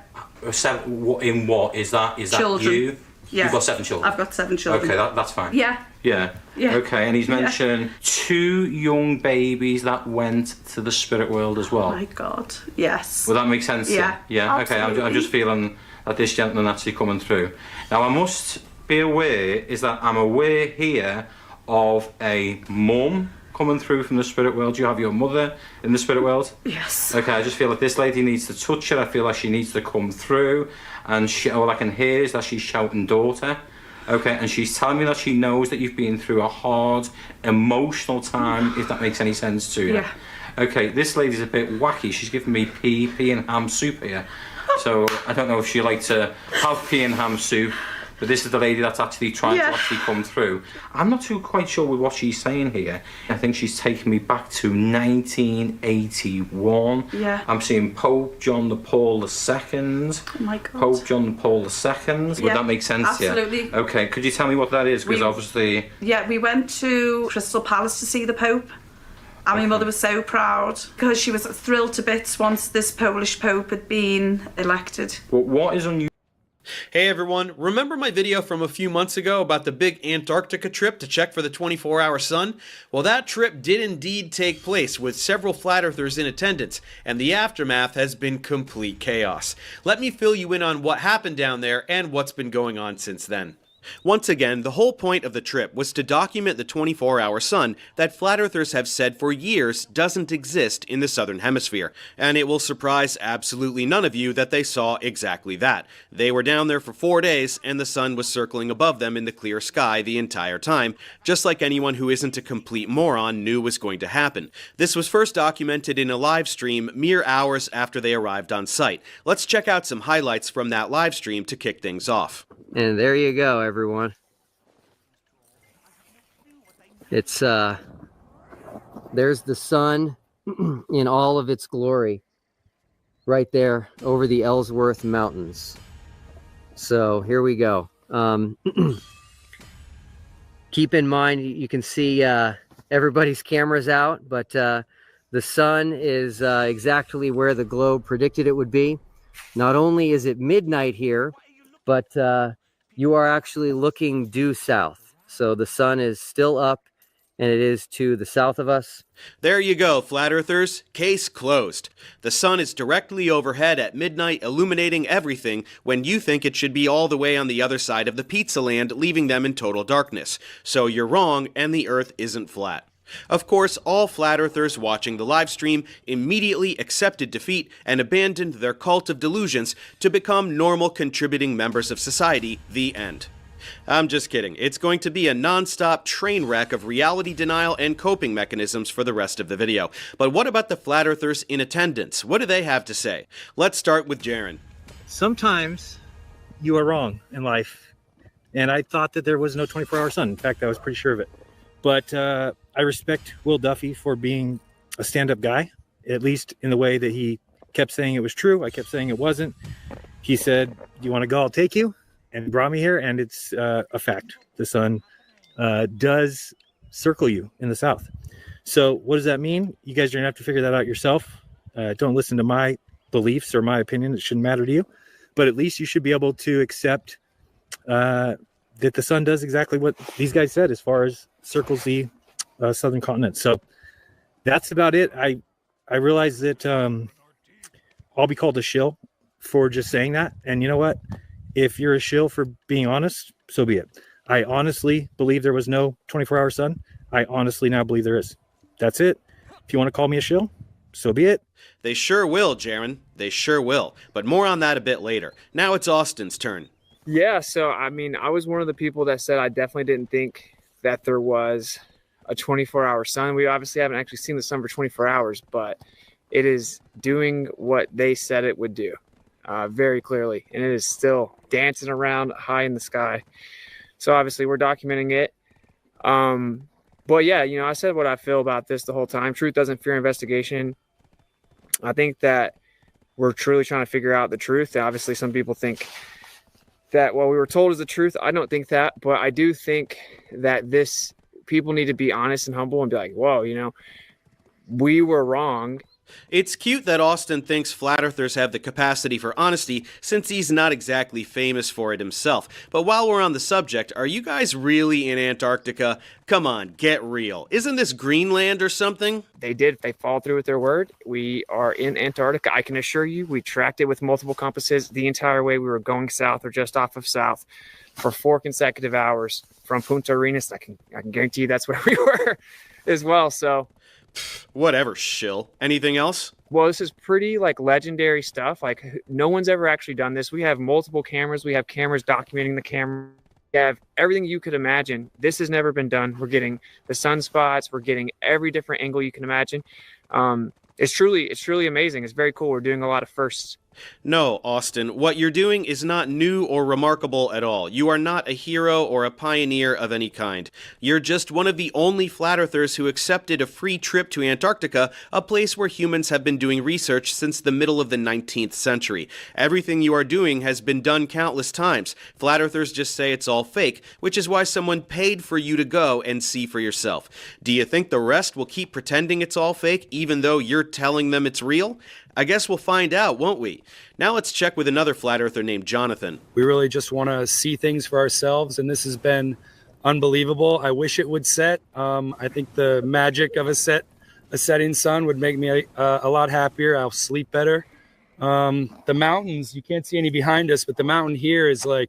7 in what? Is that Children. you? Yeah. You've got 7 children? I've got 7 children. Okay, that's fine. Yeah. Yeah. Yeah. Okay, and he's Yeah. mentioned 2 young babies that went to the spirit world as well. Oh my God. Yes. Will that make sense? Yeah. Yeah. Okay, I'm Absolutely. just feeling that this gentleman actually coming through. Now, I must be aware is that I'm aware here of a mum coming through from the spirit world. Do you have your mother in the spirit world? Yes. Okay, I just feel like this lady needs to touch her. I feel like she needs to come through, and all I can hear is that she's shouting daughter. Okay, and she's telling me that she knows that you've been through a hard, emotional time, if that makes any sense to you. Yeah. Okay, this lady's a bit wacky. She's giving me pea and ham soup here. So I don't know if she'd like to have pea and ham soup, but this is the lady that's actually trying to actually come through. I'm not too quite sure with what she's saying here. I think she's taking me back to 1981. Yeah. I'm seeing Pope John Paul II. Oh my God. Pope John Paul II. Would that make sense absolutely. to you? Okay, could you tell me what that is? Because obviously... Yeah, we went to Crystal Palace to see the Pope. And my mother was so proud because she was thrilled to bits once this Polish Pope had been elected. Well, what is unusual? Hey everyone, remember my video from a few months ago about the big Antarctica trip to check for the 24-hour sun? Well, that trip did indeed take place with several flat earthers in attendance, and the aftermath has been complete chaos. Let me fill you in on what happened down there and what's been going on since then. Once again, the whole point of the trip was to document the 24-hour sun that flat earthers have said for years doesn't exist in the southern hemisphere. And it will surprise absolutely none of you that they saw exactly that. They were down there for 4 days and the sun was circling above them in the clear sky the entire time, just like anyone who isn't a complete moron knew was going to happen. This was first documented in a live stream mere hours after they arrived on site. Let's check out some highlights from that live stream to kick things off. And there you go, everyone. It's there's the sun in all of its glory right there over the Ellsworth Mountains. So here we go. Keep in mind, you can see everybody's cameras out, but the sun is exactly where the globe predicted it would be. Not only is it midnight here, but you are actually looking due south. So the sun is still up and it is to the south of us. There you go, flat earthers. Case closed. The sun is directly overhead at midnight, illuminating everything when you think it should be all the way on the other side of the pizza land, leaving them in total darkness. So you're wrong, and the earth isn't flat. Of course, all flat earthers watching the live stream immediately accepted defeat and abandoned their cult of delusions to become normal contributing members of society. The end. I'm just kidding. It's going to be a non-stop train wreck of reality denial and coping mechanisms for the rest of the video. But what about the flat earthers in attendance? What do they have to say? Let's start with Jaron. Sometimes you are wrong in life, and I thought that there was no 24-hour sun. In fact, I was pretty sure of it. But I respect Will Duffy for being a stand-up guy, at least in the way that he kept saying it was true. I kept saying it wasn't. He said, "Do you want to go? I'll take you." And he brought me here, and it's a fact. The sun does circle you in the south. So what does that mean? You guys are going to have to figure that out yourself. Don't listen to my beliefs or my opinion. It shouldn't matter to you. But at least you should be able to accept that the sun does exactly what these guys said as far as circles the southern continent. So that's about it. I realize that I'll be called a shill for just saying that. And you know what? If you're a shill for being honest, so be it. I honestly believe there was no 24-hour sun. I honestly now believe there is. That's it. If you want to call me a shill, so be it. They sure will, Jaron. They sure will. But more on that a bit later. Now it's Austin's turn. Yeah, so I mean, I was one of the people that said I definitely didn't think that there was a 24-hour sun. We obviously haven't actually seen the sun for 24 hours, but it is doing what they said it would do very clearly. And it is still dancing around high in the sky. So obviously we're documenting it. But yeah, you know, I said what I feel about this the whole time. Truth doesn't fear investigation. I think that we're truly trying to figure out the truth. Obviously, some people think that what we were told is the truth. I don't think that, but I do think that people need to be honest and humble and be like, whoa, you know, we were wrong. It's cute that Austin thinks flat earthers have the capacity for honesty, since he's not exactly famous for it himself. But while we're on the subject, are you guys really in Antarctica? Come on, get real. Isn't this Greenland or something? They did. They followed through with their word. We are in Antarctica. I can assure you, we tracked it with multiple compasses the entire way we were going south or just off of south for 4 consecutive hours from Punta Arenas. I can guarantee you that's where we were as well. So whatever, shill. Anything else? Well, this is pretty legendary stuff. No one's ever actually done this. We have multiple cameras. We have cameras documenting the camera. We have everything you could imagine. This has never been done. We're getting the sunspots. We're getting every different angle you can imagine. It's truly amazing. It's very cool. We're doing a lot of firsts. No, Austin, what you're doing is not new or remarkable at all. You are not a hero or a pioneer of any kind. You're just one of the only flat earthers who accepted a free trip to Antarctica, a place where humans have been doing research since the middle of the 19th century. Everything you are doing has been done countless times. Flat earthers just say it's all fake, which is why someone paid for you to go and see for yourself. Do you think the rest will keep pretending it's all fake, even though you're telling them it's real? I guess we'll find out, won't we? Now let's check with another flat earther named Jonathan. We really just want to see things for ourselves, and this has been unbelievable. I wish it would set. I think the magic of a setting sun would make me a lot happier. I'll sleep better. The mountains, you can't see any behind us, but the mountain here is I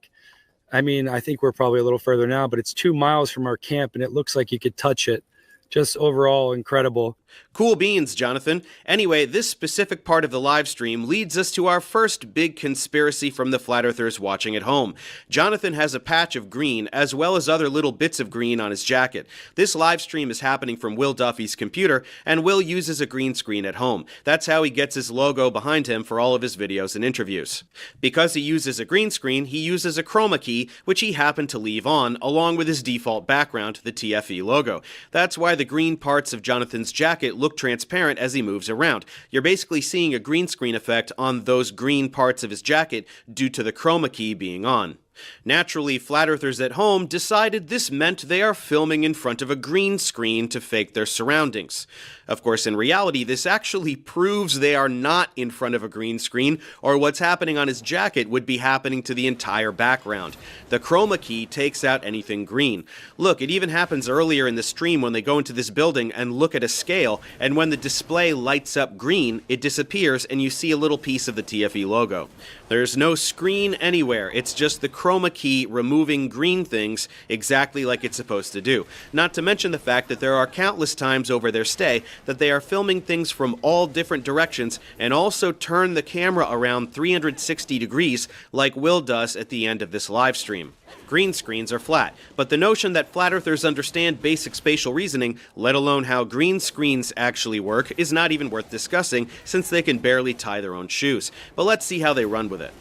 think we're probably a little further now, but it's 2 miles from our camp, and it looks like you could touch it. Just overall incredible. Cool beans, Jonathan. Anyway, this specific part of the live stream leads us to our first big conspiracy from the flat earthers watching at home. Jonathan has a patch of green, as well as other little bits of green on his jacket. This live stream is happening from Will Duffy's computer, and Will uses a green screen at home. That's how he gets his logo behind him for all of his videos and interviews. Because he uses a green screen, he uses a chroma key, which he happened to leave on, along with his default background, the TFE logo. That's why the green parts of Jonathan's jacket look transparent as he moves around. You're basically seeing a green screen effect on those green parts of his jacket due to the chroma key being on. Naturally, flat earthers at home decided this meant they are filming in front of a green screen to fake their surroundings. Of course, in reality, this actually proves they are not in front of a green screen, or what's happening on his jacket would be happening to the entire background. The chroma key takes out anything green. Look, it even happens earlier in the stream when they go into this building and look at a scale, and when the display lights up green, it disappears and you see a little piece of the TFE logo. There's no screen anywhere, it's just the chroma key removing green things exactly like it's supposed to do. Not to mention the fact that there are countless times over their stay that they are filming things from all different directions and also turn the camera around 360 degrees like Will does at the end of this live stream. Green screens are flat, but the notion that flat earthers understand basic spatial reasoning, let alone how green screens actually work, is not even worth discussing since they can barely tie their own shoes. But let's see how they run with it.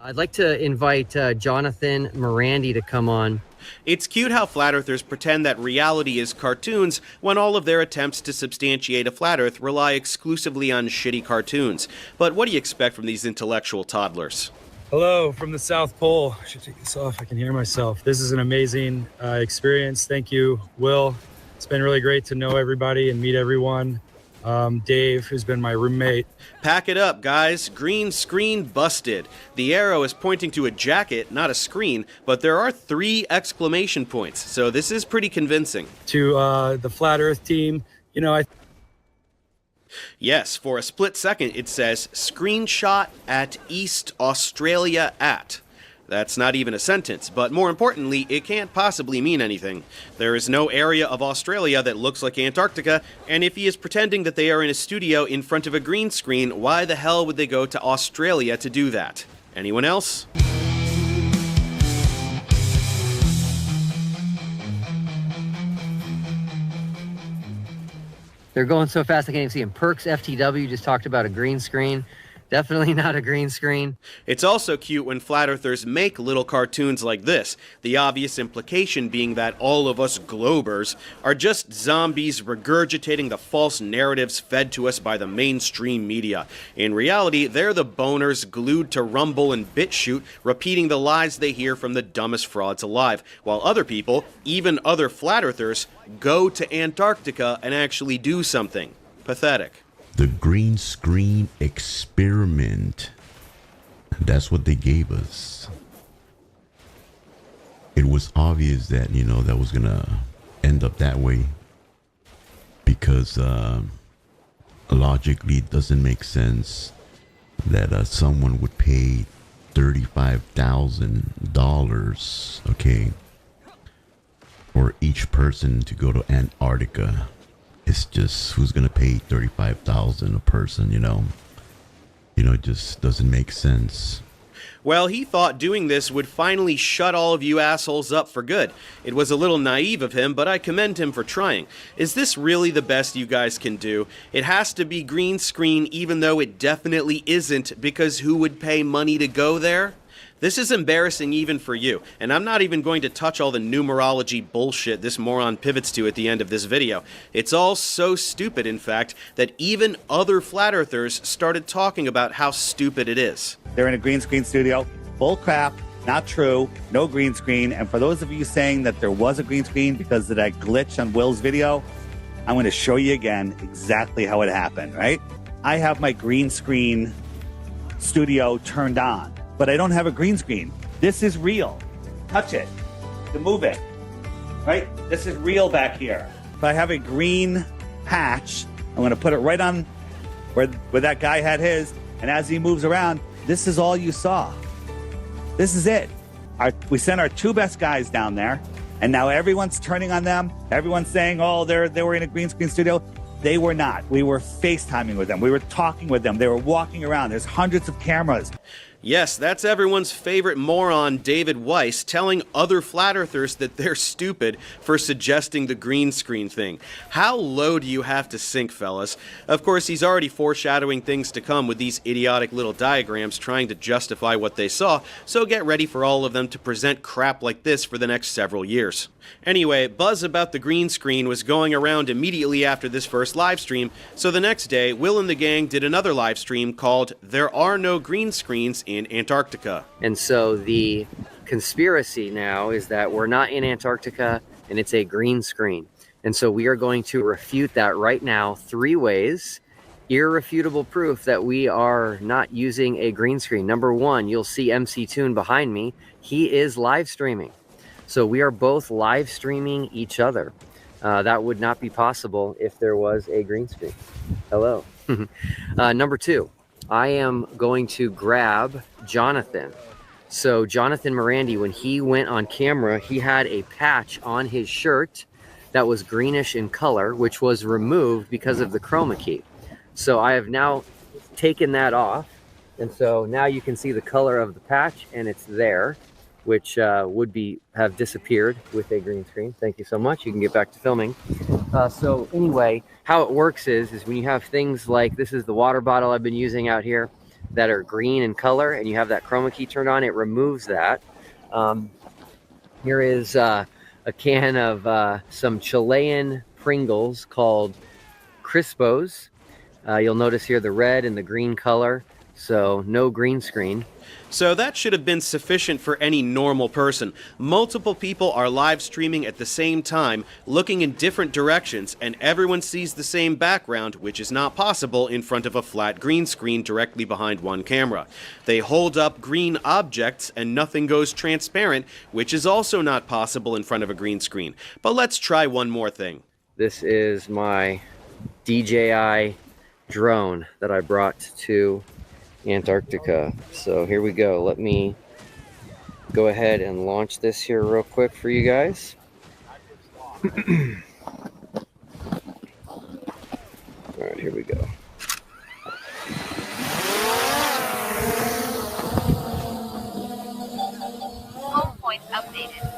I'd like to invite Jonathan Morandi to come on. It's cute how flat earthers pretend that reality is cartoons when all of their attempts to substantiate a flat earth rely exclusively on shitty cartoons. But what do you expect from these intellectual toddlers? Hello from the South Pole. I should take this off. I can hear myself. This is an amazing experience. Thank you, Will. It's been really great to know everybody and meet everyone. Dave, who's been my roommate. Pack it up, guys. Green screen busted. The arrow is pointing to a jacket, not a screen, but there are 3 exclamation points, so this is pretty convincing. To the Flat Earth team, Yes, for a split second it says, screenshot at East Australia at. That's not even a sentence, but more importantly, it can't possibly mean anything. There is no area of Australia that looks like Antarctica, and if he is pretending that they are in a studio in front of a green screen, why the hell would they go to Australia to do that? Anyone else? They're going so fast I can't even see them. Perks FTW just talked about a green screen. Definitely not a green screen. It's also cute when flat earthers make little cartoons like this, the obvious implication being that all of us globers are just zombies regurgitating the false narratives fed to us by the mainstream media. In reality, they're the boners glued to Rumble and BitChute, repeating the lies they hear from the dumbest frauds alive, while other people, even other flat earthers, go to Antarctica and actually do something. Pathetic. The green screen experiment. That's what they gave us. It was obvious that, that was going to end up that way. Because logically, it doesn't make sense that someone would pay $35,000, okay, for each person to go to Antarctica. It's just, who's going to pay $35,000 a person, it just doesn't make sense. Well, he thought doing this would finally shut all of you assholes up for good. It was a little naive of him, but I commend him for trying. Is this really the best you guys can do? It has to be green screen, even though it definitely isn't, because who would pay money to go there? This is embarrassing even for you, and I'm not even going to touch all the numerology bullshit this moron pivots to at the end of this video. It's all so stupid, in fact, that even other flat earthers started talking about how stupid it is. They're in a green screen studio. Bull crap, not true, no green screen. And for those of you saying that there was a green screen because of that glitch on Will's video, I'm going to show you again exactly how it happened, right? I have my green screen studio turned on, but I don't have a green screen. This is real. Touch it. To move it. Right? This is real back here. If I have a green patch, I'm going to put it right on where that guy had his, and as he moves around, this is all you saw. This is it. We sent our two best guys down there, and now everyone's turning on them. Everyone's saying, oh, they were in a green screen studio. They were not. We were FaceTiming with them. We were talking with them. They were walking around. There's hundreds of cameras. Yes, that's everyone's favorite moron, David Weiss, telling other flat earthers that they're stupid for suggesting the green screen thing. How low do you have to sink, fellas? Of course, he's already foreshadowing things to come with these idiotic little diagrams trying to justify what they saw, so get ready for all of them to present crap like this for the next several years. Anyway, buzz about the green screen was going around immediately after this first live stream, so the next day, Will and the gang did another live stream called There Are No Green Screens in Antarctica. And so the conspiracy now is that we're not in Antarctica and it's a green screen. And so we are going to refute that right now 3 ways. Irrefutable proof that we are not using a green screen. Number 1, you'll see MC Toon behind me. He is live streaming. So we are both live streaming each other. That would not be possible if there was a green screen. Hello. Number 2, I am going to grab Jonathan. So Jonathan Morandi, when he went on camera, he had a patch on his shirt that was greenish in color, which was removed because of the chroma key. So I have now taken that off. And so now you can see the color of the patch and it's there, which would have disappeared with a green screen. Thank you so much. You can get back to filming. So anyway, how it works is when you have things like, this is the water bottle I've been using out here that are green in color, and you have that chroma key turned on, it removes that. Here is a can of some Chilean Pringles called Crispos. You'll notice here the red and the green color, so no green screen. So that should have been sufficient for any normal person. Multiple people are live streaming at the same time, looking in different directions, and everyone sees the same background, which is not possible in front of a flat green screen directly behind one camera. They hold up green objects and nothing goes transparent, which is also not possible in front of a green screen. But let's try one more thing. This is my DJI drone that I brought to Antarctica. So here we go. Let me go ahead and launch this here real quick for you guys. All right, here we go. Home points updated.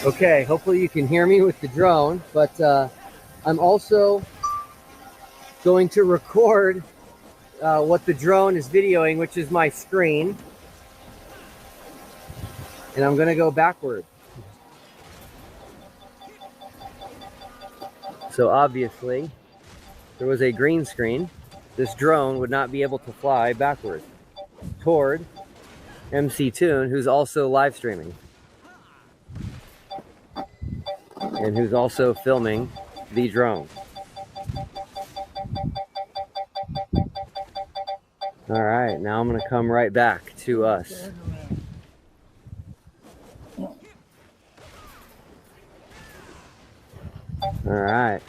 Okay, hopefully you can hear me with the drone, but I'm also going to record what the drone is videoing, which is my screen. And I'm gonna go backward. So obviously, there was a green screen. This drone would not be able to fly backward toward MC Toon, who's also live streaming. And who's also filming the drone. All right, now I'm gonna come right back to us. All right.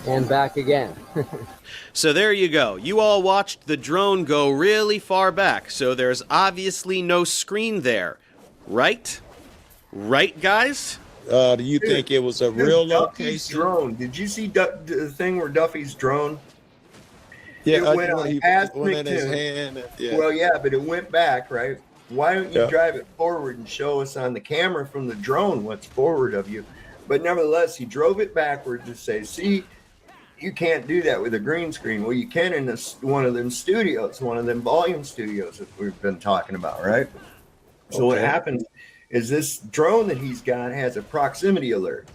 And back again. So there you go. You all watched the drone go really far back, so there's obviously no screen there. Right? Right, guys? Do you think it was a real Duffy's location? drone. Did you see the thing where Duffy's drone? Yeah, it went on past went in his McToon. hand. Yeah. Well, yeah, but it went back, right? Why don't you Yeah. drive it forward and show us on the camera from the drone what's forward of you? But nevertheless, he drove it backwards to say, see, you can't do that with a green screen. Well, you can in one of them studios, one of them volume studios that we've been talking about, right? So what Okay. happens is this drone that he's got has a proximity alert.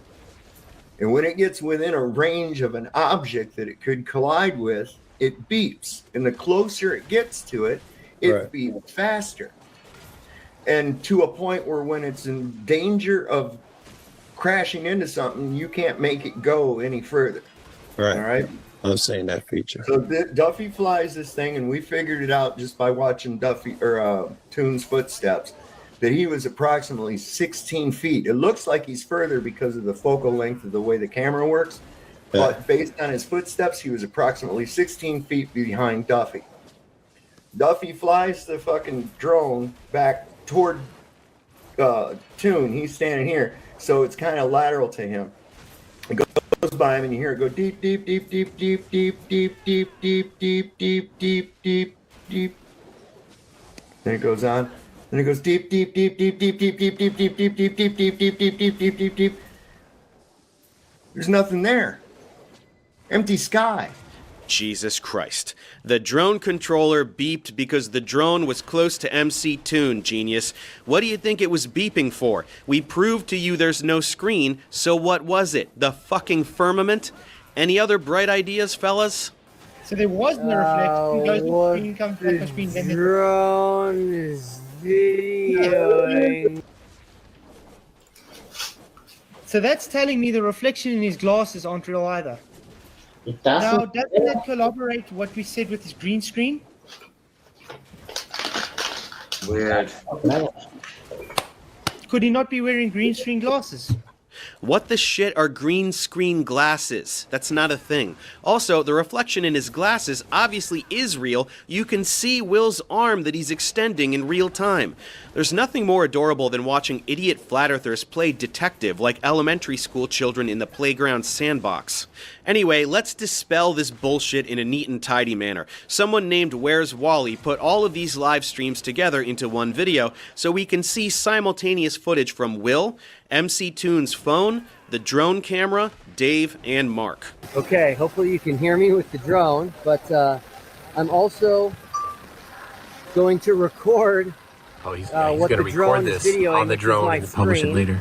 And when it gets within a range of an object that it could collide with, it beeps. And the closer it gets to it, it Right. beeps faster. And to a point where when it's in danger of crashing into something, you can't make it go any further. Right. All right. I've seen that feature. So Duffy flies this thing, and we figured it out just by watching Toon's footsteps, that he was approximately 16 feet. It looks like he's further because of the focal length of the way the camera works, but based on his footsteps, he was approximately 16 feet behind Duffy. Duffy flies the fucking drone back toward Toon. He's standing here, so it's kind of lateral to him. It goes by him, and you hear it go deep, deep, deep, deep, deep, deep, deep, deep, deep, deep, deep, deep, deep, deep. Then it goes on. Then it goes deep, deep, deep, deep, deep, deep, deep, deep, deep, deep, deep, deep, deep, deep, deep, deep, deep, deep, deep. There's nothing there. Empty sky. Jesus Christ. The drone controller beeped because the drone was close to MC Toon, genius. What do you think it was beeping for? We proved to you there's no screen, so what was it? The fucking firmament? Any other bright ideas, fellas? So there was no reflection. Goes to the screen, comes back to the screen, then Drone is videoing. So that's telling me the reflection in his glasses aren't real either. Now, doesn't that corroborate what we said with his green screen? Weird. Could he not be wearing green screen glasses? What the shit are green screen glasses? That's not a thing. Also, the reflection in his glasses obviously is real. You can see Will's arm that he's extending in real time. There's nothing more adorable than watching idiot flat earthers play detective like elementary school children in the playground sandbox. Anyway, let's dispel this bullshit in a neat and tidy manner. Someone named Where's Wally put all of these live streams together into one video so we can see simultaneous footage from Will, MC Toon's phone, the drone camera, Dave, and Mark. Okay, hopefully you can hear me with the drone, but I'm also going to record he's what going to the drone record is this videoing, on the which is drone my and publish it screen. later.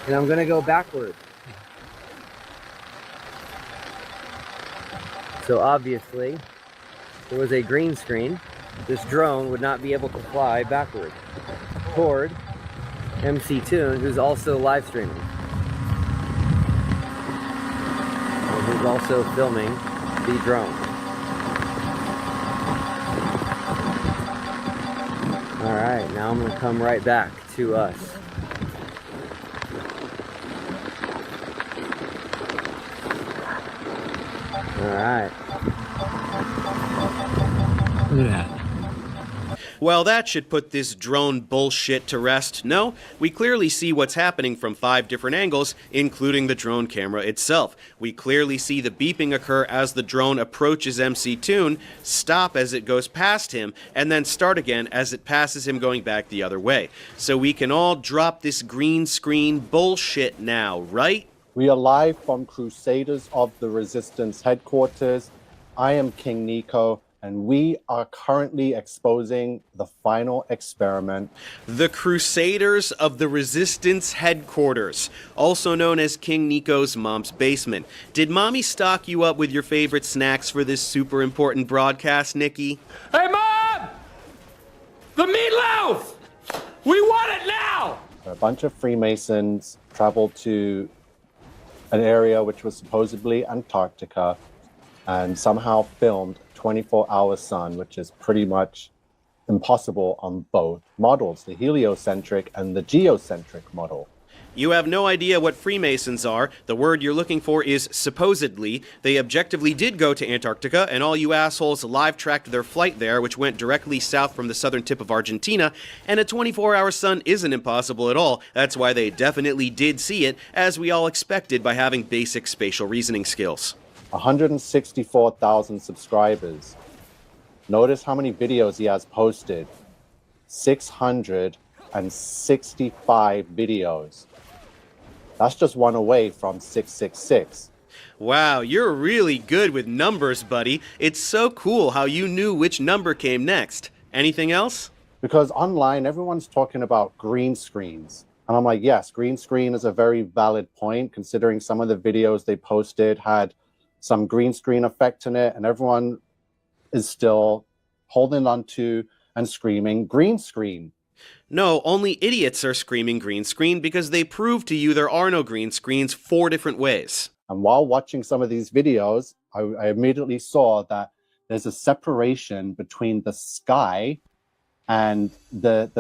And I'm going to go backward. So obviously, there was a green screen. This drone would not be able to fly backward toward MC Toon, who's also live streaming. And who's also filming the drone. Alright, now I'm going to come right back to us. Alright. Look at that. Well, that should put this drone bullshit to rest. No, we clearly see what's happening from 5 different angles, including the drone camera itself. We clearly see the beeping occur as the drone approaches MC Toon, stop as it goes past him, and then start again as it passes him going back the other way. So we can all drop this green screen bullshit now, right? We are live from Crusaders of the Resistance headquarters. I am King Nico, and we are currently exposing the final experiment. The Crusaders of the Resistance headquarters, also known as King Nico's mom's basement. Did mommy stock you up with your favorite snacks for this super important broadcast, Nikki? Hey, Mom! The meatloaf! We want it now! A bunch of Freemasons traveled to an area which was supposedly Antarctica and somehow filmed 24-hour sun, which is pretty much impossible on both models, the heliocentric and the geocentric model. You have no idea what Freemasons are. The word you're looking for is supposedly. They objectively did go to Antarctica, and all you assholes live-tracked their flight there, which went directly south from the southern tip of Argentina, and a 24-hour sun isn't impossible at all. That's why they definitely did see it, as we all expected by having basic spatial reasoning skills. 164,000 subscribers. Notice how many videos he has posted. 665 videos. That's just one away from 666. Wow, you're really good with numbers, buddy. It's so cool how you knew which number came next. Anything else? Because online, everyone's talking about green screens. And I'm like, yes, green screen is a very valid point, considering some of the videos they posted had some green screen effect in it, and everyone is still holding on to and screaming green screen. No, only idiots are screaming green screen because they prove to you there are no green screens 4 different ways. And while watching some of these videos, I immediately saw that there's a separation between the sky and the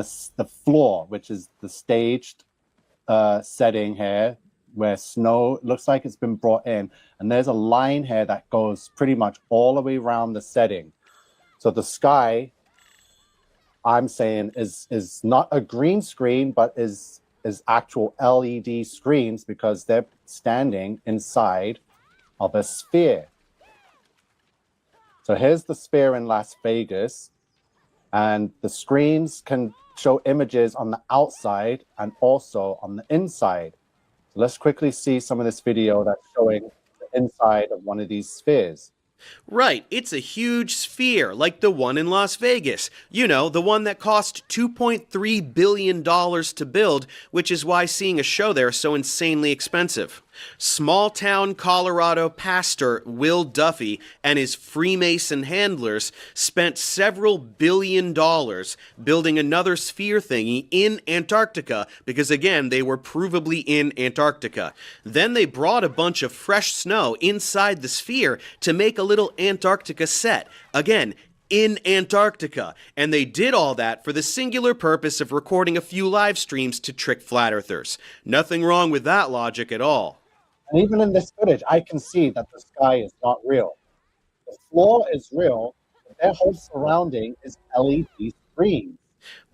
floor, which is the staged setting here, where snow looks like it's been brought in. And there's a line here that goes pretty much all the way around the setting. So the sky, I'm saying, is not a green screen, but is actual LED screens, because they're standing inside of a sphere. So here's the sphere in Las Vegas, and the screens can show images on the outside and also on the inside. So let's quickly see some of this video that's showing the inside of one of these spheres. Right, it's a huge sphere, like the one in Las Vegas. You know, the one that cost $2.3 billion to build, which is why seeing a show there is so insanely expensive. Small-town Colorado pastor Will Duffy and his Freemason handlers spent several $billion building another sphere thingy in Antarctica because, again, they were provably in Antarctica. Then they brought a bunch of fresh snow inside the sphere to make a little Antarctica set. Again, in Antarctica, and they did all that for the singular purpose of recording a few live streams to trick flat earthers. Nothing wrong with that logic at all. And even in this footage, I can see that the sky is not real. The floor is real, but their whole surrounding is LED screens.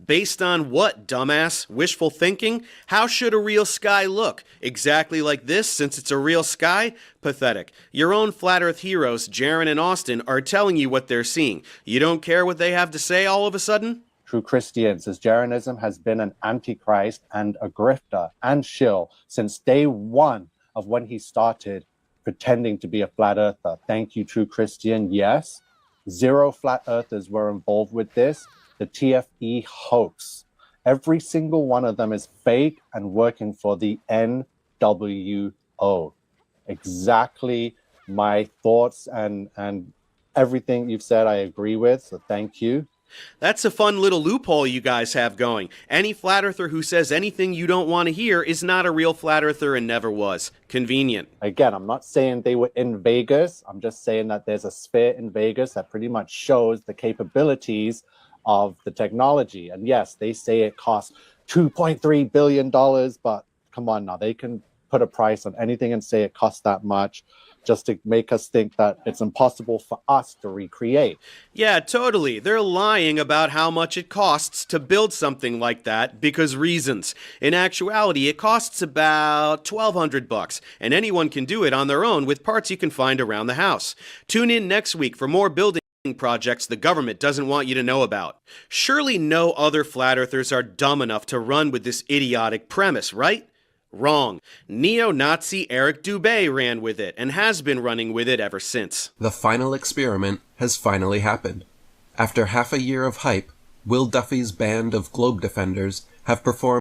Based on what, dumbass? Wishful thinking? How should a real sky look? Exactly like this, since it's a real sky? Pathetic. Your own flat earth heroes, Jaron and Austin, are telling you what they're seeing. You don't care what they have to say all of a sudden? True Christians, as Jaronism has been an antichrist and a grifter and shill since day one of when he started pretending to be a flat earther. Thank you, True Christian. Yes, 0 flat earthers were involved with this. The TFE hoax. Every single one of them is fake and working for the NWO. Exactly my thoughts and everything you've said I agree with, so thank you. That's a fun little loophole you guys have going. Any flat earther who says anything you don't want to hear is not a real flat earther and never was. Convenient. Again, I'm not saying they were in Vegas. I'm just saying that there's a sphere in Vegas that pretty much shows the capabilities of the technology. And yes, they say it costs $2.3 billion, but come on now, they can put a price on anything and say it costs that much. just to make us think that it's impossible for us to recreate. Yeah, totally. They're lying about how much it costs to build something like that because reasons. In actuality, it costs about $1,200, and anyone can do it on their own with parts you can find around the house. Tune in next week for more building projects the government doesn't want you to know about. Surely no other flat earthers are dumb enough to run with this idiotic premise, right? Wrong. Neo-Nazi Eric Dubé ran with it and has been running with it ever since. The final experiment has finally happened. After half a year of hype, Will Duffy's band of globe defenders have performed